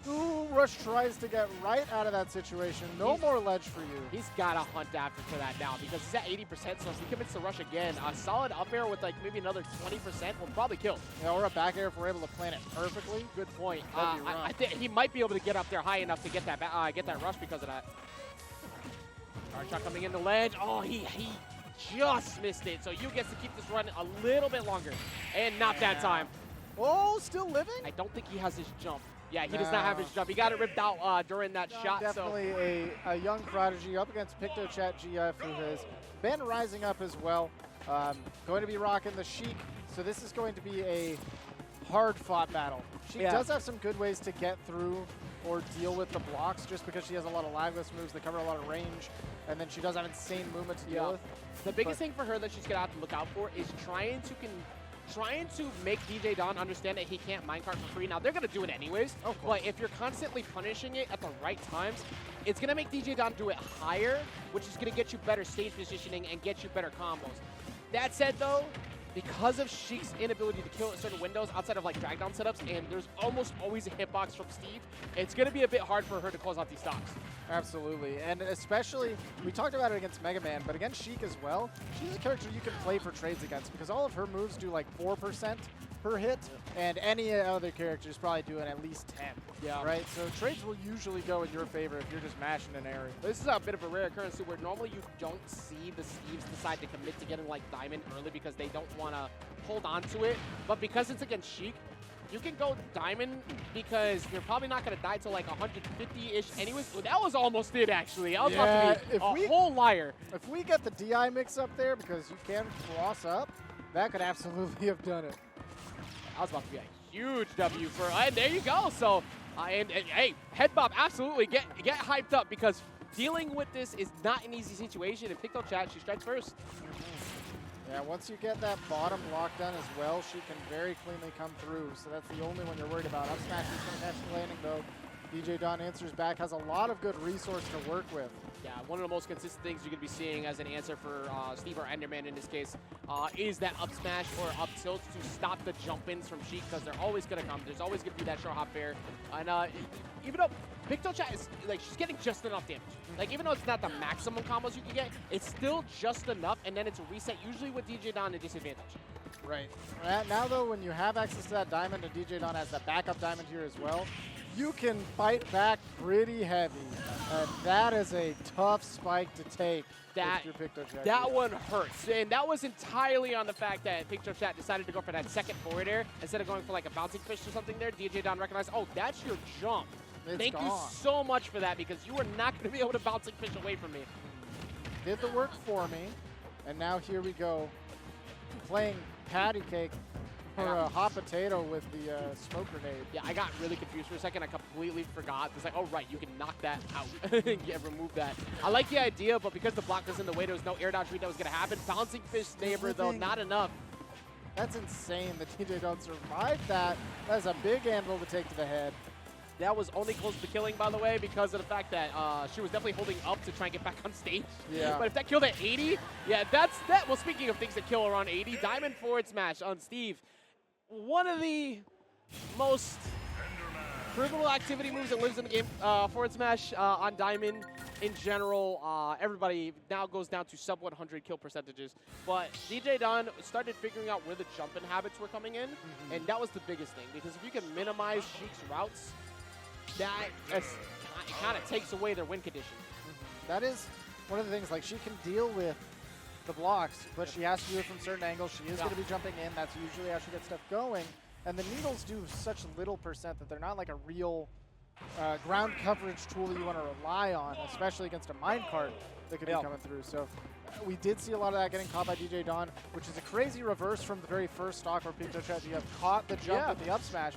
Ooh, Rush tries to get right out of that situation. No more ledge for you. He's got to hunt after for that now because he's at 80%, so if he commits to Rush again, a solid up air with like maybe another 20% will probably kill. Yeah, or a back air if we're able to plan it perfectly. Good point. I think he might be able to get up there high enough to get that Rush because of that. Charge shot coming in the ledge. Oh, he just missed it, so you gets to keep this run a little bit longer. And not that time. Oh, still living? I don't think he has his jump. Yeah, he does not have his jump. He got it ripped out during that shot. Definitely a young prodigy up against PictochatGF, who has been rising up as well. Going to be rocking the Sheik, so this is going to be a hard-fought battle. Sheik does have some good ways to get through or deal with the blocks just because she has a lot of lagless moves that cover a lot of range, and then she does have insane movement to deal with. The biggest thing for her that she's going to have to look out for is trying to make DJDon understand that he can't minecart for free. Now, they're going to do it anyways, but if you're constantly punishing it at the right times, it's going to make DJDon do it higher, which is going to get you better stage positioning and get you better combos. That said, though, because of Sheik's inability to kill at certain windows outside of like drag down setups, and there's almost always a hitbox from Steve, it's going to be a bit hard for her to close out these stocks. Absolutely, and especially, we talked about it against Mega Man, but against Sheik as well, she's a character you can play for trades against because all of her moves do like 4% per hit, and any other character is probably doing at least 10. Yeah. Right? So trades will usually go in your favor if you're just mashing an area. This is a bit of a rare occurrence where normally you don't see the Steves decide to commit to getting like Diamond early because they don't want to hold on to it, but because it's against Sheik, you can go Diamond because you're probably not going to die till like 150-ish anyways. Well, that was almost it, actually. I was about to be a whole liar. If we get the DI mix up there, because you can cross up, that could absolutely have done it. That was about to be a huge W for, and there you go. So, and hey, head bob, absolutely get hyped up because dealing with this is not an easy situation. In PictochatGF, she strikes first. Yeah, once you get that bottom lock done as well, she can very cleanly come through. So that's the only one you're worried about. Up smash is going to catch the landing though. DJDon answers back, has a lot of good resource to work with. Yeah, one of the most consistent things you're going to be seeing as an answer for Steve or Enderman in this case is that up smash or up tilt to stop the jump-ins from Sheik because they're always going to come. There's always going to be that short hop fair. And even though PictochatGF is, like, she's getting just enough damage. Like, even though it's not the maximum combos you can get, it's still just enough, and then it's a reset, usually with DJDon a disadvantage. Right. Now, though, when you have access to that diamond, and DJDon has that backup diamond here as well, you can fight back pretty heavy. That is a tough spike to take. That one hurts, and that was entirely on the fact that PictochatGF decided to go for that second forward air instead of going for like a bouncing fish or something there. DJDon recognized, oh, that's your jump. Thank you so much for that because you are not going to be able to bouncing fish away from me. Did the work for me, and now here we go, playing patty cake for a hot potato with the smoke grenade. Yeah, I got really confused for a second. I completely forgot. It's like, oh, right, you can knock that out. Yeah, remove that. I like the idea, but because the block was in the way, there was no air dodge read that was going to happen. Bouncing fish neighbor, though, not enough. That's insane that DJDon survived that. That is a big anvil to take to the head. That was only close to killing, by the way, because of the fact that she was definitely holding up to try and get back on stage. Yeah. But if that killed at 80, yeah, that's that. Well, speaking of things that kill around 80, Diamond forward smash on Steve. One of the most criminal activity moves that lives in the game. Forward smash on Diamond in general. Everybody now goes down to sub 100 kill percentages. But DJDon started figuring out where the jumping habits were coming in, and that was the biggest thing. Because if you can minimize Sheik's routes, that kind of takes away their win condition. That is one of the things, like, she can deal with the blocks, but she has to do it from certain angles. She is going to be jumping in. That's usually how she gets stuff going. And the needles do such little percent that they're not like a real ground coverage tool that you want to rely on, especially against a minecart that could be coming through. So we did see a lot of that getting caught by DJDon, which is a crazy reverse from the very first stock where PictochatGF caught the jump with the up smash.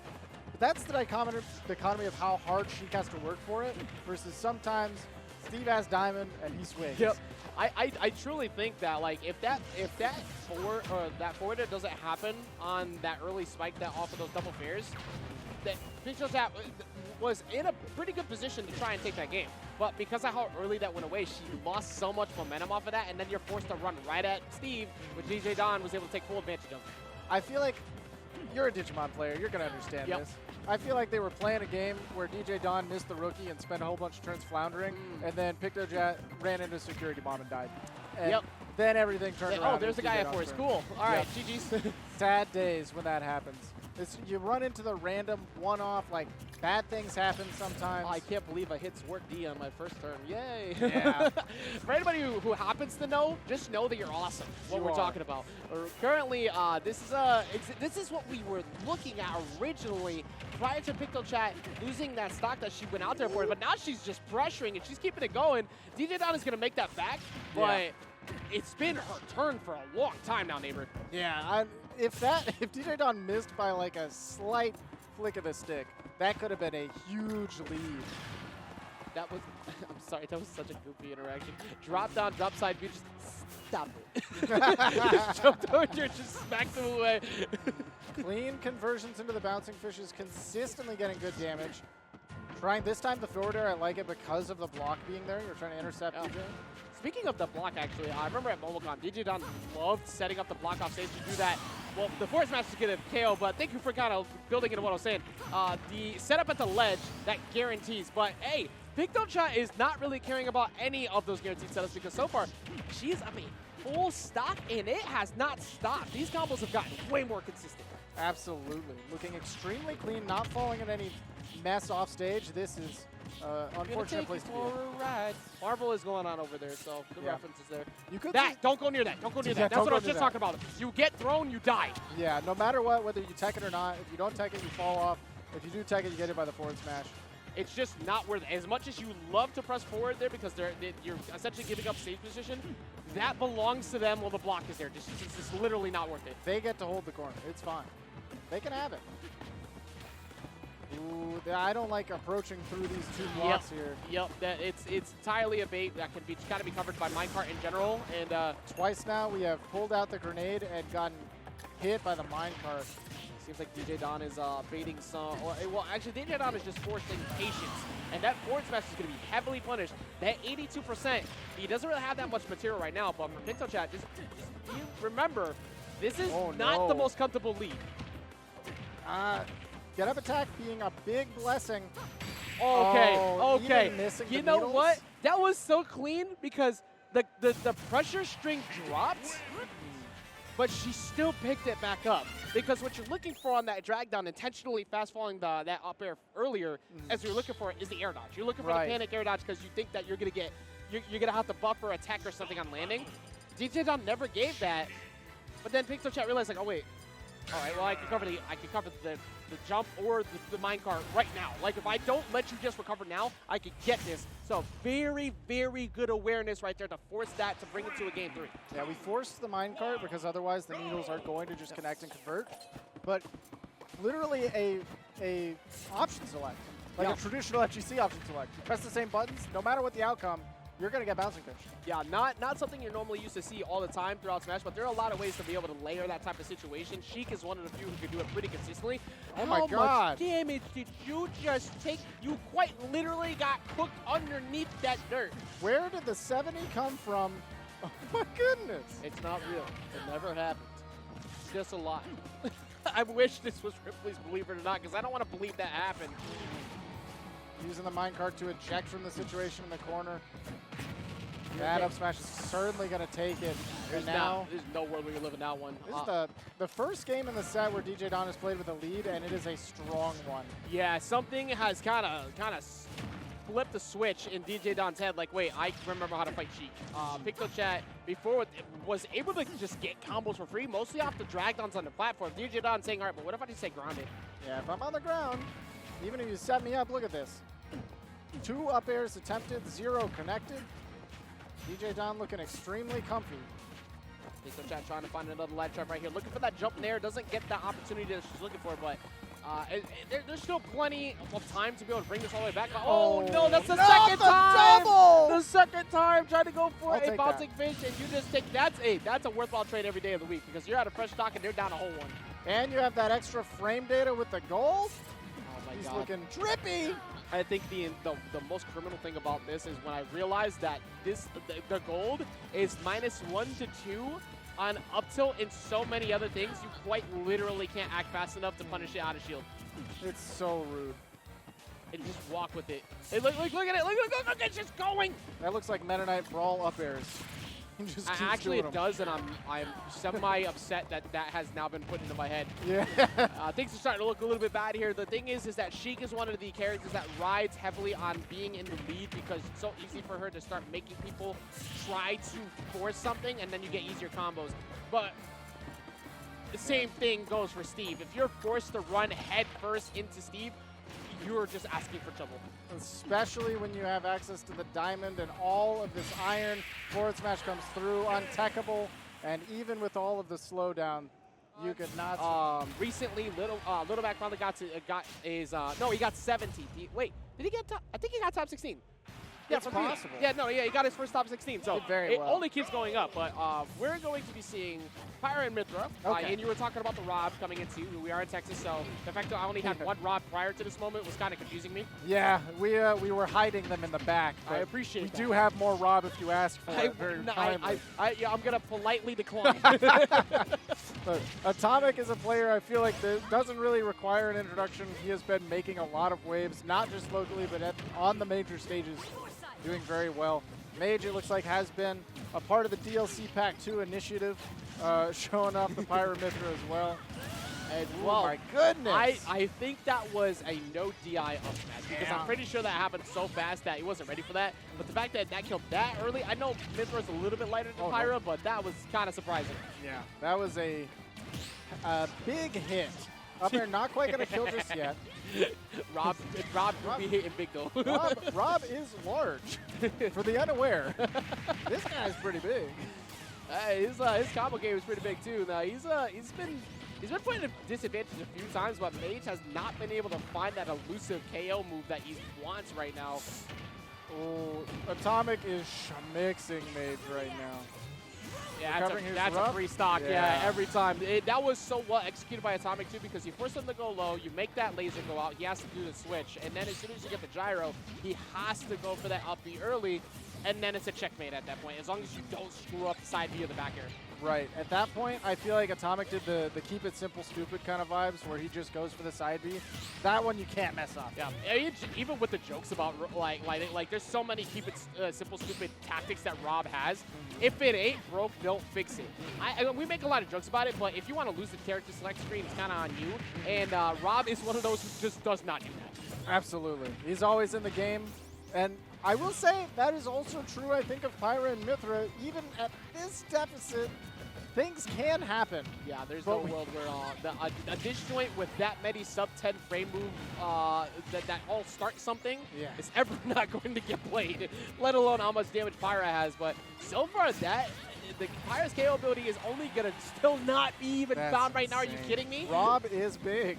But that's the dichotomy of how hard Sheik has to work for it versus sometimes Steve has diamond and he swings. Yep. I truly think that, like, if that forward air doesn't happen on that early spike that off of those double fairs, that PictochatGF was in a pretty good position to try and take that game. But because of how early that went away, she lost so much momentum off of that, and then you're forced to run right at Steve, which DJDon was able to take full advantage of. I feel like you're a Digimon player. You're going to understand this. I feel like they were playing a game where DJDon missed the rookie and spent a whole bunch of turns floundering, and then PictochatGF ran into a security bomb and died. And then everything turned around. Oh, there's a guy at force. Cool. All right, GG's. Sad days when that happens. You run into the random one-off, like, bad things happen sometimes. Oh, I can't believe I hit Sword D on my first turn. Yay. Yeah. For anybody who happens to know, just know that you're awesome, what we're talking about. Currently, this is what we were looking at originally prior to PictochatGF losing that stock that she went out there for. But now she's just pressuring and she's keeping it going. DJDon is going to make that back, but it's been her turn for a long time now, neighbor. Yeah, if DJDon missed by like a slight flick of the stick, That could have been a huge lead. That was, I'm sorry, that was such a goofy interaction. Drop down, drop side, you just stop it. You just jumped over here, just smacked him away. Clean conversions into the bouncing fishes, consistently getting good damage. Trying this time the forward air, I like it because of the block being there. You're trying to intercept DJ. Speaking of the block, actually, I remember at MomoCon, DJDon loved setting up the block off stage to do that. Well, the forward smash is going to KO, but thank you for kind of building into what I was saying. The setup at the ledge, that guarantees. But hey, PictochatGF is not really caring about any of those guaranteed setups because so far, she's up a full stock, and it has not stopped. These combos have gotten way more consistent. Absolutely. Looking extremely clean, not falling in any mess off stage. This is unfortunate place to be. Marvel is going on over there, so the reference is there. You could Don't go near that. Don't go near that. That's what I was just talking about. You get thrown, you die. Yeah, no matter what, whether you tech it or not, if you don't tech it, you fall off. If you do tech it, you get hit by the forward smash. It's just not worth it. As much as you love to press forward there because you're essentially giving up stage position, that belongs to them while the block is there. It's just literally not worth it. They get to hold the corner. It's fine. They can have it. Ooh, I don't like approaching through these two blocks here. Yep, it's entirely a bait that can be kind of be covered by minecart in general. And twice now we have pulled out the grenade and gotten hit by the minecart. Seems like DJDon is baiting some, well, actually DJDon is just forcing patience, and that forward smash is going to be heavily punished. That 82%, he doesn't really have that much material right now, but for PictochatGF, just you remember, this is not the most comfortable lead. Get up attack being a big blessing. Okay, okay. You know what? That was so clean because the pressure string dropped, but she still picked it back up. Because what you're looking for on that drag down, intentionally fast falling that up air earlier, as you're looking for is the air dodge. You're looking for the panic air dodge because you think that you're gonna have to buffer attack or something on landing. DJDon never gave that, but then PictochatGF realized like, oh wait, all right, well I can cover the jump or the minecart right now. Like if I don't let you just recover now, I could get this. So very, very good awareness right there to force that to bring it to a game 3. Yeah, we forced the minecart because otherwise the needles are going to just connect and convert. But literally a option select, like a traditional FGC option select. You press the same buttons, no matter what the outcome, you're going to get bouncing fish. Yeah, not something you're normally used to see all the time throughout Smash, but there are a lot of ways to be able to layer that type of situation. Sheik is one of the few who can do it pretty consistently. Oh my God. How much damage did you just take? You quite literally got cooked underneath that dirt. Where did the 70 come from? Oh my goodness. It's not real. It never happened. It's just a lie. I wish this was Ripley's Believe It or Not, because I don't want to believe that happened. Using the minecart to eject from the situation in the corner. That up smash is certainly going to take it. There's no world where you're living that one. This is the first game in the set where DJDon has played with a lead, and it is a strong one. Yeah, something has kind of flipped the switch in DJDon's head. Like, wait, I remember how to fight Sheik. PictochatGF before was able to just get combos for free, mostly off the drag downs on the platform. DJDon saying, all right, but what if I just say grounded? Yeah, if I'm on the ground, even if you set me up, look at this. 2 up airs attempted, 0 connected. DJDon looking extremely comfy. PictochatGF trying to find another ledge trap right here. Looking for that jump there. Doesn't get the opportunity that she's looking for, but there's still plenty of time to be able to bring this all the way back. Oh no, that's the second time! Double! The second time trying to go for I'll a bouncing fish, and you just take that's a worthwhile trade every day of the week because you're out of fresh stock and they're down a whole one. And you have that extra frame data with the gold. Oh my He's God. looking drippy. I think the most criminal thing about this is when I realized that the gold is -1 to 2 on up tilt and so many other things. You quite literally can't act fast enough to punish it out of shield. It's so rude. And just walk with it. Hey, look at it! Look! It's just going. That looks like Meta Knight Brawl up airs. He just keeps Actually, doing it does, and I'm semi-upset that has now been put into my head. Yeah. Things are starting to look a little bit bad here. The thing is that Sheik is one of the characters that rides heavily on being in the lead because it's so easy for her to start making people try to force something, and then you get easier combos. But the same thing goes for Steve. If you're forced to run head first into Steve, you're just asking for trouble. Especially when you have access to the diamond and all of this iron. Forward smash comes through, untechable, and even with all of the slowdown, You could not. Recently, Littleback finally got his no, he got 17th. Wait, did he get top? I think he got top 16. Yeah, It's possible. Yeah, no, yeah, he got his first top 16. So Did very it well. only keeps going up. But we're going to be seeing Pyra and Mythra. Okay. And you were talking about the Rob coming into. We are in Texas, so the fact that I only had one Rob prior to this moment was kind of confusing me. Yeah, we were hiding them in the back. I appreciate we that. do have more Rob if you ask for it. Very kindly. Yeah, I'm gonna politely decline. But Atomic is a player I feel like that doesn't really require an introduction. He has been making a lot of waves, not just locally, but on the major stages, doing very well. Mage, it looks like, has been a part of the DLC Pack 2 initiative, showing off the Pyra Mythra as well. And Oh my goodness! I think that was a no DI up smash because I'm pretty sure that happened so fast that he wasn't ready for that. But the fact that that killed that early, I know Mythra's a little bit lighter than Pyra, but that was kind of surprising. Yeah, that was a big hit. Up there, not quite going to kill just yet. Rob would be hitting big though. Rob is large, for the unaware. This guy's pretty big. His combo game is pretty big too. Now he's been put at a disadvantage a few times, but Mage has not been able to find that elusive KO move that he wants right now. Oh, Atomic is mixing Mage right now. Yeah, that's a free stock. Yeah, every time. That was so well executed by Atomic too, because you force him to go low, you make that laser go out, he has to do the switch, and then as soon as you get the gyro, he has to go for that up B early, and then it's a checkmate at that point, as long as you don't screw up the side B of the back air. Right. At that point, I feel like Atomic did the keep it simple, stupid kind of vibes, where he just goes for the side B. That one you can't mess up. Yeah. Even with the jokes about like there's so many keep it simple, stupid tactics that Rob has. If it ain't broke, don't fix it. We make a lot of jokes about it, but if you want to lose the character select screen, it's kind of on you. And Rob is one of those who just does not do that. Absolutely. He's always in the game. And I will say that is also true, I think, of Pyra and Mythra. Even at this deficit, things can happen. Yeah, there's no world where a disjoint with that many sub-10 frame move that all start something is ever not going to get played, let alone how much damage Pyra has. But so far, the Pyra's KO ability is only going to still not be even found right now. Are you kidding me? Rob is big.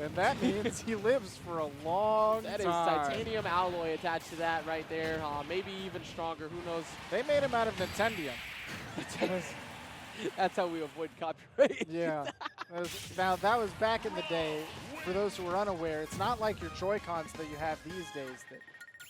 And that means he lives for a long time. That is titanium alloy attached to that right there. Maybe even stronger. Who knows? They made him out of Nintendium. That's how we avoid copyright. Yeah. Now, that was back in the day. For those who are unaware, it's not like your Joy-Cons that you have these days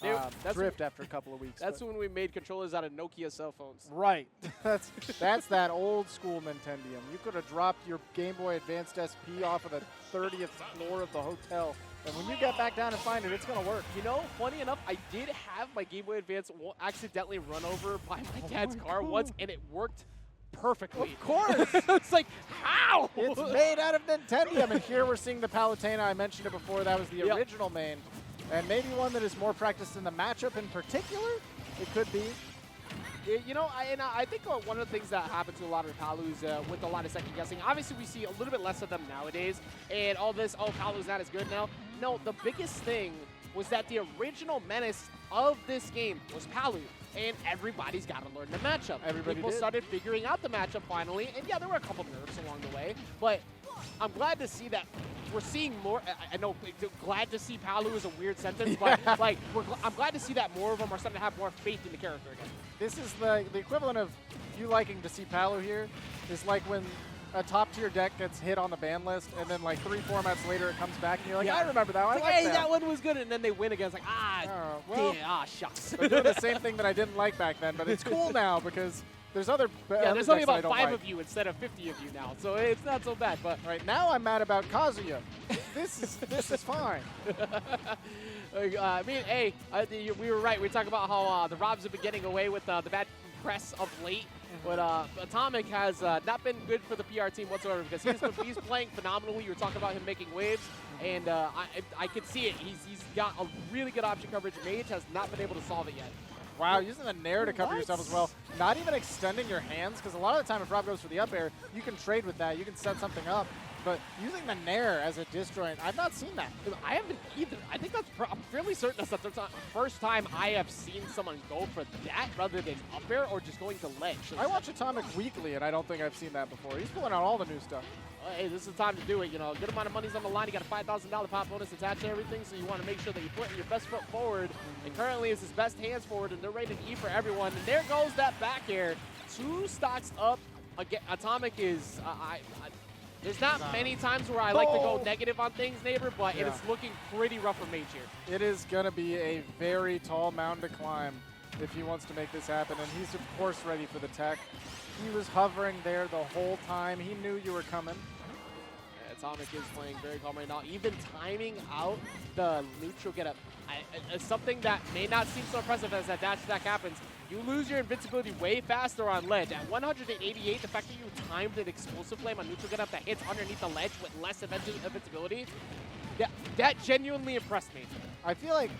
that drift after a couple of weeks. That's when we made controllers out of Nokia cell phones. Right. That's that old school Nintendium. You could have dropped your Game Boy Advanced SP off of the 30th floor of the hotel. And when you get back down and find it, it's going to work. You know, funny enough, I did have my Game Boy Advance accidentally run over by my dad's car once, and it worked perfectly. Of course. It's like, how? It's made out of Nintendium. And here we're seeing the Palutena. I mentioned it before. That was the original main. And maybe one that is more practiced in the matchup in particular. It could be. You know, I think one of the things that happens to a lot of Palus with a lot of second guessing, obviously we see a little bit less of them nowadays, and all this, Palu's not as good now. No, the biggest thing was that the original menace of this game was Palu, and everybody's got to learn the matchup. People started figuring out the matchup finally, and yeah, there were a couple nerfs along the way, but I'm glad to see that we're seeing more. I know glad to see Palu is a weird sentence, but like I'm glad to see that more of them are starting to have more faith in the character again. This is the equivalent of you liking to see Palu here is like when a top-tier deck gets hit on the ban list, and then like 3 formats later it comes back, and you're like, I remember that one. Hey, that one was good, and then they win again. It's like, shucks. They're doing the same thing that I didn't like back then, but it's cool now because there's other. There's only about 5 of you instead of 50 of you now, so it's not so bad. But right now, I'm mad about Kazuya. This is fine. I mean, hey, we were right. We talked about how the Robs have been getting away with the bad press of late. But Atomic has not been good for the PR team whatsoever because he's playing phenomenally. You were talking about him making waves, and I can see it. He's got a really good option coverage. Mage has not been able to solve it yet. Wow, using the Nair to cover yourself as well. Not even extending your hands, because a lot of the time if Rob goes for the up air, you can trade with that. You can set something up. but using the Nair as a disjoint, I've not seen that. I haven't either. I think that's, I'm fairly certain that's the first time I have seen someone go for that rather than up air or just going to ledge. So I watch Atomic weekly, and I don't think I've seen that before. He's pulling out all the new stuff. Hey, this is the time to do it. You know, a good amount of money's on the line. You got a $5,000 pop bonus attached to everything, so you want to make sure that you're putting your best foot forward. And currently is his best hands forward, and they're rated E for everyone. And there goes that back air. 2 stocks up. Again, Atomic is, there's not many times where I like to go negative on things, neighbor, but it is looking pretty rough for Mage here. It is going to be a very tall mountain to climb if he wants to make this happen, and he's, of course, ready for the tech. He was hovering there the whole time. He knew you were coming. Atomic is playing very calm right now. Even timing out the neutral get-up. Something that may not seem so impressive as that dash attack happens. You lose your invincibility way faster on ledge. At 188, the fact that you timed an explosive flame on neutral get-up that hits underneath the ledge with less invincibility, that genuinely impressed me. I feel like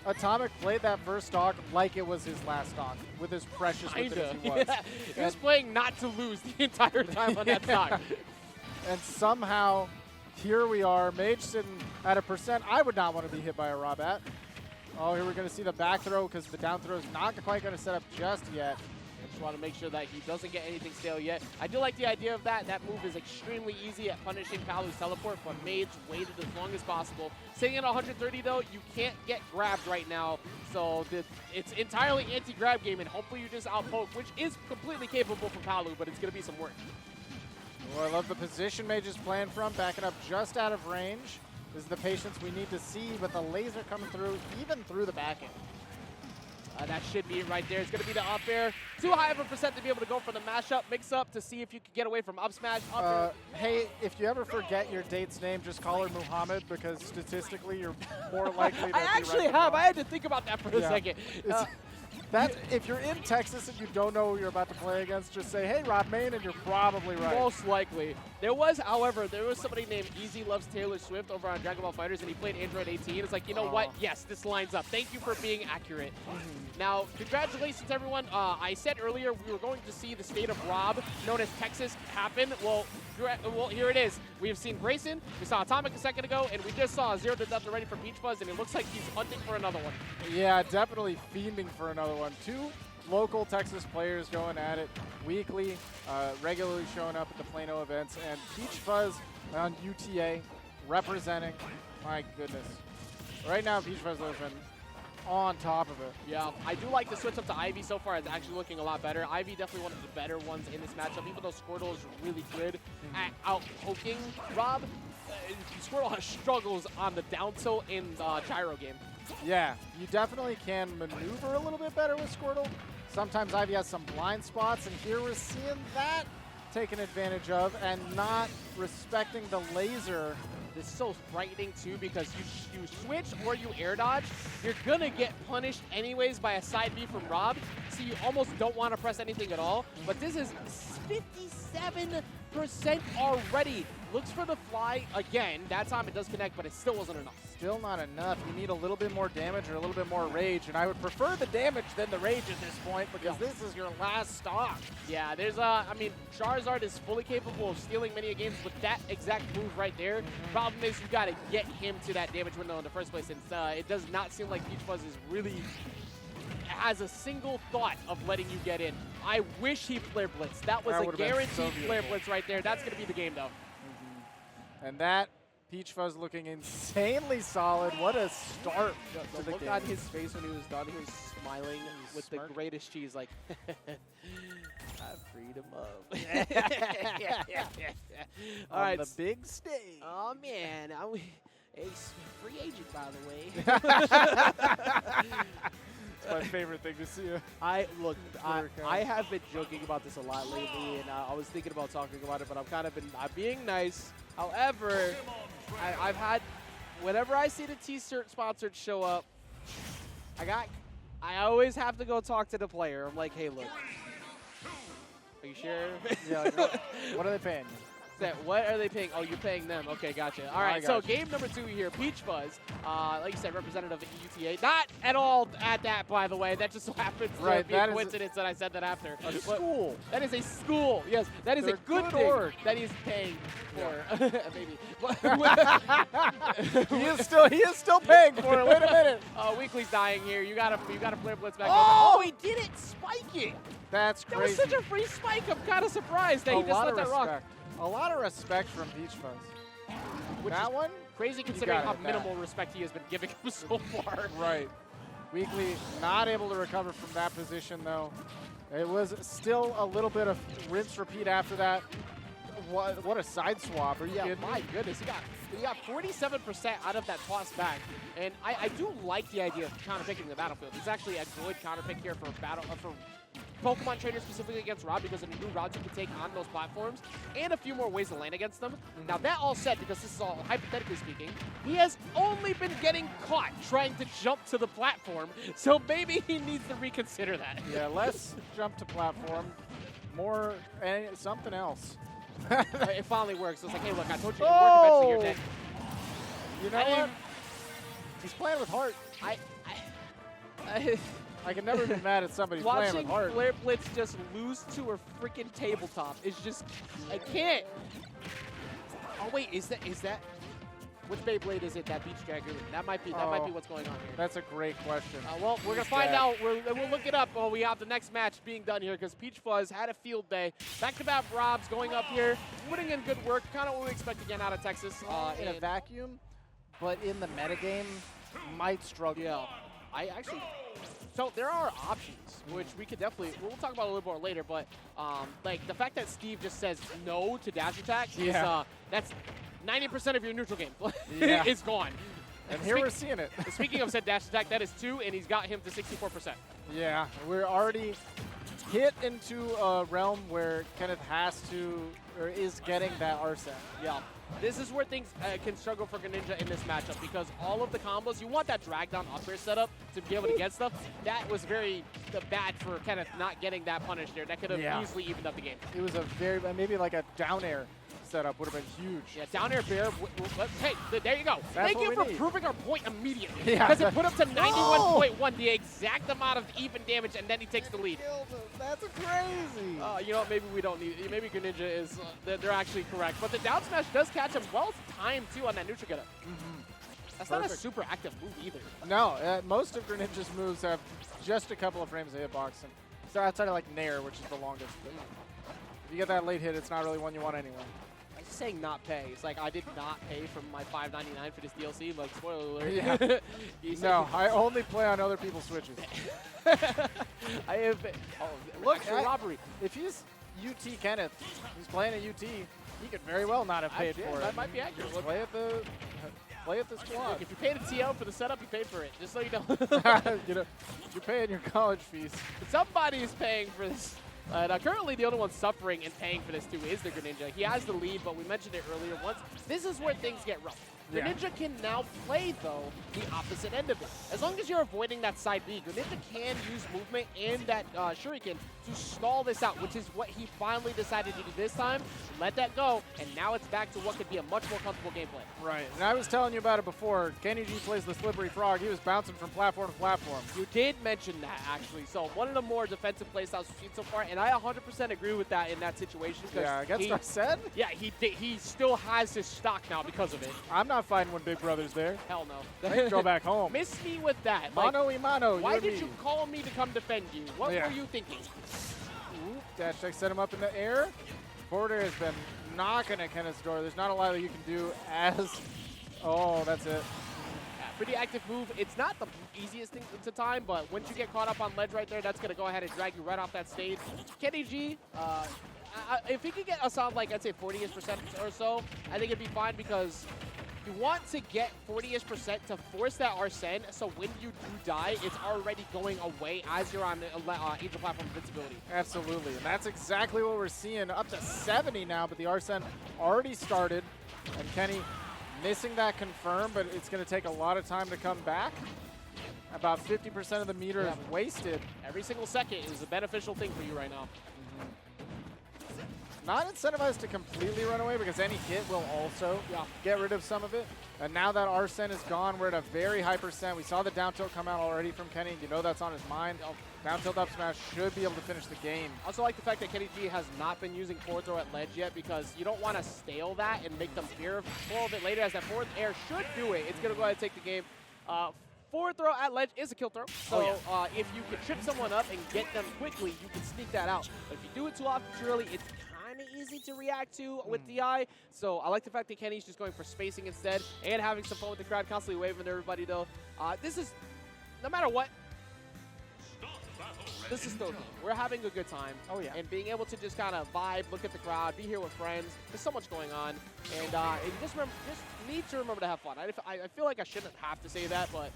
Atomic played that first stock like it was his last stock, with as precious with it as he was. Yeah. He was playing not to lose the entire time on that stock. And somehow, here we are, Mage sitting at a percent. I would not want to be hit by a Robat. Oh, here we're going to see the back throw because the down throw is not quite going to set up just yet. I just want to make sure that he doesn't get anything stale yet. I do like the idea of that. That move is extremely easy at punishing Palu's teleport, but Mage waited as long as possible. Sitting at 130, though, you can't get grabbed right now. So it's entirely anti-grab game, and hopefully you just outpoke, which is completely capable for Palu, but it's going to be some work. Oh, I love the position Mage is playing from, backing up just out of range. This is the patience we need to see, but the laser coming through, even through the back end. That should be it right there. It's going to be the up air. Too high of a percent to be able to go for the mashup, mix up to see if you can get away from up smash. Hey, if you ever forget your date's name, just call her Muhammad because statistically you're more likely to I actually have. I had to think about that for a second. If you're in Texas and you don't know who you're about to play against, just say, hey, Rob Main, and you're probably right. Most likely. However, there was somebody named Easy Loves Taylor Swift over on Dragon Ball FighterZ, and he played Android 18. It's like, you know what? Yes, this lines up. Thank you for being accurate. Now, congratulations, everyone. I said earlier we were going to see the state of Rob, known as Texas, happen. Well, here it is. We have seen Grayson, we saw Atomic a second ago, and we just saw 0 to Death already for Peachfuzz, and it looks like he's hunting for another one. Yeah, definitely fiending for another one. 2 local Texas players going at it weekly, regularly showing up at the Plano events, and Peachfuzz on UTA representing. My goodness. Right now, Peachfuzz has been on top of it. Yeah, I do like the switch up to Ivy so far. It's actually looking a lot better. Ivy definitely one of the better ones in this matchup, even though Squirtle is really good at out-poking Rob. Squirtle has struggles on the down tilt in the gyro game. Yeah, you definitely can maneuver a little bit better with Squirtle. Sometimes Ivy has some blind spots, and here we're seeing that taken advantage of and not respecting the laser. This is so frightening, too, because you switch or you air dodge, you're going to get punished anyways by a side B from Rob, so you almost don't want to press anything at all. But this is 57% already. Looks for the fly again. That time it does connect, but it still wasn't enough. Still not enough. You need a little bit more damage or a little bit more rage, and I would prefer the damage than the rage at this point because this is your last stock. Yeah, there's I mean, Charizard is fully capable of stealing many games with that exact move right there. Problem is you got to get him to that damage window in the first place, and it does not seem like Peachfuzz is really has a single thought of letting you get in. I wish he flare blitz. That was a guaranteed flare blitz right there. That's going to be the game, though. And that Peachfuzz looking insanely solid. What a start to the look game. on his face when he was done, he was smiling with the greatest cheese, like, I freed him up. All right, the big stage. Oh, man. A free agent, by the way. It's my favorite thing to see. I have been joking about this a lot lately, and I was thinking about talking about it, but I'm being nice. However, I've had, whenever I see the T-shirt sponsored show up, I always have to go talk to the player. I'm like, hey, look, are you sure? Yeah, like, what are they paying you? What are they paying? Oh, you're paying them. Okay, gotcha. All right, so game number 2 here, Peachfuzz. Like you said, representative of UTA. Not at all at that, by the way. That just so happens to be a coincidence that I said that after. A school. That is a school. Yes, that is a good thing org. that he's paying for. Maybe. he is still paying for it. Wait a minute. Weekly's dying here. You gotta flare blitz back. Oh, he didn't spike it. That's That crazy. was such a free spike. I'm kind of surprised that he just let that rock. A lot of respect from Peachfuzz. That one? Crazy considering how minimal respect he has been giving him so far. Right. Weekly not able to recover from that position, though. It was still a little bit of rinse repeat after that. What a side swap. Are you kidding My me? goodness. He got 47% out of that toss back. And I do like the idea of counter picking the battlefield. It's actually a good counter pick here for for Pokemon trainers, specifically against Rob, because of the new routes you can take on those platforms and a few more ways to land against them. Now, that all said, because this is all hypothetically speaking, he has only been getting caught trying to jump to the platform, so maybe he needs to reconsider that. Yeah, less jump to platform, more something else. It finally works. It's like, hey, look, I told you it would work. Eventually, you're dead. You know what? He's playing with heart. I can never be mad at somebody playing with Watching heart. Flare Blitz just lose to her freaking tabletop is just, I can't. Oh wait, is that? Which Beyblade is it? That Beach Dragoon? That might be what's going on here. That's a great question. Well, we're gonna find out. We'll look it up while we have the next match being done here, because Peachfuzz had a field day. Back-to-back Robs going up here, putting in good work. Kind of what we expect again out of Texas. In a vacuum, but in the metagame, might struggle. Yeah, I actually. So there are options, which we could definitely, we'll talk about a little more later, but like the fact that Steve just says no to dash attack is, that's 90% of your neutral game is gone. And here we're seeing it. Speaking of said dash attack, that is 2, and he's got him to 64%. Yeah, we're already hit into a realm where Kenneth has to, or is getting that Arsene. Yeah. This is where things can struggle for Greninja in this matchup, because all of the combos, you want that drag down up air setup to be able to get stuff. That was very bad for Kenneth not getting that punish there. That could have easily evened up the game. It was a very, maybe like a down air setup would have been huge. Yeah, down air bear. Hey, there you go. That's Thank you for proving our point immediately. Yeah. Because it put up to 91.1, the exact amount of even damage, and then he takes the lead. That's crazy. You know what, maybe we don't need it. Maybe Greninja is, they're actually correct. But the down smash does catch him well timed, too, on that neutral getup. That's not a super active move either. No, most of Greninja's moves have just a couple of frames of hitbox. And so outside of like Nair, which is the longest. But if you get that late hit, it's not really one you want anyway. I'm just saying not pay. It's like I did not pay for my $5.99 for this DLC. Like, spoiler alert. Yeah. No, I only play on other people's Switches. I have. Oh, look, robbery. If he's UT Kenneth, he's playing at UT, he could very well not have paid for it. That might be accurate. Look, play at the squad. Look, if you paid a TL for the setup, you paid for it. Just so you know. You know, you're paying your college fees. Somebody is paying for this. Currently, the only one suffering and paying for this, too, is the Greninja. He has the lead, but we mentioned it earlier once. This is where things get rough. Greninja can now play, though, the opposite end of it. As long as you're avoiding that side B, Greninja can use movement and that Shuriken to stall this out, which is what he finally decided to do this time. Let that go, and now it's back to what could be a much more comfortable gameplay. Right, and I was telling you about it before. Kenny G plays the Slippery Frog. He was bouncing from platform to platform. You did mention that, actually. So one of the more defensive playstyles we've seen so far, and I 100% agree with that in that situation. Yeah, against Arsene? Yeah, he still has his stock now because of it. I'm not fighting when Big Brother's there. Hell no. I can go back home. Miss me with that. Mano y mano. Why did you call me to come defend you? What were you thinking? Ooh, dash check, set him up in the air. Forward air has been knocking at Kenneth's door. There's not a lot that you can do as... Oh, that's it. Yeah, pretty active move. It's not the easiest thing to time, but once you get caught up on ledge right there, that's going to go ahead and drag you right off that stage. Kenny G, if he could get us on, like, I'd say 40-ish% or so, I think it'd be fine, because you want to get 40-ish% to force that Arsene, so when you do die, it's already going away as you're on Angel Platform Invincibility. Absolutely, and that's exactly what we're seeing. Up to 70 now, but the Arsene already started, and Kenny missing that confirm, but it's going to take a lot of time to come back. About 50% of the meter is wasted. Every single second is a beneficial thing for you right now. not incentivized to completely run away because any hit will also get rid of some of it. And now that Arsene is gone, we're at a very high percent. We saw the down tilt come out already from Kenny. You know that's on his mind. Down tilt up smash should be able to finish the game. I also like the fact that Kenny G has not been using forward throw at ledge yet because you don't want to stale that and make them fear of it later, as that forward air should do it. It's going to go ahead and take the game. Forward throw at ledge is a kill throw, so if you can trip someone up and get them quickly, you can sneak that out. But if you do it too often too early, it's kind of easy to react to with DI. So I like the fact that Kenny's just going for spacing instead and having some fun with the crowd, constantly waving to everybody though. This is, no matter what, this is still a game. We're having a good time. And being able to just kind of vibe, look at the crowd, be here with friends. There's so much going on. And you just need to remember to have fun. I feel like I shouldn't have to say that, but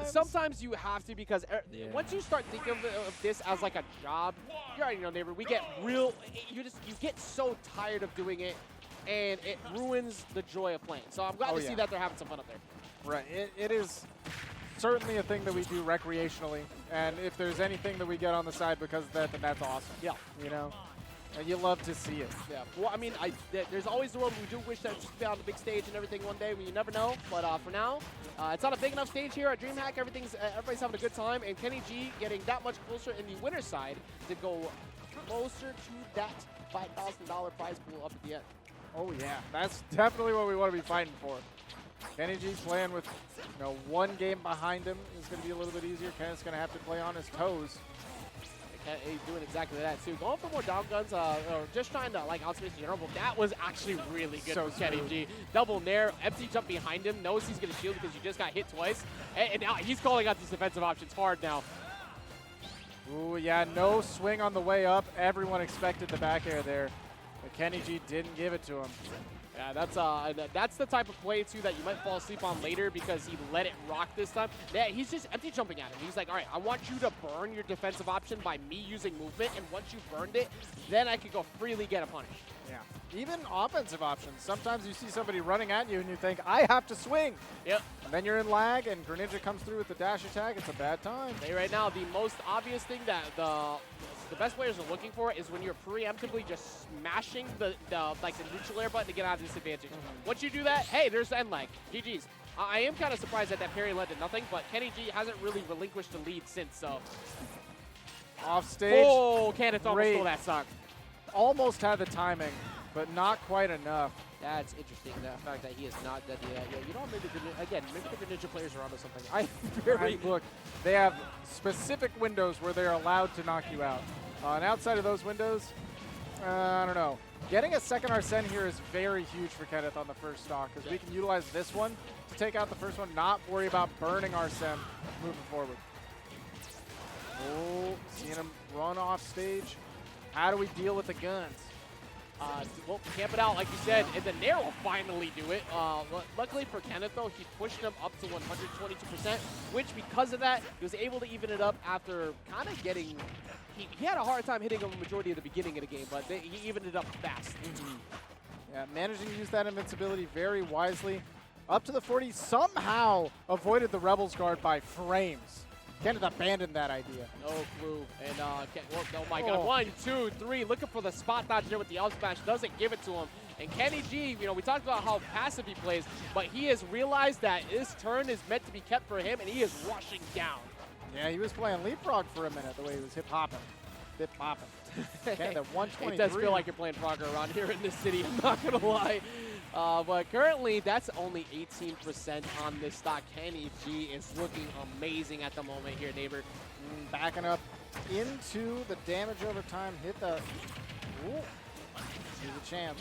sometimes you have to, because once you start thinking of this as like a job, you already know, neighbor, we get real, you get so tired of doing it, and it ruins the joy of playing. So I'm glad to see that they're having some fun up there. Right. It is certainly a thing that we do recreationally, and if there's anything that we get on the side because of that, then that's awesome. Yeah. You know? And you love to see it. Yeah. Well, I mean, there's always the world we do wish that it just be on the big stage and everything one day. You never know. But for now, it's not a big enough stage here at DreamHack. Everybody's having a good time, and Kenny G getting that much closer in the winner's side to go closer to that $5,000 prize pool up at the end. Oh yeah, that's definitely what we want to be fighting for. Kenny G's playing with, one game behind him is going to be a little bit easier. Kenny's going to have to play on his toes. He's doing exactly that too. Going for more down guns, or just trying to outspace in general, but that was actually really good from Kenny G. Double nair, empty jump behind him, knows he's going to shield because you just got hit twice. And now he's calling out these defensive options hard now. Ooh, yeah, no swing on the way up. Everyone expected the back air there, but Kenny G didn't give it to him. Yeah, that's the type of play, too, that you might fall asleep on later because he let it rock this time. Yeah, he's just empty jumping at him. He's like, all right, I want you to burn your defensive option by me using movement, and once you burned it, then I could go freely get a punish. Yeah, even offensive options. Sometimes you see somebody running at you and you think, I have to swing. Yep. And then you're in lag and Greninja comes through with the dash attack. It's a bad time. Right now, the most obvious thing that the best players are looking for is when you're preemptively just smashing the neutral air button to get out of disadvantage. Once you do that, hey, there's the end lag. GG's. I am kind of surprised that parry led to nothing, but Kenny G hasn't really relinquished the lead since, so. Off stage. Oh, Kenneth almost stole that stock. Almost had the timing, but not quite enough. That's interesting, the fact that he is not dead yet. Yeah, you know, maybe the Greninja players are onto something. Look, they have specific windows where they're allowed to knock you out. And outside of those windows, I don't know. Getting a second Arsene here is very huge for Kenneth on the first stock, because we can utilize this one to take out the first one, not worry about burning Arsene moving forward. Oh, seeing him run off stage. How do we deal with the guns? Well, camp it out, like you said, and the Nair will finally do it. Luckily for Kenneth, though, he pushed him up to 122%, which, because of that, he was able to even it up after kind of getting... He had a hard time hitting him a majority of the beginning of the game, but he evened it up fast. Yeah, managing to use that invincibility very wisely. Up to the 40, somehow avoided the Rebels guard by frames. Kenneth abandoned that idea. No clue. And, oh my God, 1, 2, 3, looking for the spot dodge there with the up smash, doesn't give it to him. And Kenny G, we talked about how passive he plays, but he has realized that this turn is meant to be kept for him, and he is rushing down. Yeah, he was playing leapfrog for a minute, the way he was hip-hopping. Hip-hopping. Kenneth at 123. It does feel like you're playing Frogger around here in this city, I'm not going to lie. But currently, that's only 18% on this stock. Kenny G is looking amazing at the moment here, neighbor. Backing up into the damage over time. Hit the... Ooh. Here's a chance.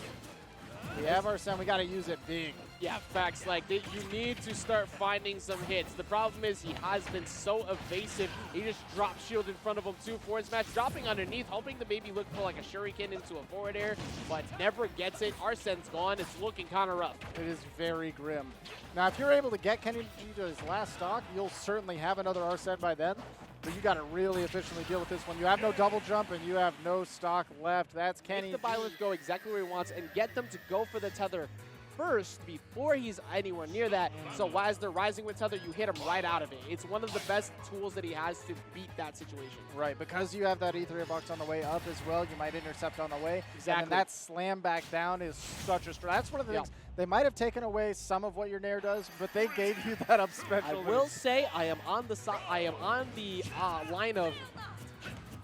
We have our son. We got to use it big. Yeah, facts. You need to start finding some hits. The problem is he has been so evasive. He just drops shield in front of him too. Forward smash, dropping underneath, hoping to maybe look for a shuriken into a forward air, but never gets it. Arsene's gone. It's looking kind of rough. It is very grim. Now, if you're able to get Kenny G to his last stock, you'll certainly have another Arsene by then. But you got to really efficiently deal with this one. You have no double jump and you have no stock left. That's Kenny. Make the Byleth go exactly where he wants and get them to go for the tether first before he's anywhere near that. So as they're rising with tether, you hit him right out of it. It's one of the best tools that he has to beat that situation. Right, because you have that E3 box on the way up as well, you might intercept on the way. Exactly. And then that slam back down is such a strong. That's one of the things. They might have taken away some of what your Nair does, but they gave you that up special. I will say I am on the line of.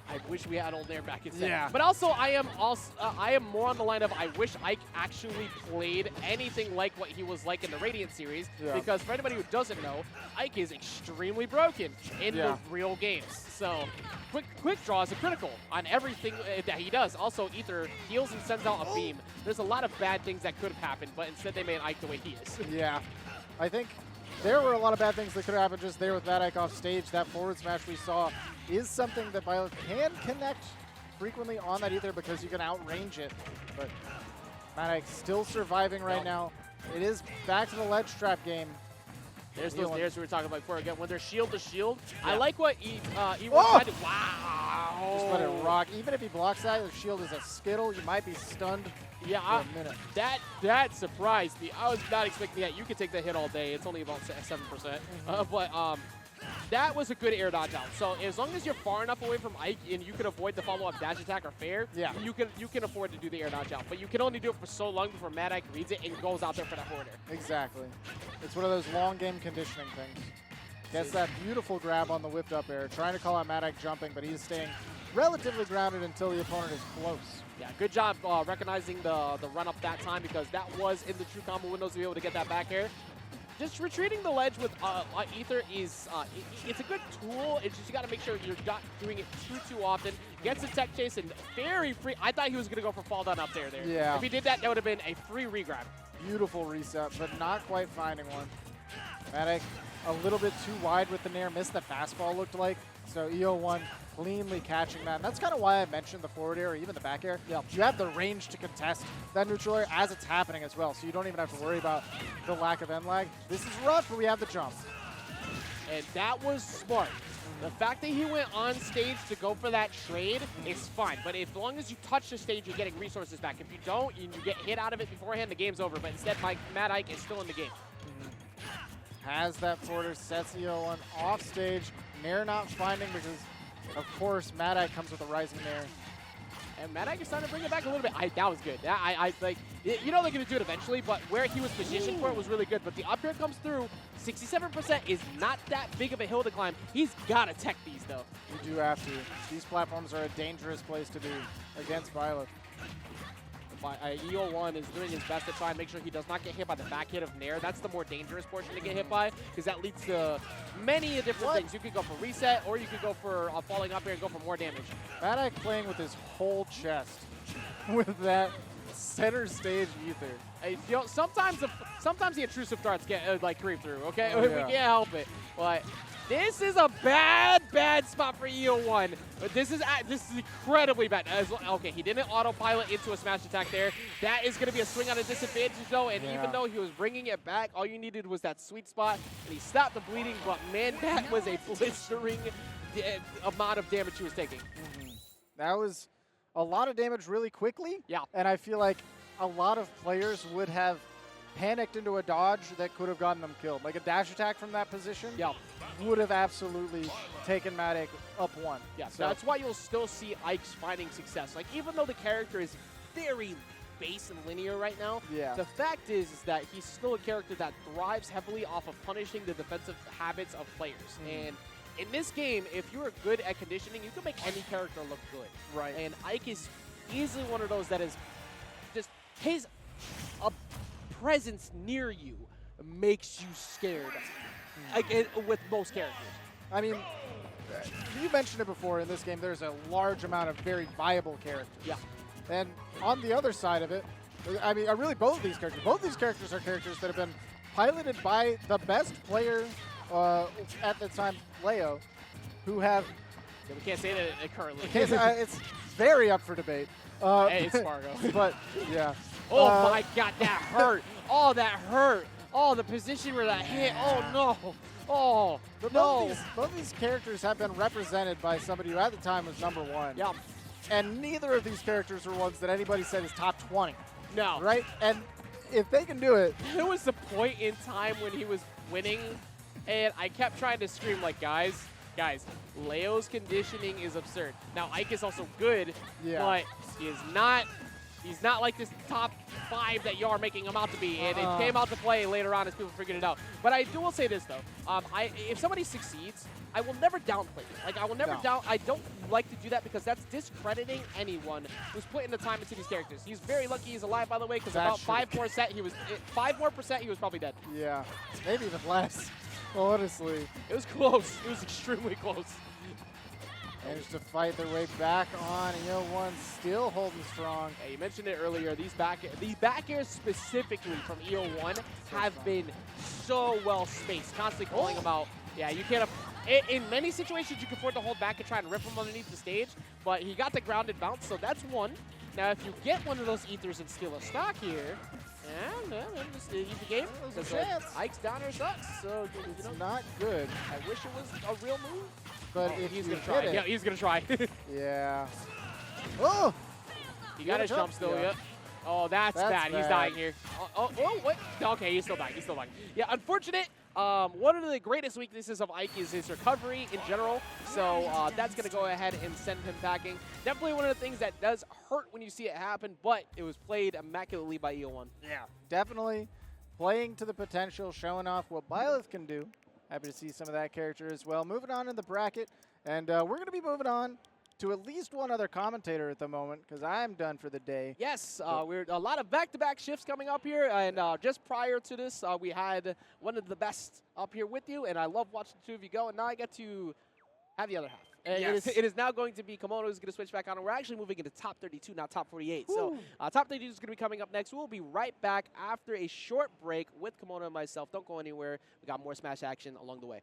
I wish we had old Nair back in set. Yeah. But also I am more on the line of I wish Ike actually played anything like what he was like in the Radiant series. Yeah. Because for anybody who doesn't know, Ike is extremely broken in the real games. So quick draws are critical on everything that he does. Also, Ether heals and sends out a beam. There's a lot of bad things that could have happened, but instead they made Ike the way he is. Yeah. I think there were a lot of bad things that could have happened just there with that Ike off stage. That forward smash we saw is something that Violet can connect frequently on that Ether because you can outrange it. But Mad Ike still surviving right now. It is back to the ledge trap game. There's those Nairs we were talking about before. Again, when they're shield to shield, Yeah. I like what E tried to. Wow! Just let it rock. Even if he blocks that, the shield is a skittle. You might be stunned for a minute. That surprised me. I was not expecting that. You could take the hit all day. It's only about 7%. But that was a good air dodge out. So as long as you're far enough away from Ike and you can avoid the follow-up dash attack or fair, you can afford to do the air dodge out. But you can only do it for so long before Mad Ike reads it and goes out there for that forward air. Exactly. It's one of those long game conditioning things. Gets that beautiful grab on the whipped up air, trying to call out Mad Ike jumping, but he's staying relatively grounded until the opponent is close. Yeah, good job recognizing the run up that time because that was in the true combo windows to be able to get that back air. Just retreating the ledge with Ether is it's a good tool. It's just you got to make sure you're not doing it too often. Gets a tech chase and very free. I thought he was gonna go for fall down up there. Yeah. If he did that, that would have been a free regrab. Beautiful reset, but not quite finding one. Mad Ike a little bit too wide with the Nair. Missed the fastball looked like. So EO1 cleanly catching that. And that's kind of why I mentioned the forward air or even the back air. Yeah. You have the range to contest that neutral air as it's happening as well. So you don't even have to worry about the lack of end lag. This is rough, but we have the jump. And that was smart. The fact that he went on stage to go for that trade is fine. But as long as you touch the stage, you're getting resources back. If you don't, and you get hit out of it beforehand, the game's over. But instead, Mad Ike is still in the game. Has that forwarder, sets EO1 off stage. Nair not finding because, of course, Mad Ike comes with a rising Nair. And Mad Ike is trying to bring it back a little bit. That was good. I like, you know they're going to do it eventually, but where he was positioned for it was really good. But the up air comes through. 67% is not that big of a hill to climb. He's got to tech these, though. You do have to. These platforms are a dangerous place to be against Violet. EO1 is doing his best to try and make sure he does not get hit by the back hit of Nair. That's the more dangerous portion to get hit by because that leads to many different things. You could go for reset or you could go for falling up here and go for more damage. Mad Ike playing with his whole chest with that center stage Ether. You know, sometimes the intrusive darts get like creep through, okay? Oh, We yeah. can't help it. But this is a bad spot for EO1. But this is incredibly bad. Okay, he didn't autopilot into a smash attack there. That is going to be a swing on a disadvantage, though. And even though he was bringing it back, all you needed was that sweet spot. And he stopped the bleeding. But, man, that was a blistering amount of damage he was taking. That was a lot of damage really quickly. Yeah. And I feel like a lot of players would have panicked into a dodge that could have gotten them killed. Like a dash attack from that position would have absolutely taken Mad Ike up one. Yeah, so that's why you'll still see Ike's finding success. Like, even though the character is very base and linear right now, the fact is that he's still a character that thrives heavily off of punishing the defensive habits of players. And in this game, if you're good at conditioning, you can make any character look good. Right. And Ike is easily one of those that is just his presence near you makes you scared. Like with most characters. I mean, you mentioned it before in this game, there's a large amount of very viable characters. Yeah. And on the other side of it, I mean, really both of these characters are characters that have been piloted by the best player at the time, Leo, who have... Yeah, we can't say that currently. It's very up for debate. Hey, it's Fargo. But, yeah. Oh my God, that hurt. Oh, that hurt. Oh, the position where that hit. Oh, no. Oh, but no. Both these characters have been represented by somebody who at the time was #1. Yeah. And neither of these characters are ones that anybody said is top 20. No. Right? And if they can do it. There was a point in time when he was winning, and I kept trying to scream like, guys, Leo's conditioning is absurd. Now Ike is also good, but he's not like this top 5 that you are making him out to be, and it came out to play later on as people figured it out. But I will say this though, if somebody succeeds, I will never downplay it. Like I will never I don't like to do that because that's discrediting anyone who's put in the time into these characters. He's very lucky he's alive, by the way, because about 5 more percent he was probably dead. Yeah, maybe even less. Honestly, it was close. It was extremely close. Managed to fight their way back on. EO1 still holding strong. Yeah, you mentioned it earlier. These back airs specifically from EO1 have been so well spaced. Constantly calling them out. Yeah, you can't. In many situations, you can afford to hold back and try and rip him underneath the stage, but he got the grounded bounce, so that's one. Now, if you get one of those ethers and steal a stock here, just eat the game. Ike's downer sucks, so you know, not good. I wish it was a real move. But if he's you gonna try. Yeah, he's gonna try. Yeah. Oh! He got his jump still, yep. Oh, that's bad. He's dying here. Oh, what? Okay, he's still dying. He's still dying. Yeah, unfortunate. One of the greatest weaknesses of Ike is his recovery in general. So that's going to go ahead and send him packing. Definitely one of the things that does hurt when you see it happen, but it was played immaculately by EO1. Yeah, definitely playing to the potential, showing off what Byleth can do. Happy to see some of that character as well. Moving on in the bracket, and we're going to be moving on to at least one other commentator at the moment, because I'm done for the day. Yes, we're a lot of back-to-back shifts coming up here, and just prior to this, we had one of the best up here with you, and I love watching the two of you go, and now I get to have the other half. And it is now going to be Kimono who's going to switch back on, and we're actually moving into top 32, not top 48. Woo. So top 32 is going to be coming up next. We'll be right back after a short break with Kimono and myself. Don't go anywhere. We got more Smash action along the way.